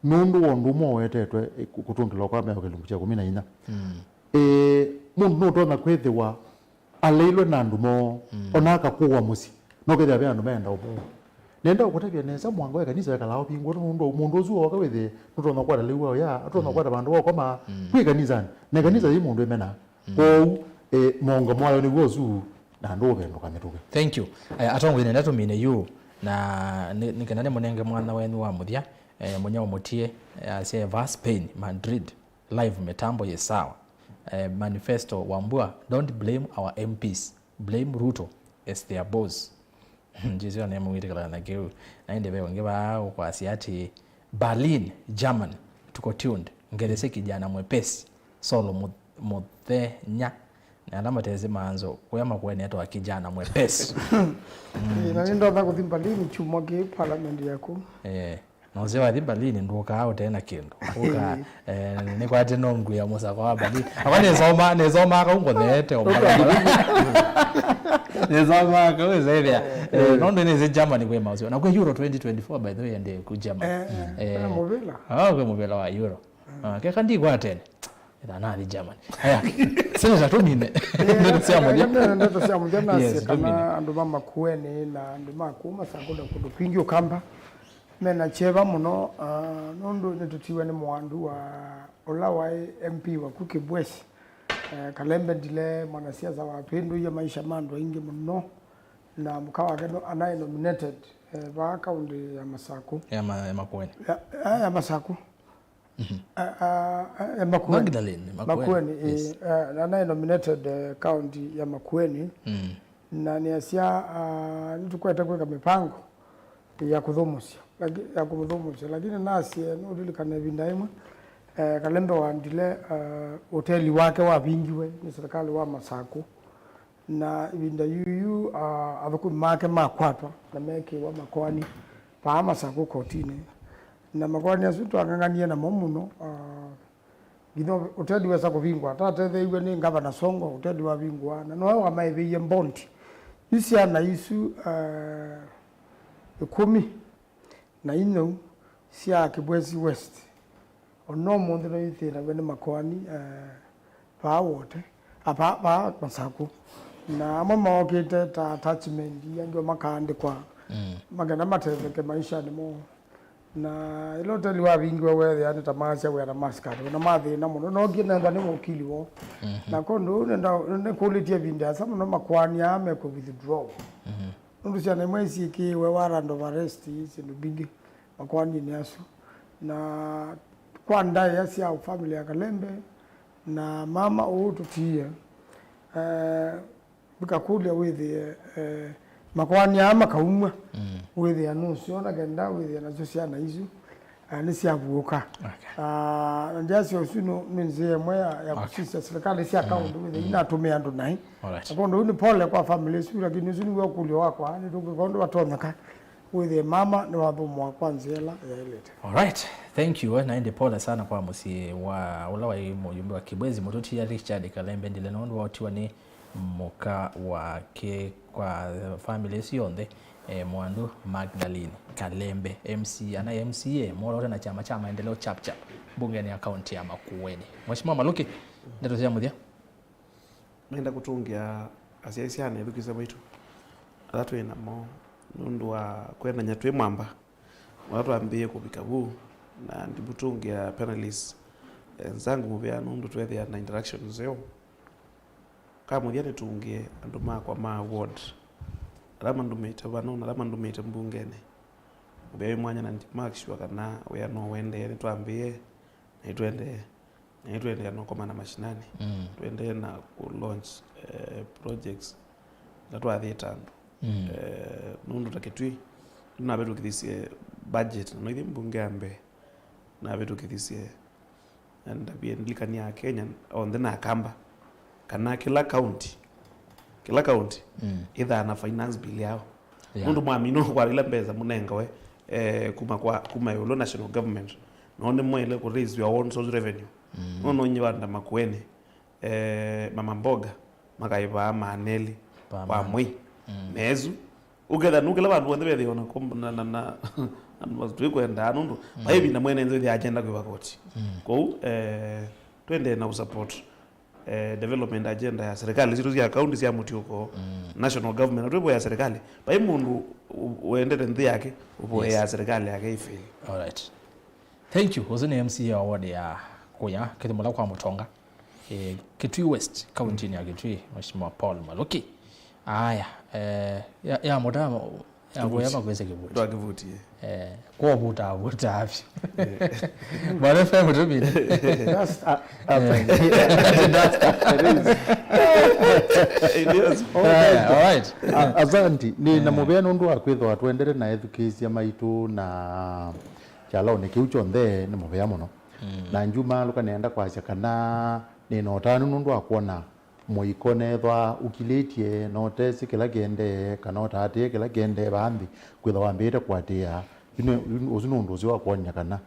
nundu wondu mo wetetwe kutungilwa kwa mea kelungu cha 14 mundu notona kwethiwa aleilwe na andu mo onaka kuwa musi no kethia be andu menda obo nenda ukutabia neza mwango we kanisa kalao pingo mundu uzu oka wethe notona kwata liwa ya atona kwata bandu wako ma kwi kanisa ne kanisa yi mundu emena ko mongo mwayo ni gozu na ndo bendo kametuke thank you atongo ine ndatumine you na nikenane munenge mwana wenu wa muthia munyao mutie ase Spain Madrid live metambo yesawa manifesto wambua don't blame our MPs blame Ruto as their boss jizo ne muitikala na geu na inde bewe ngeba kwa asiati Berlin German tuko tuned ngelese kijana mwepesi solo muthenya na alama teze manzo kuyama kwene ato kijana mwepesi na ndo ndakuthi Berlin chuma ke parliament yako nozewa Berlin nduka au tena kindu uka ni kwa teno ngu ya musa kwa Berlin akane nezoma ka ungodete omala nezoma ka wezebya nondo neze Germany kwa mauzo na kwa Euro 2024 by the way ende ku Germany mobela kwa mobela wa Euro ke kandi kwa tena nani Germany haya sasa tumine ndio sema moja ndio sema moja na kama ando mama kuene na ando makuma sangoda kudupingyo kamba mena cheva muno nondo netutiwe ni mwandu wa Olawai MP wa Kukibwesi Kalembe Ndile mwanasiasa wa Pindu ya maisha mando ingi muno na mkawa keno anaye nominated wa kaunti ya Masaku ya Makueni ya Masaku Magdalene Makueni anaye nominated county ya Makueni na ni asia nitukwete kweka mipango ya kuthumusya lakini nasi nudilikana vinda imwe Kalembe waandile hoteli wake wa vingiwe ni serikali wa Masako na vinda yuyu avuku make makwatwa na meke wa makwani pa Masako kotini na makwani asutu akangania na momuno githo hoteli wesa kuvingwa tate theiwe ni ngavana Songo hoteli wa vingwa na no wa maiviye Mbondi isi ana isu 10 na ino sia Kibwezi West ono mundu no ithira wene makwani pa wote apa Masako na amwe mokite ta attachment yango makande kwa magana mateveke maisha ni mo na ilo hoteli wa vingwa wethe yani tamasha wera maskari na mathi na muno no ngina ngani mukili wo na kondo ne quality vinda sama no makwani ame ko withdraw ndu cyane mwezi ki we warrant of arrest sindu bingi makwani ni aso na kwa ndai yasi au family ya Kalembe na mama ututie bikakulia withi makwani ama kaumwa withi anusu ona genda withi anazo ciana icio ni ciavuka ndiacio usuno minzie mwe ya kusisa serikali cia kaunti withi inatumia andu nai akondo ni pole kwa family icio lakini usuno wa kulio wakwa ni tukondo watoneka withi mama ni wathumwa kwanza ya ilete. Alright, thank you. Na ende pole sana kwa musi wa ula wa mujumbe wa Kibwezi Mututi ya Richard Kalembe ndile nondo watiwa ni muka wake kwa family sionde Mwandu Magdalene Kalembe MC ana MCA mora na chama cha maendeleo chap bunge ni account ya Makueni. Mheshimiwa Maluki ndio tia muthia nenda kutungia asiasiane edukiza baitu alatu ina mo nundu wa kwenda nyatwe mwamba watu ambie kubika bu na ndibutungia panelists nzangu mubya nundu twethe na interactions zeo kama ndiye tungie andu makwa ma ward alama ndumita bana alama ndumita mbungene mubya mwanya na ndimakishwa kana we no wende ni twambie na twende no koma na mashinani twende na ku launch projects latwa theta nundu taketwi na betu kidhisie budget no ithi mbunge ambe na betu kidhisie and be ndikania Kenya on the nakamba kana kila county either na finance bill yao nundu mwamino kwa ile mbeza munenga we kuma yolo national government none mwele ku raise your own source revenue nono nyibanda Makueni mama mboga makaiba maneli kwa mwi mezu ugetha nukela bantu wende bethi ona na mazwe kwenda nundu baibi na mwene nzo ya agenda kwa koti kwa twende na support development agenda ya serikali zitu ya county cia mutiuko national government twebo ya serikali bai mundu uendete nthi yake upo ya serikali yake ifi. All right, thank you. Hozini MC award ya kuya kitumula kwa Mutonga Kitui West county ni ya Kitui Mheshimiwa Paul Maluki. Aya ya modamo ya goyama kwese kibuti ndo kibuti kwa buta afya bwana famu to be That's all right. Azanti ni na mubya nundu akwitho atwendere na education maitu na chala one kiucho nthe ni mubya muno na njuma luka nenda kwacha kana ni notanu nundu akwona muikone thwa ukiletie notesi kila gende kana otate kila gende bambi kwitha wambite kwatia ino uzinundu zwa kwonya kana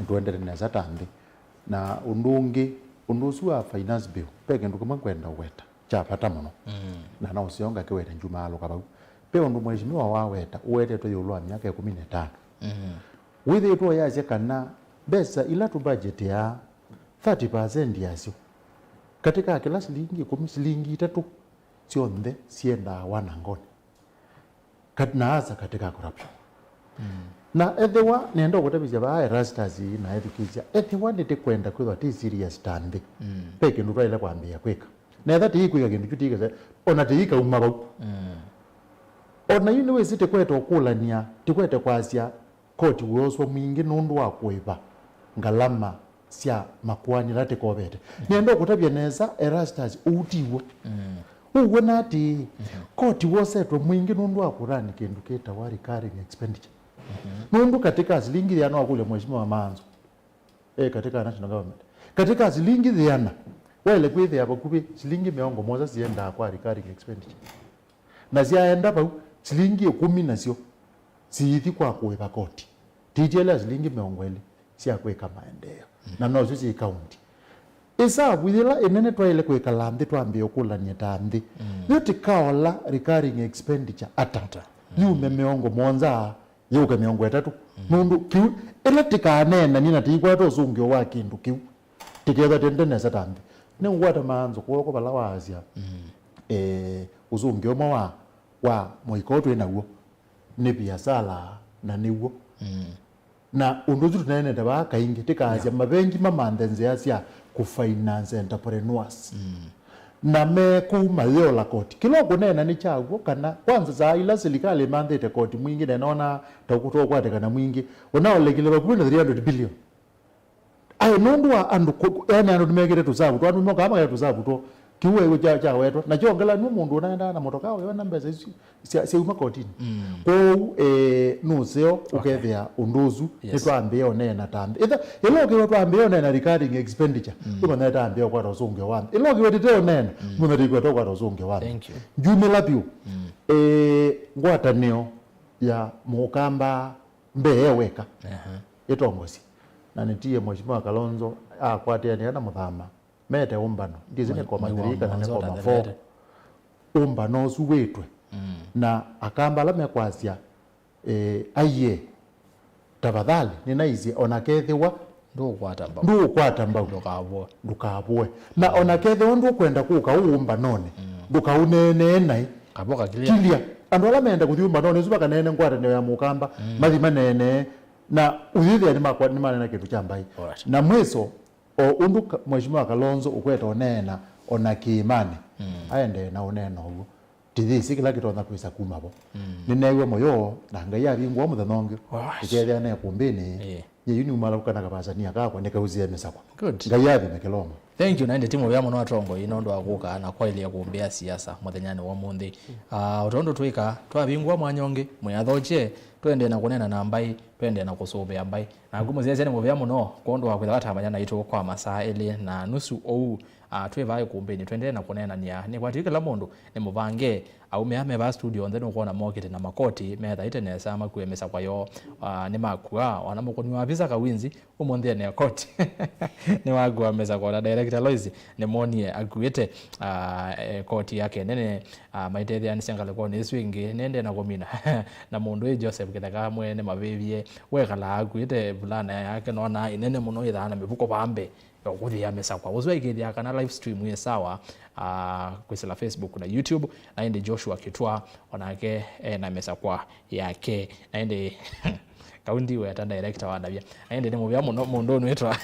ndwendere na satambi na undungi undusu wa finance bill peke ndukuma kwenda weta chapata muno na na usionga kweta njuma alo kabau pe undu mheshimiwa wa weta uwete to yulwa myaka 15 withi to yaje kana besa ila tu budget ya 30% yasio katika kila shilingi 10 shilingi 3 cionthe cienda wanangoni katinaza katika corruption na ethewa nenda gutabija ba rasters na education ethewa nite kwenda kwitha ti serious tande peke ndu raila kwambia kwika na etha ti kwika kindu kitiga ona ti kauma bau ona yini we site kweta okulania tikwete kwasia koti woswa mwingi nundu wa kwiba ngalama cia Makuani rate kobete nenda gutabia neza erasters utiwo uwona ati koti wosetwe mwingi nundu akurani kindu kita wa recurring expenditure nundu katika asilingi dhiana wakule mheshimiwa Manzo katika national government katika asilingi dhiana wale kwithi hapa kubi shilingi miongo moja zienda kwa recurring expenditure na ziaenda pa shilingi 10 nacio ziithi kwa kuweka koti tijela shilingi miongo ile sia kweka maendeleo na nozo zi county isa withila enene twaile kweka lambi twambie okulania tambi yote kaola recurring expenditure atata yume miongo monza yuke miongo etatu nundu kiu ila tikanena nina tikwa to zungio wa kindu kiu tiketha tendene satambi ne ngwata Manzo ko bala wazia uzungio mwa wa moiko twe nawo ne biasala na niwo na unduzu tunene ndaba kaingi tikazia mabengi mamanthenze asia ku finance entrepreneurs na me kuma leo la koti kiloko nena ni chago kana kwanza za ila serikali mandate koti mwingi na naona takutoa kwa kana mwingi unaolegele bakuna 300 billion ayo nondwa andu yani andu megere tuzabu to andu moka ama tuzabu to kiwe go cha weto na chongela ni mundu unaenda na motoka we na mbeza si uma kotini ko nuseo ukethia unduzu nitwambie onena tambe itha iloki watwambie onena recurring expenditure kuma na tambie kwa rozunge wana iloki watite onena muna rikwa to kwa rozunge wana thank you jumela biu ngwatanio ya mukamba mbeweka itongosi na nitie mheshimiwa Kalonzo akwatiania na muthama mete umbano ndizine kwa mathirika na kwa mafo umbano suwetwe na akamba la mekwasia aye tafadhali ninaizi onakethiwa ndukwata mbau ndukabwe na onakethiwa ndukwenda kuka umbanone ndukaunene nai kaboka kilia andu ala menda kuthiumba none zuba kanene ngwata ya mukamba mathima nene na uthithia ni manena kindu cha mbai na mwiso undu mheshimiwa Kalonzo ukweta onena ona kiimani aende na onena ugo tithisi kila kitu na kwisa kumabo ninewe moyo na ngai abingwa muthanonge ikethia ne kumbini ye yuni umala kana kabazania kakwa nikauzia mesakwa ngai abi mekeloma thank you naende timu ya muno atongo ino ndo akuka na kwa ile ya kuombea siasa muthenyani wa munthi utondo twika twabingwa mwanyonge mwathoche twende na kunena na mbai twende na kusubia mbai na ngumo zia zene muvya muno kondo wa kwitha watamanya na ito kwa masaa ele na nusu ou twevaye kumbeni twende na kunena ni kwatika la mundu ni muvange au meame ba studio ndeno kuona mokete na makoti metha itenesa makuemesa kwa yo ni makua wana mukoni wa visa kawinzi umonthia ne koti ni wagwa mesa kwa director Loizi ni monie akuete koti yake nene maitethia ni sengale kwa ni swingi nende na komina na mundu Joseph kitaka mwene mavivie wekala akuete bulana yake nona inene muno ithana mivuko bambe yokuthia mesa kwa uzwa ikithia kana live stream ye sawa kwisila Facebook na YouTube naende Joshua Kitwa onake na mesa kwa yake naende kaundi we ata director wa Davia naende ni muvya mundo nwetwa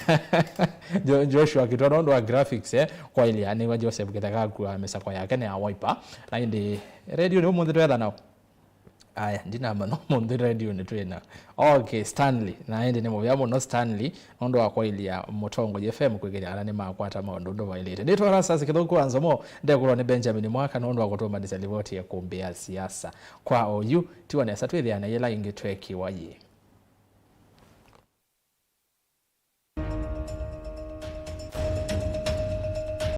Joshua Kitwa ndo wa graphics kwa ile ani wa Joseph kitaka kwa mesa kwa yake na wiper naende radio ni mundo twetha nao aya ndina mano mundo radio ni twena okay Stanley naende ni muvya muno Stanley ndo wa kwa ile ya Mutongo FM kwegeria ala ni makwata maondo ndo wa ile ndetwa rasa sikithoko anzomo ndekulwa ni Benjamin Mwaka ndo wa kutoma disarivoti ya kuombea siasa kwa OU tiwa na satwe ya na yela ingetweki waye